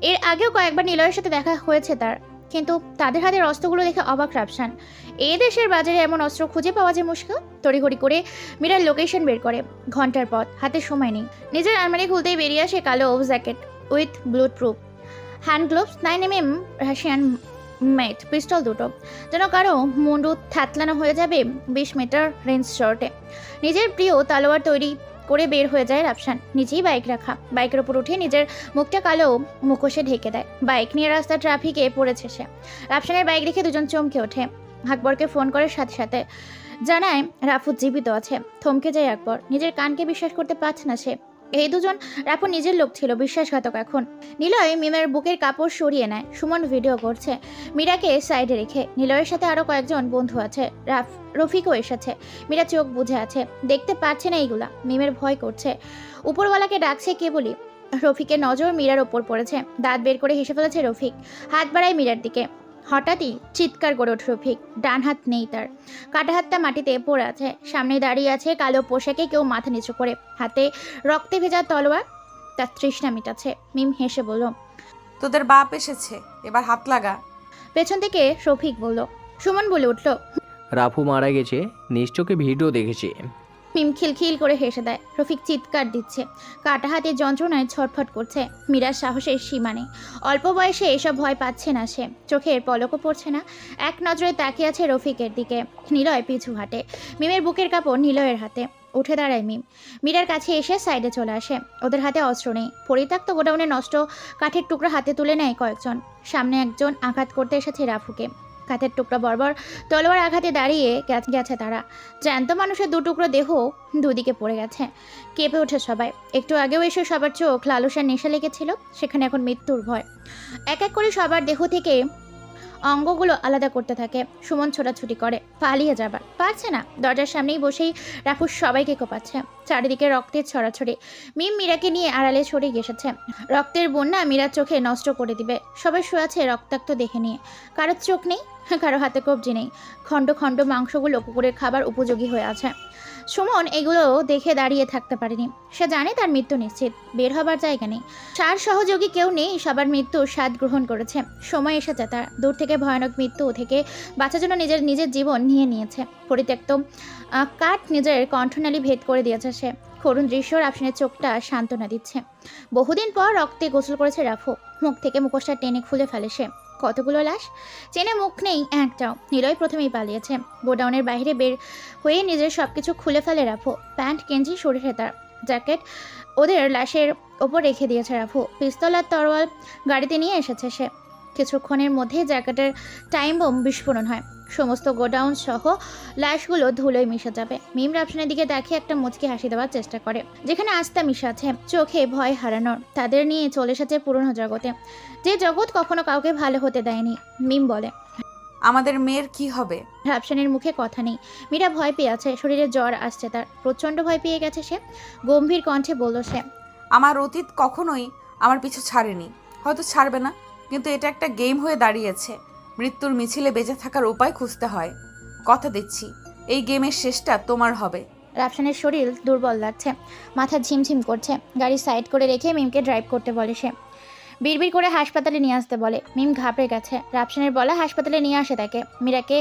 এর আগেও কয়েকবার নিলয়ের সাথে দেখা হয়েছে তার, কিন্তু তাদের হাতের অস্ত্রগুলো দেখে অবাক রাফসান। এই দেশের বাজারে এমন অস্ত্র খুঁজে পাওয়া যে মুশকিল। তড়িঘড়ি করে মীরার লোকেশন বের করে। ঘন্টার পথ, হাতে সময় নেই। নিজের আলমারি খুলতেই বেরিয়ে আসে কালো jacket with bulletproof, hand gloves, 9mm Russian made, pistol দুটো, যেন কারো মুন্ডু থ্যাতলানো হয়ে যাবে 20 মিটার রেঞ্জ শর্টে। নিজের প্রিয় তালোয়ার তৈরি করে বের হয়ে যায় রাফসান। নিজেই বাইক রাখা, বাইকের উপর উঠে নিজের মুখটা কালো মুখোশে ঢেকে দেয়। বাইক নিয়ে রাস্তা ট্রাফিকে পড়েছে সে। রাফসানের বাইক দেখে দুজন চমকে ওঠে। আকবরকে ফোন করে সাথে সাথে জানায় রাফু জীবিত আছে। থমকে যায় আকবর, নিজের কানকে বিশ্বাস করতে পারছে না সে। এই দুজন রাফুর নিজের লোক ছিল, বিশ্বাসঘাতক এখন। নিলয় মিমের বুকের কাপড় সরিয়ে নেয়। সুমন ভিডিও করছে মীরাকে সাইডে রেখে। নিলয়ের সাথে আরো কয়েকজন বন্ধু আছে। রফিকও এসেছে। মীরা চোখ বুঝে আছে, দেখতে পাচ্ছে না এইগুলা। মিমের ভয় করছে, উপরওয়ালাকে ডাকছে কে বলি। রফিকের নজর মীরার ওপর পড়েছে। দাঁত বের করে হেসে ফেলেছে রফিক। হাত বাড়ায় মীরার দিকে। হঠাৎই চিৎকার করে ওঠে রফিক। ডান হাত নেই তার, কাটা হাতটা মাটিতে পড়ে আছে। সামনে দাঁড়িয়ে আছে কালো পোশাকে কেউ মাথা নিচু করে, হাতে রক্তে ভেজা তলোয়ার। তার তৃষ্ণা মিটাচ্ছে। মিম হেসে বলল, তোদের বাপ এসেছে, এবার হাত লাগা। পেছন থেকে রফিক বলল। সুমন বলে উঠল, রাফু মারা গেছে, নিশ্চয়ই ভিডিও দেখেছে। মিম খিলখিল করে হেসে দেয়। রফিক চিৎকার দিচ্ছে, কাটা হাতে যন্ত্রণায় ছটফট করছে। মীরার সাহসের সীমা নেই। অল্প বয়সে এসব ভয় পাচ্ছে না সে, চোখের পলকও পড়ছে না। এক নজরে তাকিয়ে আছে রফিকের দিকে। নিলয় পিছু হাঁটে। মিমের বুকের কাপড় নিলয়ের হাতে। উঠে দাঁড়ায় মিম। মীরার কাছে এসে সাইডে চলে আসে। ওদের হাতে অস্ত্র নেই। পরিত্যক্ত গোডাউনে নষ্ট কাঠের টুকরা হাতে তুলে নেয় কয়েকজন। সামনে একজন আঘাত করতে এসেছে রাফুকে। কাঠের টুকরা বর্বর তলোয়ার আঘাতে দাঁড়িয়ে গেছে তারা। জ্যান্ত মানুষের দুটুকরো দেহ দুদিকে পড়ে গেছে। কেঁপে ওঠে সবাই। একটু আগেও এসে সবার চোখ লালসার নেশা লেগেছিল, সেখানে এখন মৃত্যুর ভয়। এক এক করে সবার দেহ থেকে অঙ্গগুলো আলাদা করতে থাকে। সুমন ছোটাছুটি করে পালিয়ে যাবার, পারছে না। দরজার সামনেই বসেই রাফু সবাইকে কোপাচ্ছে। চারিদিকে রক্তের ছড়াছড়ি। মিম মীরাকে নিয়ে আড়ালে সরে এসেছে। রক্তের বন্যা মীরার চোখে নষ্ট করে দিবে। সবাই শুয়ে আছে রক্তাক্ত দেখে নিয়ে। কারোর চোখ নেই, কারো হাতে কবজি নেই। খণ্ড খণ্ড মাংসগুলো কুকুরের খাবার উপযোগী হয়ে আছে। সুমন এগুলো দেখে দাঁড়িয়ে থাকতে পারেনি। সে জানে তার মৃত্যু নিশ্চিত, বের হবার জায়গা নেই। সার সহযোগী কেউ নেই, সবার মৃত্যুর স্বাদ গ্রহণ করেছে। সময় এসেছে তার। দূর থেকে ভয়ানক মৃত্যু থেকে বাঁচার জন্য নিজের জীবন নিয়েছে। পরিত্যক্ত কাঠ নিজের কণ্ঠনালী ভেদ করে দিয়েছে সে। করুণ দৃশ্য রাফসানের চোখটা সান্ত্বনা দিচ্ছে। বহুদিন পর রক্তে গোসল করেছে রাফু। মুখ থেকে মুখোশটা টেনে খুলে ফেলে সে। কতগুলো লাশ, চেনে মুখ নেই একটাও। নিলয় প্রথমেই পালিয়েছে। গোডাউনের বাইরে বের হয়ে নিজের সবকিছু খুলে ফেলে রাফু। প্যান্ট গেঞ্জি শরীরে তার, জ্যাকেট ওদের লাশের ওপর রেখে দিয়েছে রাফু। পিস্তল আর তরোয়াল গাড়িতে নিয়ে এসেছে সে। কিছুক্ষণের মধ্যে জ্যাকেটের টাইম বোম বিস্ফোরণ হয়। সমস্ত গোডাউন সহ লাশগুলো ধুলোয় মিশে যাবে। মিম রাফসানের দিকে দেখে একটা মুচকি হাসি দেওয়ার চেষ্টা করে, যেখানে আস্থা মিশে আছে, চোখে ভয় হারানোর। তাদের নিয়ে চলে এসেছে পুরনো জগতে, যে জগৎ কখনো কাউকে ভালো হতে দেয়নি। মিম বলে, আমাদের মেয়ের কি হবে? রাফসানের মুখে কথা নেই। মীরা ভয় পেয়ে আছে, শরীরে জ্বর আসছে তার। প্রচণ্ড ভয় পেয়ে গেছে সে। গম্ভীর কণ্ঠে বলল সে, আমার অতীত কখনোই আমার পিছু ছাড়েনি, হয়তো ছাড়বে না, কিন্তু এটা একটা গেম হয়ে দাঁড়িয়েছে। মৃত্যুর মিছিলে বেঁচে থাকার উপায় খুঁজতে হয়। কথা দিচ্ছি, এই গেমের শেষটা তোমার হবে। রাফসানের শরীর দুর্বল লাগছে, মাথা ঝিমঝিম করছে। গাড়ি সাইড করে রেখে মিমকে ড্রাইভ করতে বলে সে। বিড়বিড় করে হাসপাতালে নিয়ে আসতে বলে। মিম ঘাবড়ে গেছে। রাফসানের বলা হাসপাতালে নিয়ে আসে তাকে। মীরাকে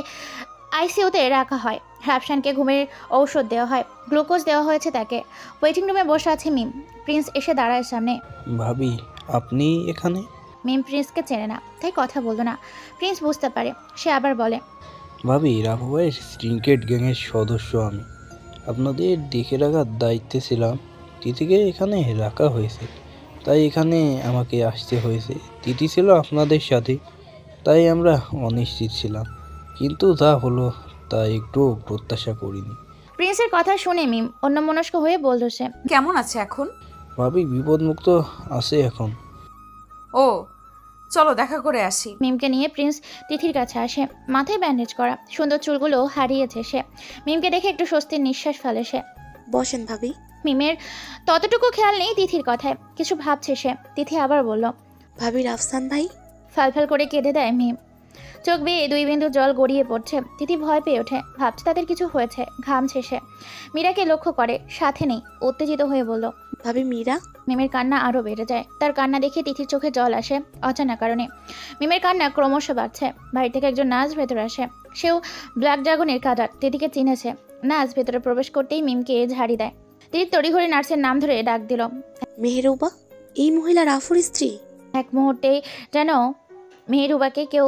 আইসিইউতে রাখা হয়। রাফসানকে ঘুমের ঔষধ দেওয়া হয়, গ্লুকোজ দেওয়া হয়েছে তাকে। ওয়েটিং রুমে বসে আছে মিম। প্রিন্স এসে দাঁড়ায় সামনে। ভাবি, আপনি এখানে? মিম প্রিন্সকে চেনে না, তাই কথা বলতো না। প্রিন্স বুঝতে পারে। সে আবার বলে, ভাবি, রাফু ভাইয়ের ক্রিকেট গ্যাংয়ের সদস্য আমি। আপনাদের দেখে রাখার দায়িত্বে ছিলাম। তিথিকে এখানে রাখা হয়েছে, তাই এখানে আমাকে আসতে হয়েছে। তিথি ছিল আপনাদের সাথে, তাই আমরা অনিশ্চিত ছিলাম, কিন্তু তা হলো তা একটু প্রত্যাশা করিনি। প্রিন্সের কথা শুনে মিম অন্যমনস্ক হয়ে বলল সে। কেমন আছে এখন? ভাবি বিপদমুক্ত আছে এখন। ও, চলো দেখা করে আসি। মিমকে নিয়ে প্রিন্স তিথির কাছে আসে। মাথায় ব্যান্ডেজ করা, সুন্দর চুলগুলো হারিয়েছে সে। মিমকে দেখে একটু স্বস্তির নিঃশ্বাস ফেলে সে। বসেন ভাবি। মিমের ততটুকু খেয়াল নেই তিথির কথায়, কিছু ভাবছে সে। তিথি আবার বলল, ভাবি রাফসান ভাই। ফালফাল করে কেঁদে দেয় মিম। চোখ বেয়ে 2 বিন্দু জল গড়িয়ে পড়ছে। তিথি ভয় পেয়ে ওঠে, ভাবছে তাদের কিছু হয়েছে। ঘামছে সে। মীরাকে লক্ষ্য করে, সাথে নেই। উত্তেজিত হয়ে বলল, ভাবি মীরা। মিমের কান্না আরও বেড়ে যায়। তার কান্না দেখে তিথির চোখে জল আসে অজানা কারণে। মিমের কান্না ক্রমশ বাড়ছে। বাড়ি থেকে একজন নার্স ভেতরে আসে। সেও ব্ল্যাক ড্রাগনের কাডার। তিথিকে চিনেছে। নার্স ভেতরে প্রবেশ করতেই মিমকে ঝাড়ি দেয়। তিথি তড়িঘড়ি নার্সের নাম ধরে ডাক দিল, মেহেরুবা। এই মহিলা রাফুর স্ত্রী। এক মুহূর্তে যেন মেহেরুবাকে কেউ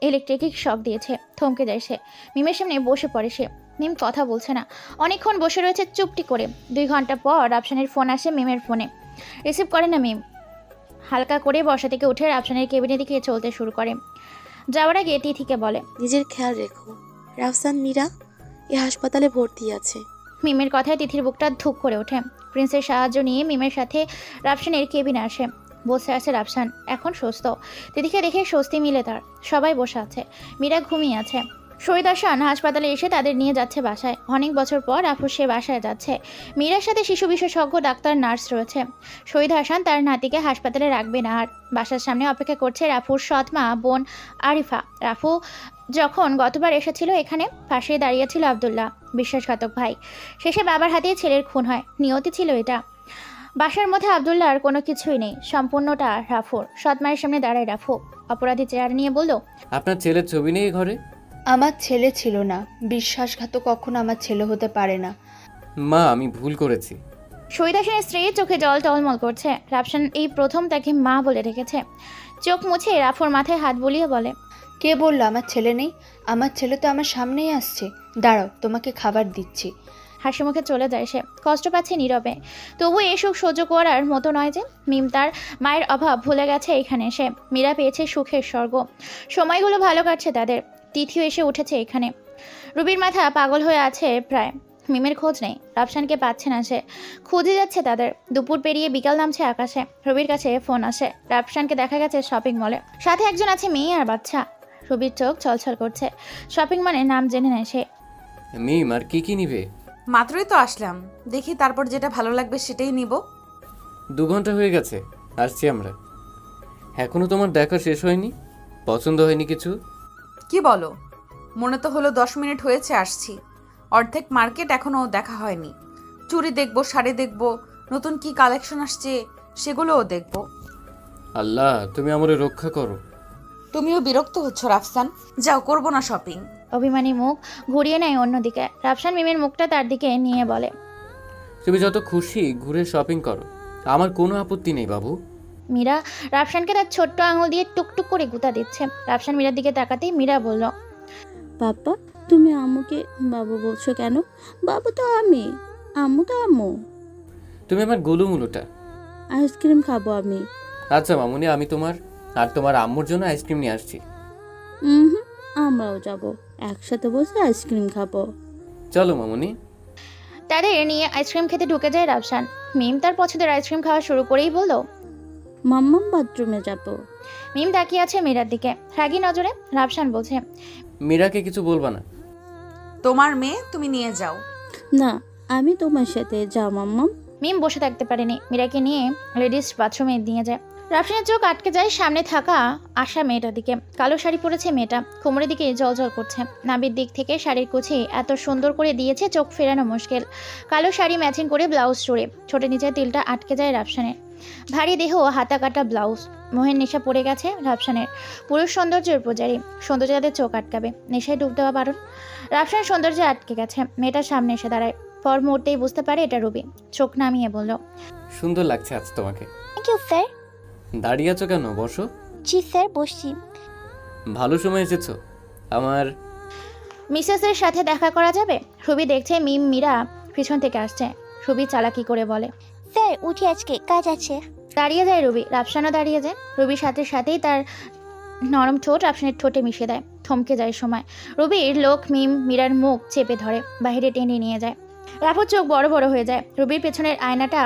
ইলেকট্রিক শক দিয়েছে। থমকে যায় সে। মিমের সামনে বসে পড়ে সে। মিম কথা বলছে না। অনেকক্ষণ বসে রয়েছে চুপটি করে। 2 ঘন্টা পর রাফসানের ফোন আসে মিমের ফোনে। রিসিভ করে না মিম। হালকা করে বসা থেকে উঠে রাফসানের কেবিনের দিকে চলতে শুরু করে। যাওয়ার আগে তিথিকে বলে, নিজের খেয়াল রেখো। রাফসান মীরা এই হাসপাতালে ভর্তি আছে। মিমের কথায় তিথির বুকটা ধুক করে ওঠে। প্রিন্সের সাহায্য নিয়ে মিমের সাথে রাফসানের কেবিনে আসে। বসে আছে রাফসান, এখন সুস্থ। তিথিকে দেখে স্বস্তি মিলে তার। সবাই বসে আছে। মীরা ঘুমিয়ে আছে। শহীদ হাসান হাসপাতালে এসে তাদের নিয়ে যাচ্ছে বাসায়। অনেক বছর পর রাফু সে বাসায় যাচ্ছে। মীরার সাথে শিশু বিশেষজ্ঞ ডাক্তার নার্স রয়েছে। শহীদ হাসান তার নাতিকে হাসপাতালে রাখবে না আর। বাসার সামনে অপেক্ষা করছে রাফুর সৎমা বোন আরিফা। রাফু যখন গতবার এসেছিল এখানে, পাশে দাঁড়িয়েছিল আব্দুল্লাহ, বিশ্বাসঘাতক ভাই। শেষে বাবার হাতেই ছেলের খুন হয়। নিয়তি ছিল এটা। বাসার মধ্যে আব্দুল্লাহর কোনো কিছুই নেই, সম্পূর্ণটা রাফুর। সৎমায়ের সামনে দাঁড়ায় রাফু। অপরাধী চেয়ার নিয়ে বলল, আপনার ছেলের ছবি নেই ঘরে? আমার ছেলে ছিল না। বিশ্বাসঘাতক কখনো আমার ছেলে হতে পারে না। মা, আমি ভুল করেছি। শহীদ হাসানের স্ত্রীর চোখে জল টলমল করছে। রাফসান এই প্রথম তাকে মা বলে রেখেছে। চোখ মুছে রাফুর মাথায় হাত বুলিয়ে বলে, কে বললো আমার ছেলে নেই? আমার ছেলে তো আমার সামনেই আসছে। দাঁড়াও, তোমাকে খাবার দিচ্ছি। হাসি মুখে চলে যায় সে। কষ্ট পাচ্ছে নীরবে। তবু এই সুখ সহ্য করার মতো নয় যে। মিম তার মায়ের অভাব ভুলে গেছে এখানে এসে। মীরা পেয়েছে সুখের স্বর্গ। সময়গুলো ভালো কাটছে তাদের। তিথিও এসে উঠেছে এখানে। রুবির মাথা পাগল হয়ে আছে প্রায়। মিমের খোঁজ নেই। রাফসানকে পাচ্ছে না সে। খুঁজে যাচ্ছে তাদের। দুপুর পেরিয়ে বিকাল নামছে আকাশে। রুবির কাছে ফোন আসে। রাফসানকে দেখা গেছে শপিং মলে। সাথে একজন আছে, মেয়ে আর বাচ্চা। রুবির চোখ ছলছল করছে। শপিং মানে নাম জেনে নেয় সে। মিম, আর কি কি নিবে? মাত্রই তো আসলাম, দেখি তারপর যেটা ভালো লাগবে সেটাই নিব। 2 ঘন্টা হয়ে গেছে, আসছি আমরা। এখনো তোমার দেখা শেষ হয়নি? পছন্দ হয়নি কিছু? কি বলো? মনে তো হলো 10 মিনিট হয়েছে আসছি। অর্ধেক মার্কেট এখনো দেখা হয়নি। চুড়ি দেখবো, শাড়ি দেখবো, নতুন কি কালেকশন আসছে সেগুলোও দেখবো। আল্লাহ, তুমি আমারে রক্ষা করো। তুমিও বিরক্ত হচ্ছ রাফসান, যাও, করবো না শপিং। অভিমানী মুখ ঘুরিয়ে নেয় অন্যদিকে। রাফসান মিমের মুখটা তার দিকে নিয়ে বলে, তুমি যত খুশি ঘুরে শপিং করো, আমার কোনো আপত্তি নেই বাবু। মীরা রাফসানকে তার ছোট্ট আঙুল দিয়ে টুকটুক করে গুঁতা দিচ্ছে। রাফসান মীরার দিকে তাকাতেই মীরা বলল, পাপা, তুমি আম্মুকে বাবু বলছো কেন? বাবু তো আমি, আম্মু তো আম্মু। তুমি আমার গোলুমুলুটা। আইসক্রিম খাবো আমি। আচ্ছা মামুনি, আমি তোমার আর তোমার আম্মুর জন্য আইসক্রিম নিয়ে আসছি। আমরাও যাব, একসাথে বসে আইসক্রিম খাবো। চলো মামুনি। তাদের নিয়ে আইসক্রিম খেতে ঢুকে যায় রাফসান। মিম তার পছন্দের আইসক্রিম খাওয়া শুরু করেই বলল, মাম্মাম বাথরুমে যাব। মিম তাকিয়ে আছে মীরার দিকে রাগী নজরে। রাফসান বলছে, মীরাকে কিছু বলবা না। তোমার মেয়ে, তুমি নিয়ে যাও। না, আমি তোমার সাথে যাও মাম্মাম। মিম বসে থাকতে পারেনি, মীরাকে নিয়ে লেডিস বাথরুমে নিয়ে যায়। রাফসানের চোখ আটকে যায় সামনে থাকা আশা মেয়েটার দিকে। কালো শাড়ি পরেছে মেয়েটা, কোমরের দিকে জল করছে। নাভির দিক থেকে শাড়ির কুচি এত সুন্দর করে দিয়েছে চোখ ফেরানো মুশকিল। কালো শাড়ি ম্যাচিং করে ব্লাউজ চড়ে ছোটের নিচে তিলটা আটকে যায় রাফসানের। ভারী দেহ, হাতা কাটা ব্লাউজ, মোহের নেশা পড়ে গেছে রাফসানের। পুরুষ সৌন্দর্যের পূজারী, সৌন্দর্য যাদের চোখ আটকাবে, নেশায় ডুব দেওয়া বারণ। রাফসানের সৌন্দর্য আটকে গেছে, মেয়েটার সামনে এসে দাঁড়ায়। পর মুহূর্তেই বুঝতে পারে এটা রুবি। চোখ নামিয়ে বলল, সুন্দর লাগছে আজ তোমাকে। Thank you sir. দাঁড়িয়ে আছো কেন, বসো। জি স্যার, বসছি। ভালো সময় এসেছো। আমার মিসেসের সাথে দেখা করা যাবে? রুবি দেখছে মিম মীরা পিছন থেকে আসছে। রুবি চালাকি করে বলে, স্যার উঠি, আজকে কাজ আছে। দাঁড়িয়ে যায় রুবি, রাফসানও দাঁড়িয়ে যায়। রুবির সাথেই তার নরম ঠোঁট রাফসানের ঠোঁটে মিশে দেয়। থমকে যায় সময়। রুবির লোক মিম মীরার মুখ চেপে ধরে, বাইরে টেনে নিয়ে যায়। রাফুর চোখ বড় বড় হয়ে যায়। রুবির পেছনের আয়নাটা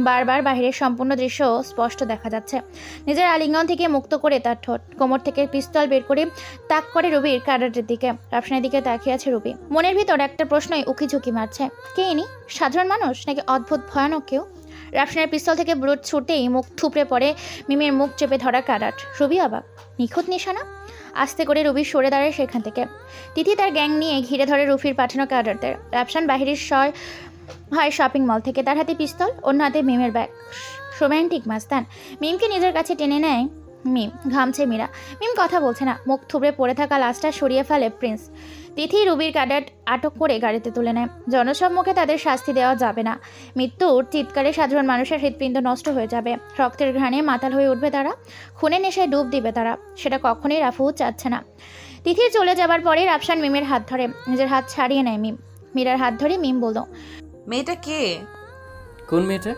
বারবার বাহিরের সম্পূর্ণ দৃশ্য স্পষ্ট দেখা যাচ্ছে। নিজের আলিঙ্গন থেকে মুক্ত করে তার ঠোঁট, কোমর থেকে পিস্তল বের করে তাক করে রুবির কার্ডারের দিকে। রাফসানের দিকে তাকিয়ে আছে রুবি। মনের ভিতর একটা প্রশ্নই উকি ঝুঁকি মারছে, কে ইনি? সাধারণ মানুষ নাকি অদ্ভুত ভয়ানক কেউ? রাফসানের পিস্তল থেকে বুলেট ছুটতেই মুখ থুপড়ে পড়ে মিমের মুখ চেপে ধরা কার্ডার। রুবি অবাক, নিখুঁত নিশানা। আস্তে করে রুবি সরে দাঁড়ায় সেখান থেকে। তিথি তার গ্যাং নিয়ে ঘিরে ধরে রুফির পাঠানো কার্ডারদের। রাফসান বাহিরের হয় শপিং মল থেকে, তার হাতে পিস্তল, অন্য হাতে মিমের ব্যাগ। রোম্যান্টিক মাস্তান। মিমকে নিজের কাছে টেনে নেয় মিম। ঘামছে মীরা। মিম কথা বলছে না, মুখ থুবড়ে পড়ে থাকা লাশটা সরিয়ে ফেলে প্রিন্স। তিথি রুবির কার্ডার আটক করে গাড়িতে তুলে নেয়। জনসম্মুখে তাদের শাস্তি দেওয়া যাবে না। মৃত্যুর চিৎকারে সাধারণ মানুষের হৃৎপিণ্ড নষ্ট হয়ে যাবে। রক্তের ঘ্রাণে মাতাল হয়ে উঠবে তারা, খুনে নেশায় ডুব দিবে তারা। সেটা কখনোই রাফু চাচ্ছে না। তিথির চলে যাবার পরে রাফসান মিমের হাত ধরে, নিজের হাত ছাড়িয়ে নেয় মিম। মীরার হাত ধরে মিম বলল, মেয়েটা কে? কোন মেয়েটা?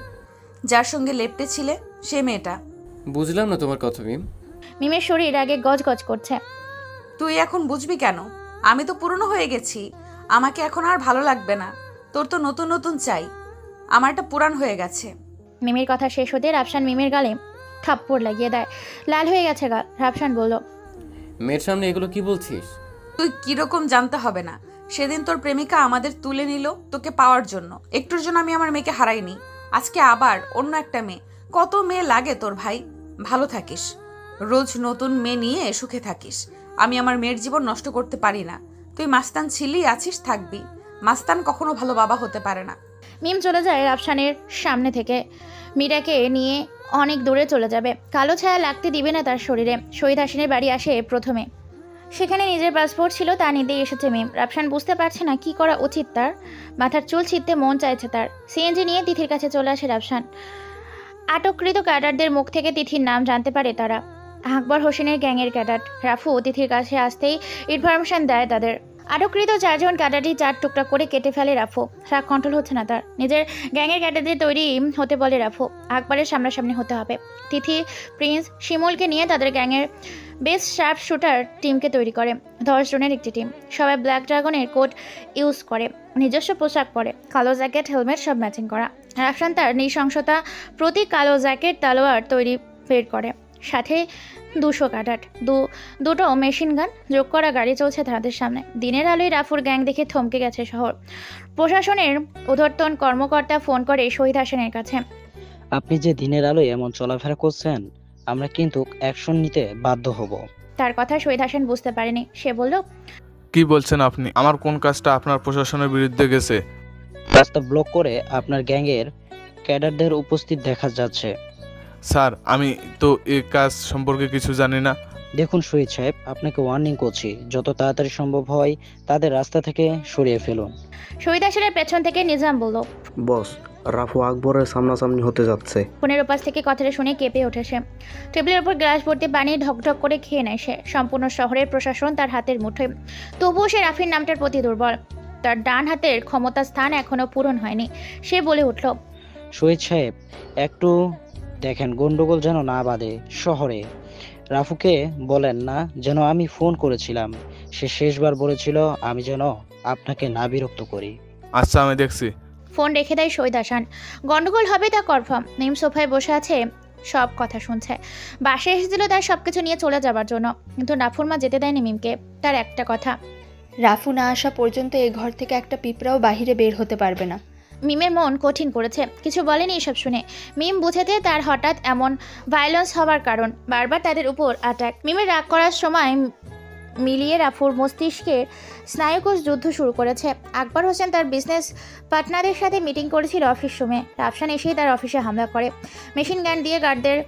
যার সঙ্গে লেপ্টে ছিলে সে মেয়েটা। বুঝলাম না তোমার কথা মিম। মিমের শরীর আগে গজগজ করছে। তুই এখন বুঝবি কেন? আমি তো পুরনো হয়ে গেছি, আমাকে এখন আর ভালো লাগবে না। তোর তো নতুন নতুন চাই, আমারটা পুরান হয়ে গেছে। মিমের কথা শেষ হতে রাফসান মিমের গালে থাপ্পড় লাগিয়ে দেয়। লাল হয়ে গেছে গাল। রাফসান বলল, মেয়ের সামনে এগুলো কি বলছিস? তুই কিরকম জানতে হবে না। সেদিন তোর প্রেমিকা আমাদের তুলে নিল তোকে পাওয়ার জন্য। একটুর জন্য আমি আমার মেয়েকে হারাইনি, আজকে আবার অন্য একটা মেয়ে। কত মেয়ে লাগে তোর ভাই? ভালো থাকিস, রোজ নতুন মেয়ে নিয়ে সুখে থাকিস। আমি আমার মেয়ের জীবন নষ্ট করতে পারি না। তুই মাস্তান ছিলি, আছিস, থাকবি। মাস্তান কখনো ভালো বাবা হতে পারে না। মিম চলে যায় রাফসানের সামনে থেকে। মীরাকে নিয়ে অনেক দূরে চলে যাবে। কালো ছায়া লাগতে দিবে না তার শরীরে। শহীদ হাসিনের বাড়ি আসে প্রথমে। সেখানে নিজের পাসপোর্ট ছিল, তা নিতেই এসেছে মিম। রাফসান বুঝতে পারছে না কি করা উচিত তার। মাথার চুল ছিঁড়তে মন চাইছে তার। সিএনজি নিয়ে তিথির কাছে চলে আসে রাফসান। আটককৃত ক্যাডারদের মুখ থেকে তিথির নাম জানতে পারে তারা। আকবর হোসেনের গ্যাংয়ের ক্যাডার। রাফু তিথির কাছে আসতেই ইনফরমেশন দেয় তাদের। আটককৃত 4 জন ক্যাডারই 4 টুকরা করে কেটে ফেলে রাফু। রাগ কন্ট্রোল হচ্ছে না তার। নিজের গ্যাংয়ের ক্যাডারদের তৈরি হতে বলে রাফু। আকবরের সামনাসামনি হতে হবে। তিথি, প্রিন্স, শিমুলকে নিয়ে তাদের গ্যাংয়ের বেস্ট শার্প শুটার টিমকে তৈরি করে। 10 জনের একটি টিম। সবাই ব্ল্যাক ড্রাগনের কোড ইউজ করে, নিজস্ব পোশাক পরে, কালো জ্যাকেট, হেলমেট সব ম্যাচিং করা। রাফসান তার নৃশংসতা প্রতি কালো জ্যাকেট, তালোয়ার তৈরি বের করে। সাথে 200 কাটার, দুটো মেশিন গান যোগ করা গাড়ি চলছে তাদের সামনে। দিনের আলোয় রাফুর গ্যাং দেখে থমকে গেছে শহর। প্রশাসনের ঊর্ধ্বতন কর্মকর্তা ফোন করে শহীদ হাসানের কাছে। আপনি যে দিনের আলোয় এমন চলাফেরা করছেন, আমরা কিন্তু অ্যাকশন নিতে বাধ্য হব। তার কথা শহীদ হাসান বুঝতে পারেনি। সে বলল, কি বলছেন আপনি? আমার কোন কাজটা আপনার প্রশাসনের বিরুদ্ধে গেছে? রাস্তা ব্লক করে আপনার গ্যাংয়ের ক্যাডারদের উপস্থিত দেখা যাচ্ছে। স্যার, আমি তো এই কাজ সম্পর্কে কিছু জানি না। দেখুন শহীদ সাহেব, আপনাকে ওয়ার্নিং করছি, যত তাড়াতাড়ি সম্ভব হয় তাদের রাস্তা থেকে সরিয়ে ফেলুন। শহীদ হাসানের পেছন থেকে নিজাম বলল, বস, রাফু আকবরের সামনাসামনি হতে যাচ্ছে। ফোনের ওপাশ থেকে কথাটা শুনে কেঁপে ওঠেছে। টেবিলের উপর গ্লাস ভর্তি পানি ঢকঢক করে খেয়ে নেয় সে। সম্পূর্ণ শহরের প্রশাসন তার হাতের মুঠোয়। তবুও সে রাফির নামটার প্রতি দুর্বল। তার ডান হাতের ক্ষমতার স্থান এখনো পূরণ হয়নি। সে বলে উঠল, শহীদ সাহেব, একটু দেখেন গন্ডগোল যেন না বাঁধে শহরে। রাফুকে বলেন না যেন আমি ফোন করেছিলাম। সে শেষবার বলেছিল আমি যেন আপনাকে না বিরক্ত করি। আচ্ছা, আমি দেখছি। ফোন রেখে দেয় শহীদ হাসান। গন্ডগোল হবে তা কনফার্ম। মিম সোফায় বসে আছে, সব কথা শুনছে। বাসে এসেছিল তার সবকিছু নিয়ে চলে যাবার জন্য, কিন্তু রাফুর মা যেতে দেয়নি মিমকে। তার একটা কথা, রাফু না আসা পর্যন্ত এ ঘর থেকে একটা পিঁপড়াও বাহিরে বের হতে পারবে না। মিমের মন কঠিন করেছে, কিছু বলেনি এসব শুনে। মিম বুঝেতে তার হঠাৎ এমন ভায়োলেন্স হওয়ার কারণ, বারবার তাদের উপর অ্যাটাক। মিমের রাগ করার সময় মিলিয়ে রাফুর মস্তিষ্কের স্নায়ুকোষ যুদ্ধ শুরু করেছে। আকবর হোসেন তার বিজনেস পার্টনারের সাথে মিটিং করেছিল অফিস রুমে। রাফসান এসেই তার অফিসে হামলা করে, মেশিন গান দিয়ে গার্ডদের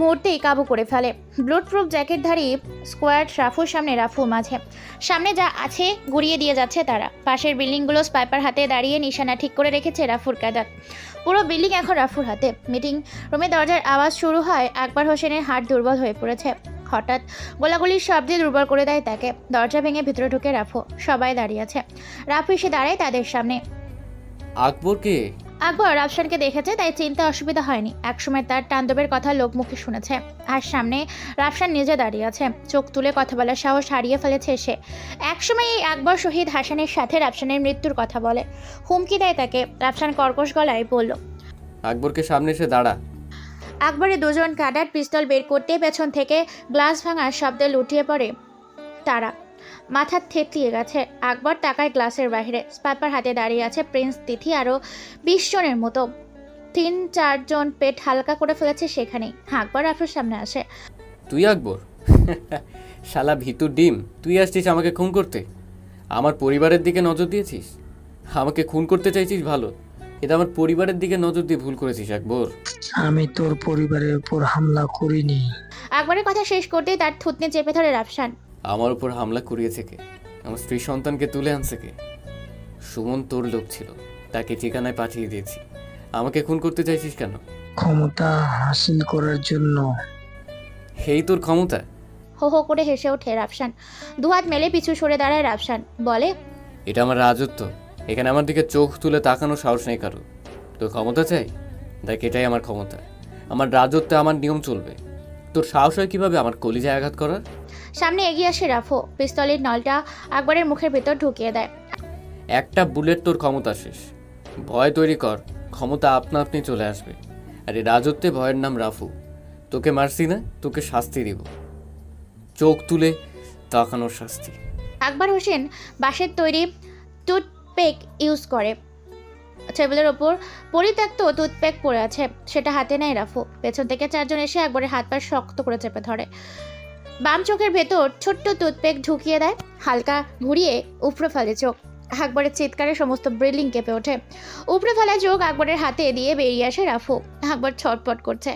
মুহূর্তেই কাবু করে ফেলে। ব্লুড প্রুফ জ্যাকেটধারী স্কোয়াড রাফুর সামনে, রাফু মাঝে। সামনে যা আছে গুড়িয়ে দিয়ে যাচ্ছে তারা। পাশের বিল্ডিংগুলো স্পাইপার হাতে দাঁড়িয়ে নিশানা ঠিক করে রেখেছে রাফুর ক্যাডার। পুরো বিল্ডিং এখন রাফুর হাতে। মিটিং রুমে দরজার আওয়াজ শুরু হয়। আকবর হোসেনের হাত দুর্বল হয়ে পড়েছে। হঠাৎ গোলাগুলির শব্দে দুর্বল করে দেয় তাকে। দরজা ভেঙে ভিতরে ঢুকে রাফু। সবাই দাঁড়িয়ে আছে। রাফু এসে দাঁড়ায় তাদের সামনে। আকবরকে আকবর রাফসানকে দেখেছে, তাই চিন্তা অসুবিধা হয়নি। একসময় তার তাণ্ডবের কথা লোকমুখে শুনেছে। আর সামনে রাফসান নিজে দাঁড়িয়ে আছে, চোখ তুলে কথা বলার সাহস হারিয়ে ফেলেছে সে। একসময় এই আকবর শহীদ হাসানের সাথে রাফসানের মৃত্যুর কথা বলে, হুমকি দেয় তাকে। রাফসান কর্কশ গলায় বলল, আকবরকে সামনে এসে দাঁড়া। আকবরের দুজন কাডার পিস্তল বের করতে পেছন থেকে গ্লাস ভাঙার শব্দে লুটিয়ে পড়ে তারা। মাথা থেতলিয়ে গেছে। আকবর তাকায় গ্লাসের বাইরে। স্পাইপার হাতে দাঁড়িয়ে আছে প্রিন্স, তিথি আরও 20 জনের মতো। 3-4 জন পেট হালকা করে ফেলেছে সেখানেই। আকবর রাফুর সামনে আসে। তুই আকবর? শালা ভিতর ডিম, তুই আসছিস আমাকে খুন করতে? আমার পরিবারের দিকে নজর দিয়েছিস? আমাকে খুন করতে চাইছিস? ভালো, এটা আমার পরিবারের দিকে নজর দিয়ে ভুল করেছিস আকবর। আমি তোর পরিবারের উপর হামলা করিনি। আকবরের কথা শেষ করতেই তার থুতনি চেপে ধরে রাফসান। আমার উপর হামলা করিয়েছে কে? আমার স্ত্রী সন্তানকে তুলে আনছে কে? সুমন তোর লোক ছিল, তাকে ঠিকানায় পাঠিয়ে দিয়েছি। আমাকে খুন করতে চাইছিস কেন? ক্ষমতা হাসিল করার জন্য। এই তোর ক্ষমতা? হো হো করে হেসে ওঠে রাফসান। দুহাত মেলে পিছু সরে দাঁড়ায় রাফসান, বলে, এটা আমার রাজত্ব, এখানে আমার দিকে চোখ তুলে তাকানোর সাহস নেই কারো। তোর ক্ষমতা চাই? দেখ, এটাই আমার ক্ষমতা, আমার রাজত্বে আমার নিয়ম চলবে। তোর সাহস হয় কিভাবে আমার কলিজায় আঘাত করার? সামনে এগিয়ে আসে রাফু, পিস্তলের নলটা আকবরের মুখের ভেতর ঢুকিয়ে দেয়। একটা বুলেট তোর ক্ষমতা শেষ। ভয় তৈরি কর, ক্ষমতা আপনা আপনি চলে আসবে। আর এই রাজত্বে ভয়ের নাম রাফু। তোকে মারছি না, তোকে শাস্তি দিব, চোখ তুলে তাকানোর শাস্তি। আকবর হোসেন বাঁশের তৈরি টুথপেক ইউজ করে। টেবিলের ওপর পরিত্যক্ত টুথপেক পড়ে আছে, সেটা হাতে নেয় রাফু। পেছন থেকে 4 জন এসে আকবরের হাত পা শক্ত করে চেপে ধরে। বাম চোখের ভেতর ছোট্ট টুথপেক ঢুকিয়ে দেয়, হালকা ঘুরিয়ে উপড়ে ফেলে চোখ। আকবরের চিৎকারে সমস্ত বিল্ডিং কেঁপে ওঠে। উপড়ে ফেলা চোখ আকবরের হাতে দিয়ে বেরিয়ে আসে রাফু। আকবর ছটপট করছে।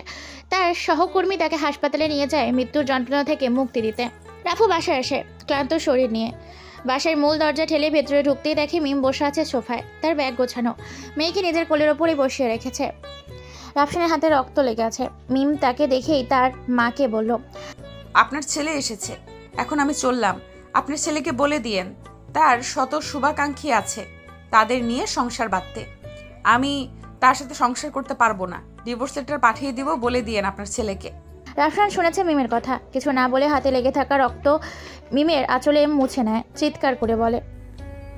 তার সহকর্মী তাকে হাসপাতালে নিয়ে যায় মৃত্যুর যন্ত্রণা থেকে মুক্তি দিতে। রাফু বাসায় আসে ক্লান্ত শরীর নিয়ে। বাসার মূল দরজা ঠেলে ভেতরে ঢুকতেই দেখে মিম বসে আছে সোফায়, তার ব্যাগ গোছানো। মেয়েকে নিজের কোলের ওপরই বসিয়ে রেখেছে। রাফসানের হাতে রক্ত লেগে আছে। মিম তাকে দেখেই তার মাকে বলল, আপনার ছেলে এসেছে, এখন আমি চললাম। আপনার ছেলেকে বলে দিয়েন তার শত শুভাকাঙ্ক্ষী আছে, তাদের নিয়ে সংসার বাঁধতে। আমি তার সাথে সংসার করতে পারবো না, ডিভোর্স লেটার পাঠিয়ে দিব, বলে দিয়েন আপনার ছেলেকে। রাফসান শুনেছে মিমের কথা, কিছু না বলে হাতে লেগে থাকা রক্ত মিমের আঁচলে মুছে নেয়। চিৎকার করে বলে,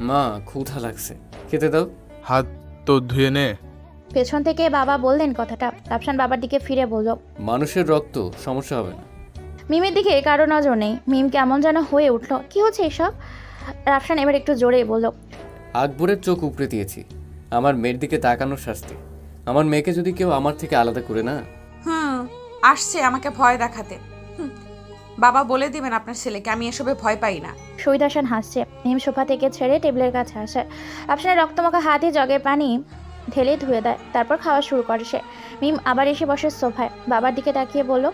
মা ক্ষুধা লাগছে, খেতে দাও। হাত তো ধুয়ে নে। পেছন থেকে বাবা বললেন কথাটা। রাফসান বাবার দিকে ফিরে বলল, মানুষের রক্ত, সমস্যা হবে না। মিমের দিকে কারো নজর নেই। মিম কেমন যেন হয়ে উঠল। কি হচ্ছে এসব? রাফসান এবার একটু জোরেই বলল, আকবরের চোখ উপড়ে দিয়েছি, আমার মেয়ের দিকে তাকানোর শাস্তি। আমার মেয়েকে যদি কেউ আমার থেকে আলাদা করে না। আসছে আমাকে ভয় দেখাতে। বাবা বলে দিবেন আপনার ছেলেকে আমি এসবে ভয় পাই না। শহীদ হাসান হাসছে। মিম সোফা থেকে ছেড়ে টেবিলের কাছে আসে। রাফসানের রক্তমাখা হাতে জগে পানি ঢেলে ধুয়ে দেয়, তারপর খাওয়া শুরু করে সে। মিম আবার এসে বসে সোফায়, বাবার দিকে তাকিয়ে বলল,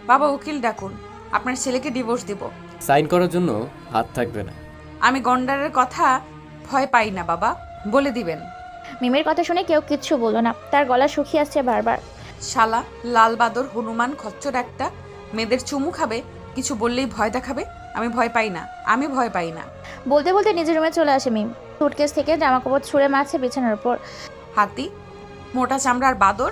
বাবা উকিল ডাকুন, আপনার ছেলেকে ডিভোর্স দিব। সাইন করার জন্য হাত থাকবে না। আমি গন্ডারের কথা ভয় পাই না বাবা, বলে দিবেন। মিমের কথা শুনে কেউ কিচ্ছু বলল না। তার গলা শুকিয়ে আসছে বারবার। শালা লাল বাদর হনুমান খচ্চর একটা, মেয়েদের চুমু খাবে, কিছু বললেই ভয় দেখাবে। আমি ভয় পাই না, আমি ভয় পাই না। বলতে বলতে নিজের রুমে চলে আসে মিম। সুটকেস থেকে জামাকাপড় ছুঁড়ে মারছে বিছানার উপর। হাতি, মোটা চামড়ার বাদর,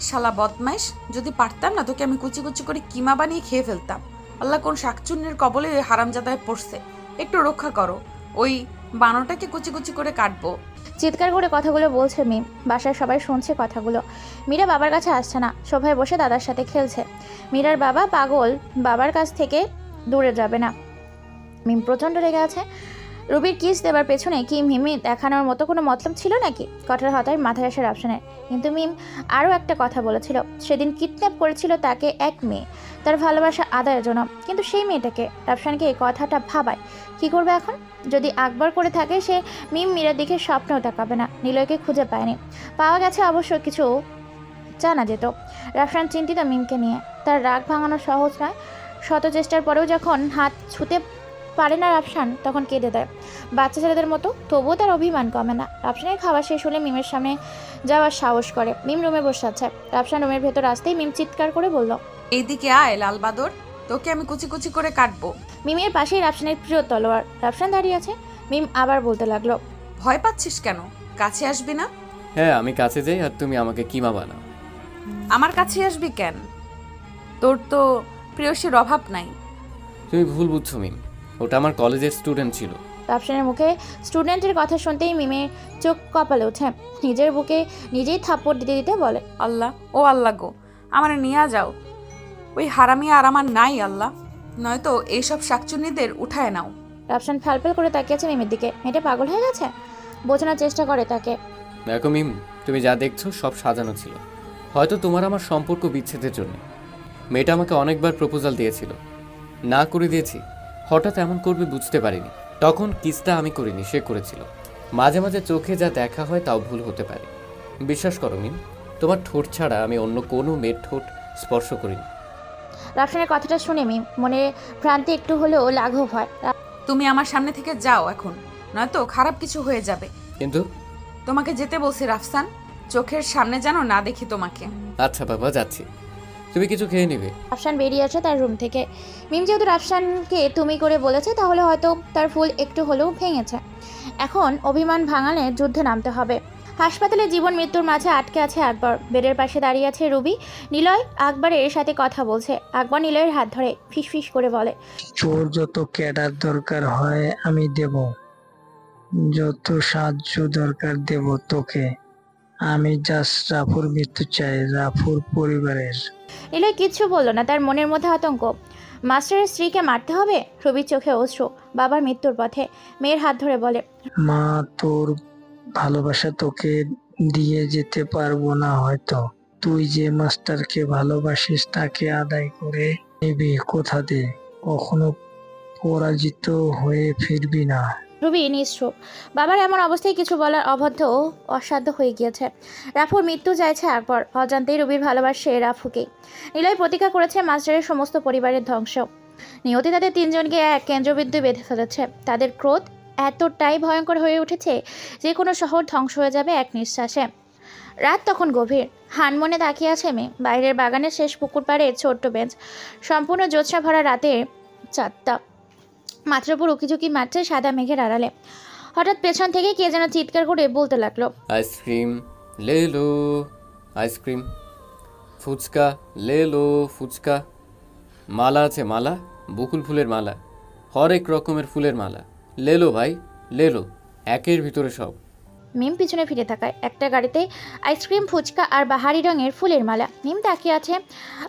শালা বদমাইশ, যদি পারতাম না তোকে আমি কুচি কুচি করে কিমা বানিয়ে খেয়ে ফেলতাম। আল্লাহ কোন শাকচুন্নির কবলে ওই হারামজাদায় পড়ছে, একটু রক্ষা করো, ওই বানরটাকে কুচি কুচি করে কাটবো। চিৎকার করে কথাগুলো বলছে মিম। বাসায় সবাই শুনছে কথাগুলো। মীরা বাবার কাছে আসছে না, সোফায় বসে দাদার সাথে খেলছে। মীরার বাবা পাগল, বাবার কাছ থেকে দূরে যাবে না। মিম প্রচণ্ড রেগে আছে। রুবির কিস দেবার পেছনে কি মিমি দেখানোর মতো কোনো মতলব ছিল নাকি? কঠোর হতায় মাথায় আসে রাফসানের। কিন্তু মিম আরও একটা কথা বলেছিল, সেদিন কিডন্যাপ করেছিল তাকে এক মেয়ে তার ভালোবাসা আদায়ের জন্য। কিন্তু সেই মেয়েটাকে রাফসানকে এই কথাটা ভাবায়। কি করবে এখন? যদি আকবর করে থাকে, সে মিম মীরার দিকে স্বপ্নেও তাকাবে না। নিলয়কে খুঁজে পায়নি, পাওয়া গেছে অবশ্য কিছু জানা যেত। রাফসান চিন্তিত মিমকে নিয়ে। তার রাগ ভাঙানো সহজ নয়। শত চেষ্টার পরেও যখন হাত ছুতে পারে না রাফসান, তখন কেঁদে দেয় বাচ্চা ছেলেদের মতো। তবুও তার অভিমান কমে না। রাফসানের খাওয়া শেষ হলে মিমের সামনে যাওয়ার সাহস করে। মিম রুমে বসে আছে। রাফসান রুমের ভেতর আসতেই মিম চিৎকার করে বলল, এইদিকে আয় লালবাদর, তোকে আমি কুচি কুচি করে কাটবো। মিমের পাশেই রাফসানের প্রিয় তলোয়ার। রাফসান দাঁড়িয়ে আছে। মিম আবার বলতে লাগলো, ভয় পাচ্ছিস কেন? কাছে আসবি না? হ্যাঁ, আমি কাছে যাই আর তুমি আমাকে কিমা বানাও। আমার কাছে আসবি কেন? তোর তো প্রেয়সীর অভাব নাই। তুমি ভুল বুঝছো মিম, ওটা আমার কলেজের স্টুডেন্ট ছিল। রাফসানের মুখে স্টুডেন্টের কথা শুনতেই মিমের চোখ কপালে ওঠে। নিজের বুকে নিজেই থাপ্পড় দিতে দিতে বলে, আল্লাহ, ও আল্লাহ গো, আমার নিয়ে যাও। ওই হারামি আর আমার নাই আল্লাহ, নয়তো এইসব শাকচুন্নিদের উঠায় নাও। রাফসান ফ্যালফ্যাল করে তাকিয়েছে মিমের দিকে। মেয়েটা পাগল হয়ে গেছে? বোঝানোর চেষ্টা করে তাকে। দেখো মিম, তুমি যা দেখছো সব সাজানো ছিল। হয়তো তোমার আমার সম্পর্ক বিচ্ছেদের জন্য। মেয়েটা আমাকে অনেকবার প্রপোজাল দিয়েছিল, না করে দিয়েছি। হঠাৎ এমন করবে বুঝতে পারিনি। তখন কিসটা আমি করিনি, সে করেছিল। মাঝে মাঝে চোখে যা দেখা হয় তাও ভুল হতে পারে। বিশ্বাস করো মিম, তোমার ঠোঁট ছাড়া আমি অন্য কোনো মেয়ের ঠোঁট স্পর্শ করিনি। রাফসানের কথাটা শুনে মিম মনে ভ্রান্তি একটু হলেও লাঘব হয়। তুমি আমার সামনে থেকে যাও এখন, নয়তো খারাপ কিছু হয়ে যাবে। কিন্তু তোমাকে যেতে বলছি রাফসান, চোখের সামনে যেন না দেখি তোমাকে। আচ্ছা বাবা, যাচ্ছি। তুমি কিছু খেয়ে নিবে। রাফসান বেরিয়ে আসে তার রুম থেকে। মিম যেহেতু রাফসানকে তুমি করে বলেছে, তাহলে হয়তো তার ফুল একটু হলেও ভেঙেছে। এখন অভিমান ভাঙালে যুদ্ধে নামতে হবে। হাসপাতালে জীবন মৃত্যুর মাঝে আটকে আছে আকবর। বেডের পাশে দাঁড়িয়ে আছে রুবি। নিলয় আকবরের সাথে কথা বলছে। আকবর নিলয়ের হাত ধরে ফিসফিস করে বলে, তোর যত ক্যাডার দরকার হয় আমি দেব, যত সাহায্য দরকার দেব তোকে। আমি জাস্ট রাফুর মৃত্যু চাই, রাফুর পরিবারের। নিলয় কিচ্ছু বলল না। তার মনের মধ্যে আতঙ্ক। মাস্টারের স্ত্রীকে মারতে হবে। রবির চোখে অশ্রু। বাবার মৃত্যুর পথে। মেয়ের হাত ধরে বলে, মা, তোর ভালোবাসা তোকে দিয়ে যেতে পারবো না হয়তো। তুই যে মাস্টারকে ভালোবাসিস তাকে আদায় করে নিবি কোথাতে। কখনো পরাজিত হয়ে ফিরবি না। রবি নিশ্চুপ। বাবার এমন অবস্থায় কিছু বলার অবাধ্য অসাধ্য হয়ে গিয়েছে। রাফুর মৃত্যু চাইছে আকবর। অজান্তেই রবির ভালোবাসে রাফুকে। নিলয় প্রতিজ্ঞা করেছে মাস্টারের সমস্ত পরিবারের ধ্বংস। নিয়তি তাদের তিনজনকে এক কেন্দ্রবিন্দু বেঁধে ফেলেছে। তাদের ক্রোধ এতটাই ভয়ঙ্কর হয়ে উঠেছে যে কোনো শহর ধ্বংস হয়ে যাবে এক নিঃশ্বাসে। রাত তখন গভীর। হানমনে তাকিয়ে আছে মেয়ে। বাইরের বাগানের শেষ পুকুর পাড়ের ছোট্ট বেঞ্চ। সম্পূর্ণ জ্যোৎস্না ভরা রাতে চাঁদটা মাত্র উপর উকিঝুঁকি মারছে সাদা মেঘের আড়ালে। হঠাৎ পেছন থেকে কে যেন চিৎকার করে বলতে লাগলো, আইসক্রিম লে লো, আইসক্রিম। ফুচকা লে লো, ফুচকা। মালা আছে, মালা, বকুল ফুলের মালা, হরেক রকমের ফুলের মালা। লে লো ভাই, লে লো, একের ভিতরে সব। মিম পিছনে ফিরে তাকায়। একটা গাড়িতে আইসক্রিম, ফুচকা আর বাহারি রঙের ফুলের মালা। মিম তাকিয়ে আছে।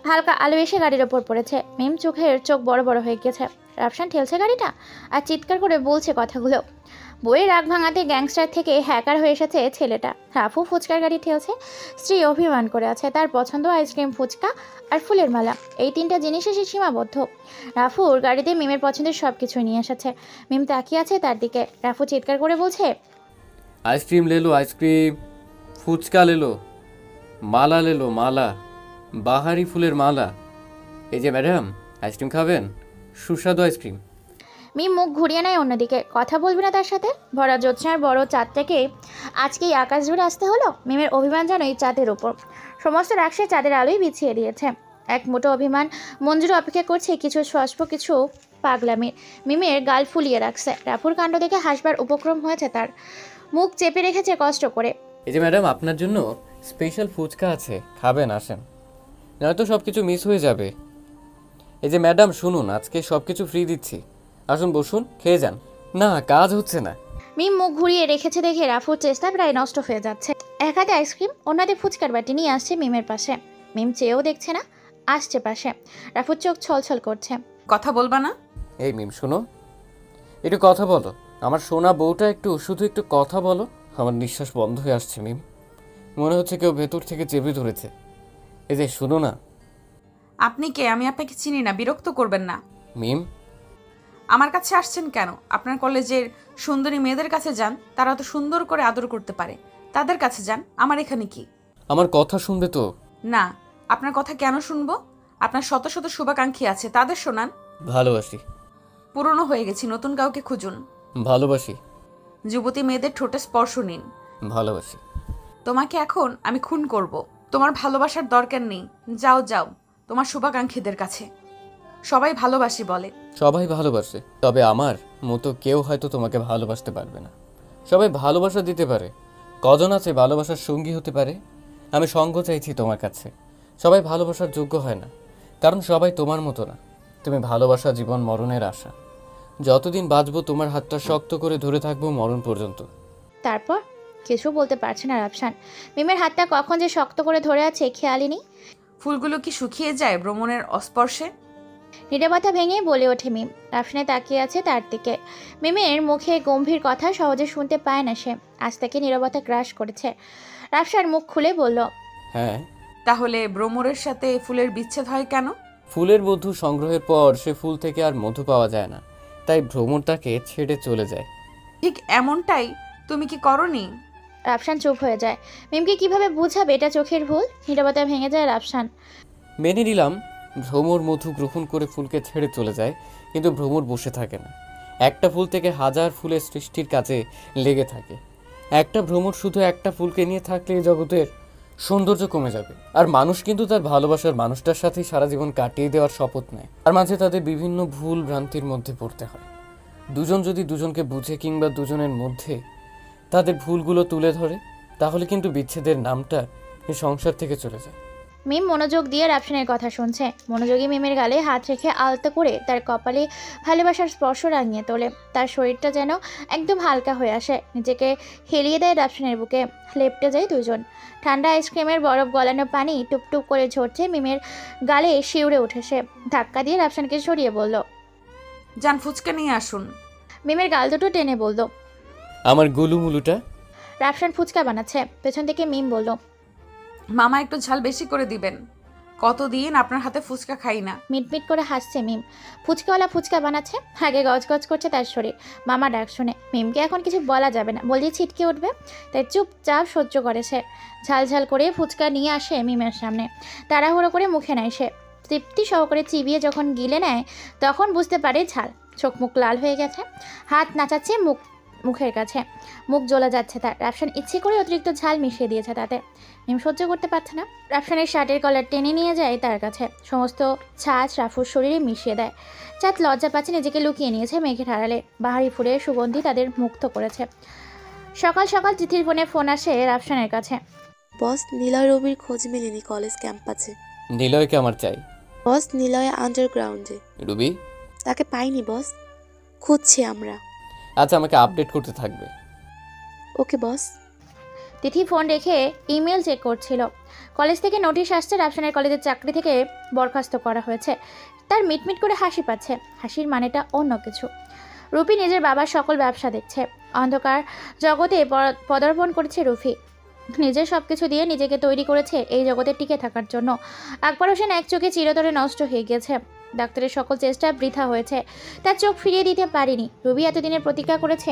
হালকা আলো এসে গাড়ির ওপর পড়েছে। মিম চোখ বড় বড় হয়ে গেছে। রাফসান ঠেলছে গাড়িটা আর চিৎকার করে বলছে কথাগুলো। বইয়ের রাগ ভাঙাতে গ্যাংস্টার থেকে হ্যাকার হয়ে এসেছে ছেলেটা। রাফু ফুচকার গাড়ি ঠেলছে। স্ত্রী অভিমান করে আছে। তার পছন্দ আইসক্রিম, ফুচকা আর ফুলের মালা। এই তিনটা জিনিসে সে সীমাবদ্ধ। রাফুর গাড়িতে মিমের পছন্দের সব কিছুই নিয়ে এসেছে। মিম তাকিয়ে আছে তার দিকে। রাফু চিৎকার করে বলছে, আইসক্রিম লে লো, আইসক্রিম। ফুচকা লে লো, মালা লে লো, মালা, বাহারি ফুলের মালা। এই যে ম্যাডাম, আইসক্রিম খাবেন? সুস্বাদু আইসক্রিম। মিম মুখ ঘুরিয়ে নেয় অন্যদিকে। কথা বলবি না তার সাথে? ভরা জ্যোৎস্নার বড় চাঁদটাকে আজকেই আকাশ জুড়ে আসতে হলো। মিমের অভিমান যেন এই চাঁদের ওপর। সমস্ত রাক্ষসে চাঁদের আলোই বিছিয়ে দিয়েছে। এক মোটো অভিমান মঞ্জুর অপেক্ষা করছে কিছু স্বস্প, কিছু পাগলামির। মিমের গাল ফুলিয়ে রাখছে। রাফুর কাণ্ড দেখে হাসবার উপক্রম হয়েছে তার। মুখ চেপে রেখেছে কষ্ট করে। এই যে ম্যাডাম, আপনার জন্য স্পেশাল ফুচকা আছে, খাবেন? আসেন, নয়তো সব কিছু মিস হয়ে যাবে। এই যে ম্যাডাম শুনুন, আজকে সব কিছু ফ্রি দিচ্ছি, আসুন বসুন, খেয়ে যান। না, কাজ হচ্ছে না। মিম মুখ ঘুরিয়ে রেখেছে দেখে রাফুর চেষ্টা প্রায় নষ্ট হয়ে যাচ্ছে। এক হাতে আইসক্রিম, অন্য হাতে ফুচকার বাটি নিয়ে আসছে মিমের পাশে। মিম চেয়েও দেখছে না, আসছে পাশে। রাফুর চোখ ছলছল করছে। কথা বলবা না? এই মিম শুনো, একটু কথা বলো। আমার সোনা বউটা শুধু একটু কথা বলো। আমার নিঃশ্বাস বন্ধ হয়ে আসছে মিম, মনে হচ্ছে কেউ ভেতর থেকে চেপে ধরেছে। এই যে শুনো না। আপনি কে? আমি আপনাকে চিনি না, বিরক্ত করবেন না। মিম, আমার কাছে আসছেন কেন? আপনার কলেজের সুন্দরী মেয়েদের কাছে যান, তারা তো সুন্দর করে আদর করতে পারে, তাদের কাছে যান। আমার এখানে কি? আমার কথা শুনবে তো? না, আপনার কথা কেন শুনবো? আপনার শত শত শুভাকাঙ্ক্ষী আছে, তাদের শোনান। ভালোবাসি। পুরনো হয়ে গেছি, নতুন কাউকে খুঁজুন। ভালোবাসি। যুবতী মেয়েদের ঠোঁটে স্পর্শ নিন। ভালোবাসি। তোমাকে এখন আমি খুন করব। তোমার ভালোবাসার দরকার নেই, যাও যাও তোমার শুভাকাঙ্ক্ষীদের কাছে। সবাই ভালোবাসি বলে। সবাই ভালোবাসে, তবে আমার মতো কেউ হয়তো তোমাকে ভালোবাসতে পারবে না। সবাই ভালোবাসা দিতে পারে, কজন আছে ভালোবাসার সঙ্গী হতে পারে? আমি সঙ্গ চাইছি তোমার কাছে। সবাই ভালোবাসার যোগ্য হয় না, কারণ সবাই তোমার মতো না। তুমি ভালোবাসা জীবন মরণের আশা। যতদিন বাঁচবো তোমার হাতটা শক্ত করে ধরে থাকবো মরণ পর্যন্ত। তারপর কিছু বলতে পারছে না রাফসান। মিমের হাতটা কখন যে শক্ত করে ধরে আছে খেয়ালই নেই। ফুলগুলো কি শুকিয়ে যায় ভ্রমণের অস্পর্শে? নীরবতা ভেঙে বলে ওঠে মিম। রাফসানে তাকিয়ে আছে তার দিকে। মিমের মুখে গম্ভীর কথা সহজে শুনতে পায় না সে। আজ তাকে নীরবতা গ্রাস করেছে। রাফসান মুখ খুলে বলল, হ্যাঁ। তাহলে ভ্রমণের সাথে ফুলের বিচ্ছেদ হয় কেন? ফুলের মধু সংগ্রহের পর সে ফুল থেকে আর মধু পাওয়া যায় না, তাই ভ্রমণটাকে ছেড়ে চলে যায়। ঠিক এমনটাই তুমি কি করনি? রাফসান চুপ হয়ে যায়। মিমকে কিভাবে বুঝাবে এটা চোখের ভুল? নীরবতা ভেঙে যায় রাফসান। মেনে নিলাম ভ্রমর মধু গ্রহণ করে ফুলকে ছেড়ে চলে যায়, কিন্তু ভ্রমর বসে থাকে না। একটা ফুল থেকে হাজার ফুলের সৃষ্টির কাজে লেগে থাকে। একটা ভ্রমর শুধু একটা ফুলকে নিয়ে থাকলে এই জগতের সৌন্দর্য কমে যাবে। আর মানুষ কিন্তু তার ভালোবাসার মানুষটার সাথেই সারা জীবন কাটিয়ে দেওয়ার শপথ নেয়, আর মাঝে তাদের বিভিন্ন ভুল ভ্রান্তির মধ্যে পড়তে হয়। দুজন যদি দুজনকে বুঝে কিংবা দুজনের মধ্যে তাদের ভুলগুলো তুলে ধরে, তাহলে কিন্তু বিচ্ছেদের নামটা এই সংসার থেকে চলে যায়। মিম মনোযোগ দিয়ে রাফসানের কথা শুনছে। মনোযোগী মিমের গালে হাত রেখে আলতো করে তার কপালে ভালোবাসার স্পর্শ রাঙিয়ে তোলে। তার শরীরটা যেন একদম হালকা হয়ে আসে। নিজেকে হেলিয়ে দেয় রাফসানের বুকে। লেপটে যায় দুজন। ঠান্ডা আইসক্রিমের বরফ গলানো পানি টুপটুপ করে ঝরছে মিমের গালে শিউরে উঠেছে। ধাক্কা দিয়ে রাফসানকে সরিয়ে বলল, যান ফুচকা নিয়ে আসুন। মিমের গাল দুটো টেনে বলল, আমার গুলুমুলুটা। রাফসান ফুচকা বানাচ্ছে। পেছন থেকে মিম বলল, মামা একটু ঝাল বেশি করে দিবেন, কতদিন আপনার হাতে ফুচকা খাই না। মিটমিট করে হাসছে মিম। ফুচকাওয়ালা ফুচকা বানাচ্ছে, আগে গজগজ করছে তার শরীর। মামা ডাক শুনে মিমকে এখন কিছু বলা যাবে না, বললেই ছিটকে উঠবে, তাই চুপচাপ সহ্য করেছে। ঝাল ঝাল করে ফুচকা নিয়ে আসে মিমের সামনে। তাড়াহুড়ো করে মুখে নেয় সে। তৃপ্তি সহকারে চিবিয়ে যখন গিলে নেয় তখন বুঝতে পারে ঝাল। চোখ মুখ লাল হয়ে গেছে, হাত নাচাচ্ছে মুখের কাছে। মুখ জ্বলে যাচ্ছে তার। রাফসান ইচ্ছে করে অতিরিক্ত ঝাল মিশিয়ে দিয়েছে তাতে। মিম সহ্য করতে পারছে না। রাফসানের শার্টের কলার টেনে নিয়ে যায় তার কাছে। সমস্ত ছাঁচ রাফুর শরীরে মিশিয়ে দেয়। চাঁদ লজ্জা পাচ্ছে, নিজেকে লুকিয়ে নিয়েছে মেঘের আড়ালে। বাহারি ফুলের সুগন্ধি তাদের মুগ্ধ করেছে। সকাল সকাল তিথির ফোন আসে রাফসানের কাছে। বস, নিলয় রবির খোঁজ মেলেনি কলেজ ক্যাম্পাসে। নিলয়কে আমার চাই। বস, নিলয় আন্ডারগ্রাউন্ডে। রুবি? তাকে পাইনি বস, খুঁজছি আমরা। আচ্ছা, আমাকে আপডেট করতে থাকবে। ওকে বস। তিথি ফোন রেখে ইমেল চেক করছিল। কলেজ থেকে নোটিশ আসছে রাফসানের কলেজের চাকরি থেকে বরখাস্ত করা হয়েছে। তার মিটমিট করে হাসি পাচ্ছে। হাসির মানেটা অন্য কিছু। রুপি নিজের বাবার সকল ব্যবসা দেখছে। অন্ধকার জগতে পদার্পণ করেছে রুফি। নিজের সব কিছু দিয়ে নিজেকে তৈরি করেছে এই জগতে টিকে থাকার জন্য। আকবর হোসেন এক চোখে চিরতরে নষ্ট হয়ে গিয়েছে। ডাক্তারের সকল চেষ্টা বৃথা হয়েছে, তার চোখ ফিরিয়ে দিতে পারেনি। রুবি এতদিনের প্রতিজ্ঞা করেছে।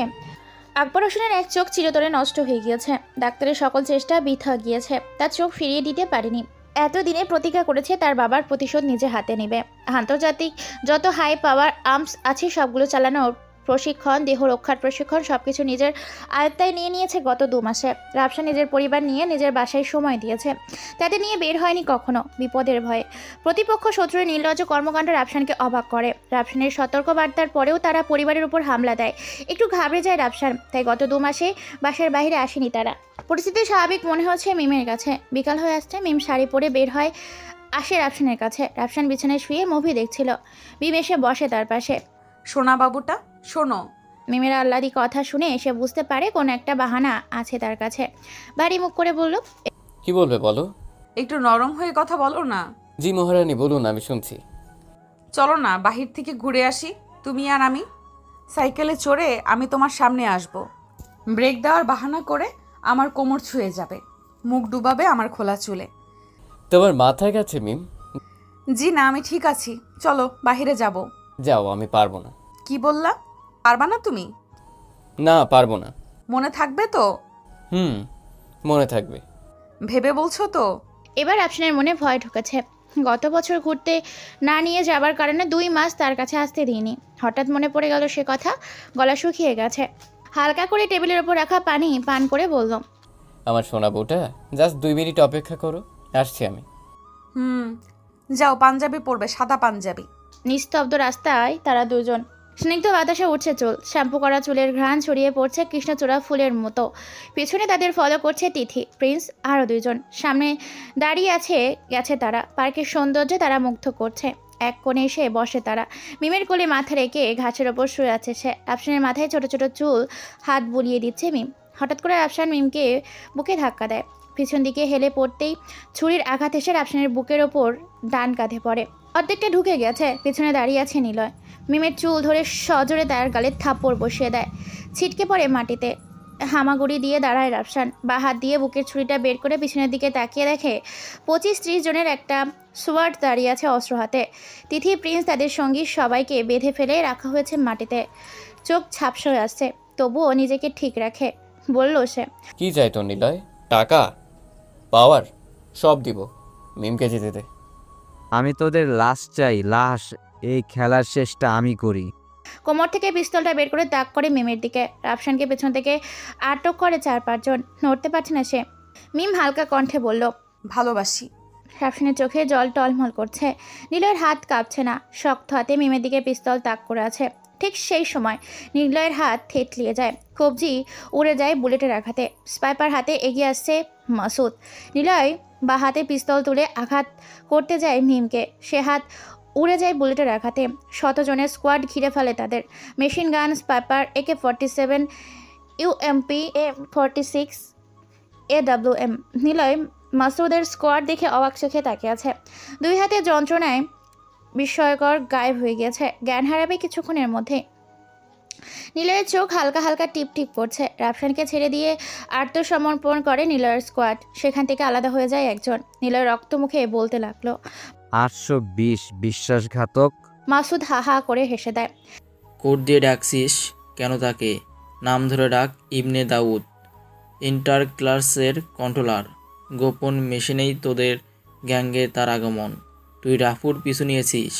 আকবর হোসেনের এক চোখ চিরতরে নষ্ট হয়ে গিয়েছে। ডাক্তারের সকল চেষ্টা বৃথা গিয়েছে, তার চোখ ফিরিয়ে দিতে পারেনি। এতদিনে প্রতিজ্ঞা করেছে তার বাবার প্রতিশোধ নিজে হাতে নেবে। আন্তর্জাতিক যত হাই পাওয়ার আর্মস আছে সবগুলো চালানোর প্রশিক্ষণ, দেহ রক্ষার প্রশিক্ষণ সবকিছু নিজের আয়ত্তায় নিয়ে নিয়েছে গত 2 মাসে। রাফসান নিজের পরিবার নিয়ে নিজের বাসায় সময় দিয়েছে। তাদের নিয়ে বের হয়নি কখনো বিপদের ভয়ে। প্রতিপক্ষ শত্রুর নির্লজ্জ কর্মকাণ্ড রাফসানকে অবাক করে। রাফসানের সতর্ক বার্তার পরেও তারা পরিবারের উপর হামলা দেয়। একটু ঘাবড়ে যায় রাফসান, তাই গত 2 মাসে বাসার বাইরে আসেনি তারা। পরিস্থিতি স্বাভাবিক মনে হচ্ছে মিমের কাছে। বিকাল হয়ে আসছে, মিম শাড়ি পরে বের হয় আসে রাফসানের কাছে। রাফসান বিছানায় শুয়ে মুভি দেখছিল। মিম এসে বসে তার পাশে। সোনা বাবুটা শোনো। মিমের আহ্লাদি কথা শুনে এসে বুঝতে পারে কোনো একটা বাহানা আছে তার কাছে। ভারী মুখ করে বলল, কি বলবে বলো? একটু নরম হয়ে কথা বলো না। জি মহারানী, বলুন, আমি শুনছি। চলো না বাহির থেকে ঘুরে আসি, তুমি আর আমি। সাইকেলে চড়ে আমি তোমার সামনে আসব। ব্রেক দেওয়ার বাহানা করে আমার কোমর ছুঁয়ে যাবে, মুখ ডুবাবে আমার খোলা চুলে। তোমার মাথায় গেছে মিম? জি না, আমি ঠিক আছি, চলো বাহিরে যাব। যাও, আমি পারবো না। কি বললা? পারবা না তুমি? না, পারবো না। মনে থাকবে তো? মনে থাকবে। ভেবে বলছো তো? এবার রাফসানের মনে ভয় ঢুকেছে। গত বছর ঘুরতে না নিয়ে যাবার কারণে 2 মাস তার কাছে আসতে দিইনি। হঠাৎ মনে পড়ে গেল সে কথা, গলা শুকিয়ে গেছে। হালকা করে টেবিলের ওপর রাখা পানি পান করে বলল, আমার সোনা বউটা, জাস্ট 2 মিনিট অপেক্ষা করো, আসছি আমি। যাও, পাঞ্জাবি পরবে, সাদা পাঞ্জাবি। নিস্তব্ধ রাস্তায় তারা দুজন। স্নিগ্ধ বাতাসে উঠছে চুল, শ্যাম্পু করা চুলের ঘ্রাণ ছড়িয়ে পড়ছে কৃষ্ণচূড়া ফুলের মতো। পিছনে তাদের ফলো করছে তিথি, প্রিন্স, আরও 2 জন। সামনে দাঁড়িয়ে গেছে তারা। পার্কের সৌন্দর্যে তারা মুগ্ধ করছে। এক কোণে এসে বসে তারা। মিমের কোলে মাথা রেখে ঘাসের ওপর শুয়ে আছে সে। রাফসানের মাথায় ছোট ছোট চুল হাত বুলিয়ে দিচ্ছে মিম। হঠাৎ করে রাফসান মিমকে বুকে ধাক্কা দেয়। পিছন দিকে হেলে পড়তেই ছুরির আঘাত এসে রাফসানের বুকের ওপর ডান কাঁধে পড়ে। অর্ধেকটা ঢুকে গেছে। পিছনে দাঁড়িয়ে আছে নিলয়। মিমের চুল ধরে সজোরে তার গালে থাপ্পড় বসিয়ে দেয়। ছিটকে পড়ে মাটিতে। হামাগুড়ি দিয়ে দাঁড়ায় রাফসান। বা হাত দিয়ে বুকের ছুরিটা বের করে পিছনের দিকে তাকিয়ে দেখে 25-30 জনের একটা সোয়ার্ড দাঁড়িয়ে আছে অস্ত্র হাতে। তিথি, প্রিন্স, তাদের সঙ্গী সবাইকে বেঁধে ফেলে রাখা হয়েছে মাটিতে। চোখ ঝাপসা হয়ে আসছে, তবুও নিজেকে ঠিক রাখে। বলল সে, কি চাই তোর নিলয়? টাকা, পাওয়ার, সব দিব, মিমকে যেতে দে। আমি তোদের লাশ চাই, লাশ। এই খেলার শেষটা আমি করি। কোমর থেকে পিস্তলটা বের করে তাক করে মিমের দিকে। রাফসানকে পেছন থেকে আটক করে 4-5 জন। নড়তে পারছে না সে। মিম হালকা কণ্ঠে বলল, ভালোবাসি। রাফসানের চোখে জল টলমল করছে। নিলয়ের হাত কাঁপছে না, শক্ত হাতে মিমের দিকে পিস্তল তাক করে আছে। ঠিক সেই সময় নিলয়ের হাত থেতলিয়ে যায়। কবজি উড়ে যায় বুলেটের আঘাতে। স্পাইপার হাতে এগিয়ে আসছে মাসুদ। নিলয় বা হাতে পিস্তল তুলে আঘাত করতে যায় মিমকে। সে হাত উড়ে যায় বুলেটের আঘাতে। 100 জনের স্কোয়াড ঘিরে ফেলে তাদের। Machine gun, স্পাইপার, AK-47, UMP, A46, AWM। Niloy মাসুদের স্কোয়াড দেখে অবাক চোখে তাকিয়ে আছে। 2 হাতে যন্ত্রণায় বিস্ময়কর গায়েব হয়ে গেছে। জ্ঞান হারাবে কিছুক্ষণের মধ্যে। নিলয়ের চোখ হালকা হালকা টিপ টিপ করছে। রাফসানকে ছেড়ে দিয়ে আত্মসমর্পণ করে নিলয়ের স্কোয়াড। সেখান থেকে আলাদা হয়ে যায় একজন। নিলয় রক্ত মুখে বলতে লাগলো, 820 বিশ্বাসঘাতক। মাসুদ হা হা করে হেসে দেয়। কোড দিয়ে ডাকছিস কেন তাকে? নাম ধরে ডাক, ইবনে দাউদ, ইন্টার ক্লাসের কন্ট্রোলার। গোপন মেশিনেই তোদের গ্যাঙ্গে তার আগমন। তুই রাফুর পিছু নিয়েছিস।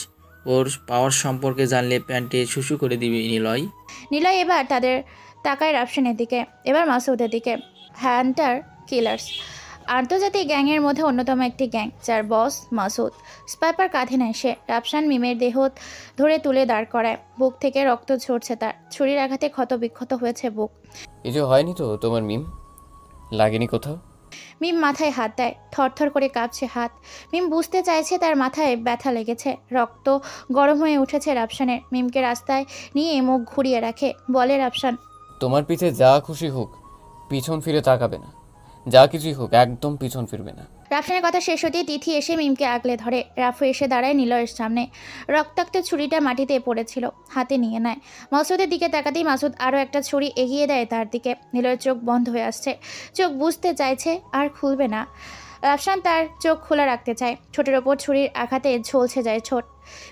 ওর পাওয়ার সম্পর্কে জানলে প্যান্টে শুশু করে দিবি নিলয়। নিলয় এবার তাদের তাকায় রাফসানের দিকে, এবার মাসুদের দিকে। হান্টার কিলার্স আন্তর্জাতিক গ্যাংয়ের মধ্যে অন্যতম একটি গ্যাং, যার বস মাসুদ। স্পাইপার কাঁধে নেয় সে। রাফসান মিমের দেহ ধরে তুলে দাঁড় করায়। বুক থেকে রক্ত ঝরছে তার। ছুরির আঘাতে ক্ষত বিক্ষত হয়েছে বুক। কিছু হয়নি তো তোমার মিম? লাগেনি কোথাও? মিম মাথায় হাত দেয়। থরথর করে কাঁপছে হাত। মিম বুঝতে চাইছে তার মাথায় ব্যথা লেগেছে। রক্ত গরম হয়ে উঠেছে রাফসানের। মিমকে রাস্তায় নিয়ে মুখ ঘুরিয়ে রাখে। বলে রাফসান, তোমার পিছে যা খুশি হোক, পিছন ফিরে তাকাবে না। যা কিছুই হোক, একদম পিছন ফিরবে না। রাফসানের কথা শেষ হতেই তিথি এসে মিমকে আগলে ধরে। রাফু এসে দাঁড়ায় নিলয়ের সামনে। রক্তাক্ত ছুরিটা মাটিতে পড়েছিল, হাতে নিয়ে নেয়। মাসুদের দিকে তাকাতেই মাসুদ আরও একটা ছুরি এগিয়ে দেয় তার দিকে। নিলয়ের চোখ বন্ধ হয়ে আসছে। চোখ বুঝতে চাইছে, আর খুলবে না। রাফসান তার চোখ খোলা রাখতে চায়। ঠোঁটের ওপর ছুরির আঘাতে ঝলসে যায় ঠোঁট।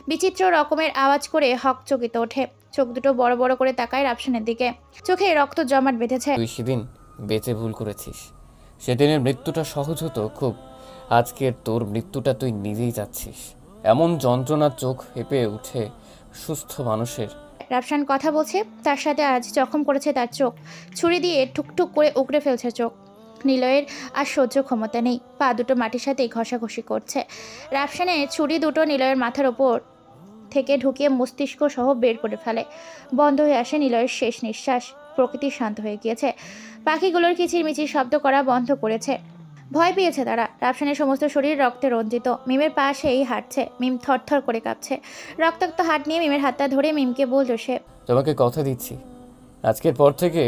বিচিত্র রকমের আওয়াজ করে হকচকিত ওঠে। চোখ দুটো বড় বড় করে তাকায় রাফসানের দিকে। চোখে রক্ত জমাট বেঁধেছে। তুই সেদিন বেঁচে ভুল করেছিস। সেদিনের মৃত্যুটা সহজ হতো খুব। আজকের তোর মৃত্যুটা তুই নিজেই চাচ্ছিস। এমন যন্ত্রণার চোখ হেঁপে উঠে সুস্থ মানুষের। রাফসান কথা বলছে, তার সাথে আজ জখম করেছে তার চোখ। ছুরি দিয়ে টুকটুক করে উগড়ে ফেলছে চোখ। নিলয়ের আর সহ্য ক্ষমতা নেই। পা দুটো মাটির সাথে ঘষাঘষি করছে। রাফসানের ছুরি দুটো নিলয়ের মাথার ওপর থেকে ঢুকিয়ে মস্তিষ্ক সহ বের করে ফেলে। বন্ধ হয়ে আসে নিলয়ের শেষ নিঃশ্বাস। প্রকৃতি শান্ত হয়ে গিয়েছে। পাখিগুলোর কিচিরমিচির শব্দ করা বন্ধ করেছে। ভয় পেয়েছে তারা। রাফসানের সমস্ত শরীর রক্তে রঞ্জিত। মিমের পাশেই হাঁটছে। মিম থরথর করে কাঁপছে। রক্তাক্ত হাত নিয়ে মিমের হাতটা ধরে মিমকে বলল সে, তোমাকে কথা দিচ্ছি, আজকের পর থেকে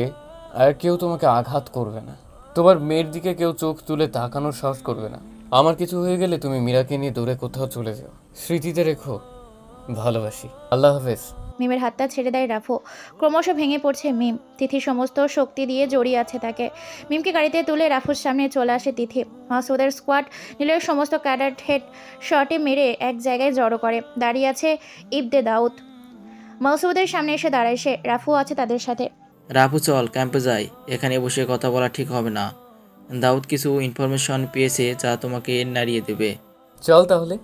আর কেউ তোমাকে আঘাত করবে না। তোমার মেয়ের দিকে কেউ চোখ তুলে তাকানোর সাহস করবে না। আমার কিছু হয়ে গেলে তুমি মীরাকে নিয়ে দূরে কোথাও চলে যাও। স্মৃতিতে রেখো, ভালোবাসি। আল্লাহ হাফেজ। মিমের হাতটা ছেড়ে দেয় রাফু। ক্রমশ ভেঙে পড়ছে মিম। তিথি সমস্ত শক্তি দিয়ে জড়িয়ে আছে তাকে। মিমকে গাড়িতে তুলে রাফুর সামনে চলে আসে তিথি। মাসুদের স্কোয়াড নীলের সমস্ত ক্যাডার হেড শটে মেরে এক জায়গায় জড়ো করে। দাঁড়িয়ে আছে ইবনে দাউদ। মাসুদের সামনে এসে দাঁড়ায় সে। রাফু আছে তাদের সাথে। রাফু চল ক্যাম্পে যাই, এখানে বসে কথা বলা ঠিক হবে না। দাউদ কিছু ইনফরমেশন পেয়েছে যা তোমাকে নাড়িয়ে দেবে। চল তাহলে।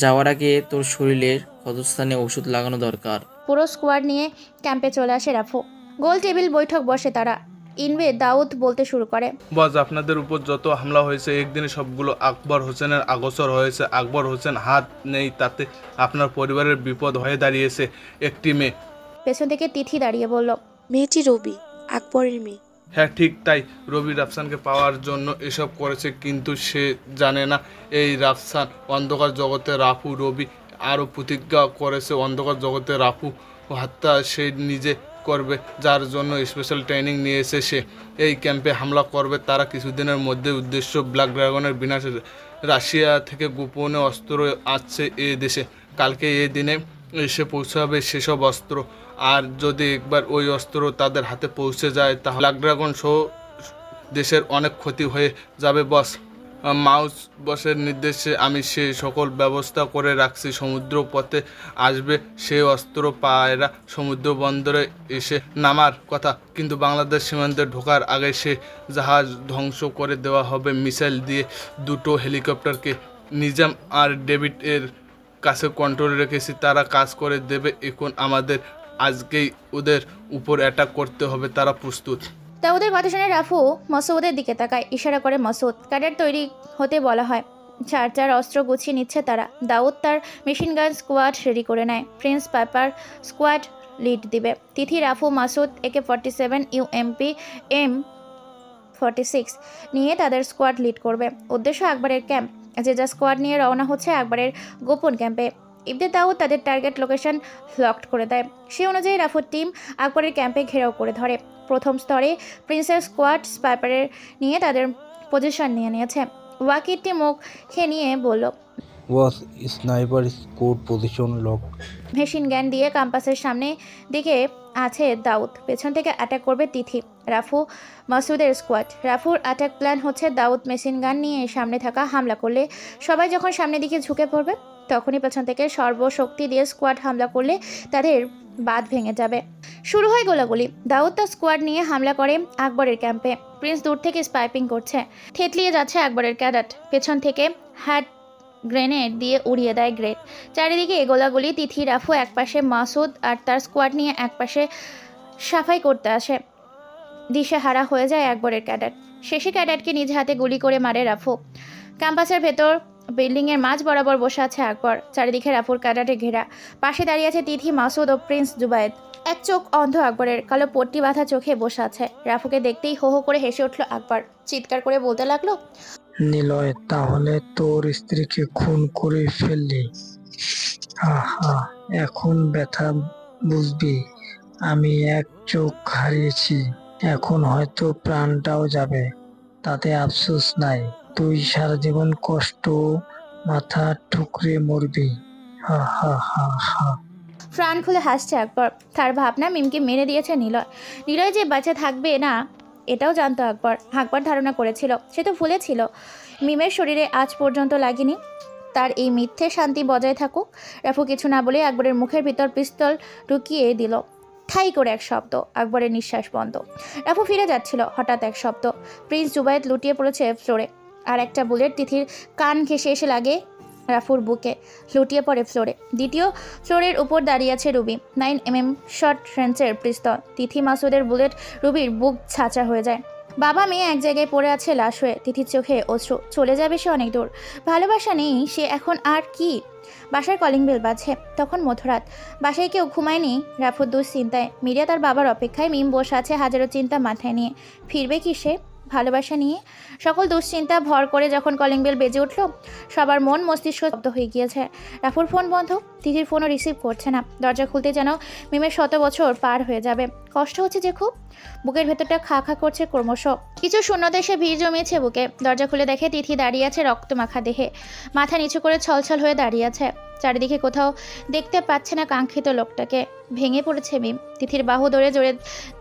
যাওয়ার আগে তোর শরীরের ক্ষতস্থানে ওষুধ লাগানো দরকার। পুরো স্কোয়াড নিয়ে ক্যাম্পে চলে আসে রাফু। গোল টেবিল বৈঠক বসে তারা। ইনবে দাউদ বলতে শুরু করে, বস আপনাদের উপর যত হামলা হয়েছে একদিনে সবগুলো আকবর হোসেনের আগোচর হয়েছে। আকবর হোসেন হাত নেই তাতে আপনার পরিবারের বিপদ হয়ে দাঁড়িয়েছে। একটি মেয়ে। পেছন থেকে তিথি দাঁড়িয়ে বলল, মেয়েটি রবি, আকবরের মেয়ে। হ্যাঁ ঠিক তাই, রবি রাফসানকে পাওয়ার জন্য এসব করেছে, কিন্তু সে জানে না এই রাফসান অন্ধকার জগতে রাফু। রবি আরও প্রতিজ্ঞা করেছে অন্ধকার জগতে রাফু হত্যা সে নিজে করবে, যার জন্য স্পেশাল ট্রেনিং নিয়েছে সে। এই ক্যাম্পে হামলা করবে তারা কিছুদিনের মধ্যে। উদ্দেশ্য ব্ল্যাক ড্রাগনের বিনাশ। রাশিয়া থেকে গোপনে অস্ত্র আসছে এ দেশে। কালকে এই দিনে এসে পৌঁছাবে সেসব অস্ত্র। আর যদি একবার ওই অস্ত্র তাদের হাতে পৌঁছে যায় তাহলে ব্ল্যাক ড্রাগন সহ দেশের অনেক ক্ষতি হয়ে যাবে বস। মাউস বসের নির্দেশে আমি সে সকল ব্যবস্থা করে রাখছি। সমুদ্র পথে আসবে সে অস্ত্র। পায়রা সমুদ্র বন্দরে এসে নামার কথা, কিন্তু বাংলাদেশ সীমান্তে ঢোকার আগে সে জাহাজ ধ্বংস করে দেওয়া হবে মিসাইল দিয়ে। দুটো হেলিকপ্টারকে নিজাম আর ডেভিড এর কাছে কন্ট্রোলে রেখেছি, তারা কাজ করে দেবে। এখন আমাদের আজকেই ওদের উপর অ্যাটাক করতে হবে, তারা প্রস্তুত। দাউদের কথা শুনে রাফু মাসুদের দিকে তাকায়। ইশারা করে মাসুদ। ক্যাডার তৈরি হতে বলা হয়। চার অস্ত্র গুছিয়ে নিচ্ছে তারা। দাউদ তার মেশিন গান স্কোয়াড রেডি করে নেয়। প্রিন্স পাইপার স্কোয়াড লিড দিবে। তিথি, রাফু, মাসুদ AK-47 UMP M46 নিয়ে তাদের স্কোয়াড লিড করবে। উদ্দেশ্য আকবরের ক্যাম্প। যে যা স্কোয়াড নিয়ে রওনা হচ্ছে আকবরের গোপন ক্যাম্পে। ইবনে দাউদ তাদের টার্গেট লোকেশন লকড করে দেয়। সে অনুযায়ী রাফুর টিম আকবরের ক্যাম্পে ঘেরাও করে ধরে। প্রথম স্তরে প্রিন্সের স্কোয়াড স্পাইপারের নিয়ে তাদের পজিশন নিয়ে নিয়েছে। ওয়াকিটটি মুখে নিয়ে বলল, boss sniper score position lock. Machine gun দিয়ে ক্যাম্পাসের সামনে দিকে আছে দাউদ। পেছন থেকে অ্যাটাক করবে তিথি, রাফু, মাসুদের স্কোয়াড। রাফুর অ্যাটাক প্ল্যান হচ্ছে দাউদ মেশিন গান নিয়ে সামনে থাকা হামলা করলে সবাই যখন সামনের দিকে ঝুঁকে পড়বে তখনই পেছন থেকে সর্বশক্তি দিয়ে স্কোয়াড হামলা করলে তাদের বাঁধ ভেঙে যাবে। শুরু হয় গোলাগুলি। দাউদ তার স্কোয়াড নিয়ে হামলা করে আকবরের ক্যাম্পে। প্রিন্স দূর থেকে স্পাইপিং করছে। থেতলিয়ে যাচ্ছে আকবরের ক্যাডাট। পেছন থেকে হ্যাড গ্রেনেড দিয়ে উড়িয়ে দেয় গ্রেড। চারিদিকে গোলাগুলি। তিথি, রাফু একপাশে, মাসুদ আর তার স্কোয়াড নিয়ে একপাশে সাফাই করতে আসে। দিশেহারা হয়ে যায় আকবরের ক্যাডাট। শেষে ক্যাডাটকে নিজ হাতে গুলি করে মারে রাফু। ক্যাম্পাসের ভেতর বিল্ডিংয়ের মাঝ বরাবর বসে আছে আকবর। চারিদিকে রাফুর ক্যাডাটে ঘেরা। পাশে দাঁড়িয়ে আছে তিথি, মাসুদ ও প্রিন্স জুবায়েদ। এক চোখ অন্ধ আকবরের, কালো পট্টি বাঁধা চোখে বসে আছে। রাফুকে দেখতেই হো হো করে হেসে উঠল আকবর। চিৎকার করে বলতে লাগলো, নিলয়, তাহলে তোর স্ত্রীকে খুন করে ফেললি? আহা, এখন ব্যথা বুঝবি। আমি এক চোখ হারিয়েছি, এখন হয়তো প্রাণটাও যাবে, তাতে আফসোস নাই। তুই সারা জীবন কষ্ট মাথা ঠুকরে মরবি। হা হা হা হা। প্রাণ খুলে হাসছে আকবর। তার ভাবনা মিমকে মেরে দিয়েছে নিলয়। নিলয় যে বাঁচে থাকবে না এটাও জানতো আকবর। আকবর ধারণা করেছিল, সে তো ভুলেছিল মিমের শরীরে আজ পর্যন্ত লাগেনি। তার এই মিথ্যে শান্তি বজায় থাকুক। রাফু কিছু না বলে আকবরের মুখের ভিতর পিস্তল ঢুকিয়ে দিল। ঠাই করে এক শব্দ, আকবরের নিঃশ্বাস বন্ধ। রাফু ফিরে যাচ্ছিল, হঠাৎ এক শব্দ। প্রিন্স জুবায়েদ লুটিয়ে পড়েছে ফ্লোরে। আর একটা বুলেট তিথির কান ঘেঁষে এসে লাগে রাফুর বুকে। লুটিয়ে পড়ে ফ্লোরে। দ্বিতীয় ফ্লোরের উপর দাঁড়িয়ে আছে রুবি। 9mm শর্ট রেঞ্জের পিস্তল। তিথি, মাসুদের বুলেট রুবির বুক ছাঁচা হয়ে যায়। বাবা মেয়ে এক জায়গায় পড়ে আছে লাশ হয়ে। তিথির চোখে অশ্রু। চলে যাবে সে অনেক দূর। ভালোবাসা নেই সে এখন আর কি। বাসার কলিং বেল বাজছে। তখন মধ্যরাত। বাসায় কেউ ঘুমায়নি। রাফুর দুশ্চিন্তায়। মিরিয়া তার বাবার অপেক্ষায়। মিম বসে আছে হাজারো চিন্তা মাথায় নিয়ে। ফিরবে কি সে ভালোবাসা নিয়ে? সকল দুশ্চিন্তা ভর করে যখন কলিং বেল বেজে উঠল, সবার মন মস্তিষ্ক স্তব্ধ হয়ে গিয়েছে। রাফুর ফোন বন্ধ। তিথির ফোনও রিসিভ করছে না। দরজা খুলতে যেন মিমের 100 বছর পার হয়ে যাবে। কষ্ট হচ্ছে যে খুব। বুকের ভেতরটা খা খা করছে ক্রমশ। কিছু শূন্যদেশে ভিড় জমিয়েছে বুকে। দরজা খুলে দেখে তিথি দাঁড়িয়ে আছে রক্তমাখা দেহে। মাথা নিচু করে ছলছল হয়ে দাঁড়িয়ে আছে। চারিদিকে কোথাও দেখতে পাচ্ছে না কাঙ্ক্ষিত লোকটাকে। ভেঙে পড়েছে মিম। তিথির বাহু ধরে জোরে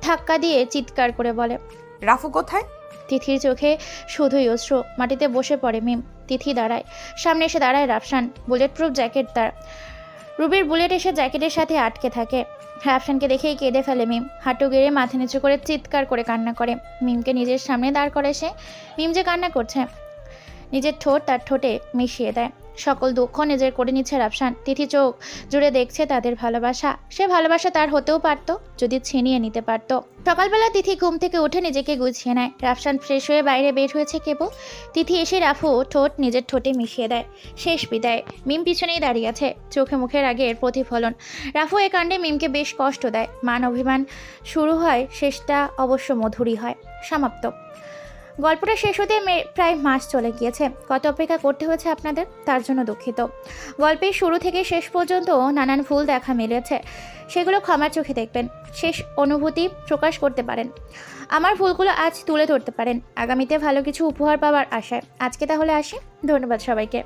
ধাক্কা দিয়ে চিৎকার করে বলে, রাফু কোথায়? তিথির চোখে শুধুই অশ্রু। মাটিতে বসে পড়ে মিম। তিথি দাঁড়ায়। সামনে এসে দাঁড়ায় রাফসান। বুলেট প্রুফ জ্যাকেট তার। রুবির বুলেট এসে জ্যাকেটের সাথে আটকে থাকে। রাফসানকে দেখেই কেঁদে ফেলে মিম। হাঁটু গেড়ে মাথা নিচু করে চিৎকার করে কান্না করে। মিমকে নিজের সামনে দাঁড় করে সে। মিম যে কান্না করছে, নিজের ঠোঁট তার ঠোঁটে মিশিয়ে দেয়। সকল দুঃখ নিজের করে নিচ্ছে রাফসান। তিথি চোখ জুড়ে দেখছে তাদের ভালোবাসা। সে ভালোবাসা তার হতেও পারত যদি ছিনিয়ে নিতে পারত। সকালবেলা তিথি ঘুম থেকে উঠে নিজেকে গুছিয়ে নেয়। রাফসান ফ্রেশ হয়ে বাইরে বের হয়েছে কেবল। তিথি এসে রাফু ঠোঁট নিজের ঠোঁটে মিশিয়ে দেয়। শেষ বিদায়। মিম পিছনেই দাঁড়িয়ে আছে, চোখে মুখে রাগের প্রতিফলন। রাফু এ কাণ্ডে মিমকে বেশ কষ্ট দেয়। মান অভিমান শুরু হয়, শেষটা অবশ্য মধুরই হয়। সমাপ্ত। গল্পটা শেষ হতে প্রায় মাস চলে গিয়েছে। কত অপেক্ষা করতে হয়েছে আপনাদের, তার জন্য দুঃখিত। গল্পের শুরু থেকে শেষ পর্যন্ত নানান ভুল দেখা মিলেছে, সেগুলো ক্ষমার চোখে দেখবেন। শেষ অনুভূতি প্রকাশ করতে পারেন। আমার ভুলগুলো আজ তুলে ধরতে পারেন। আগামীতে ভালো কিছু উপহার পাওয়ার আশায়। আজকে তাহলে আসি। ধন্যবাদ সবাইকে।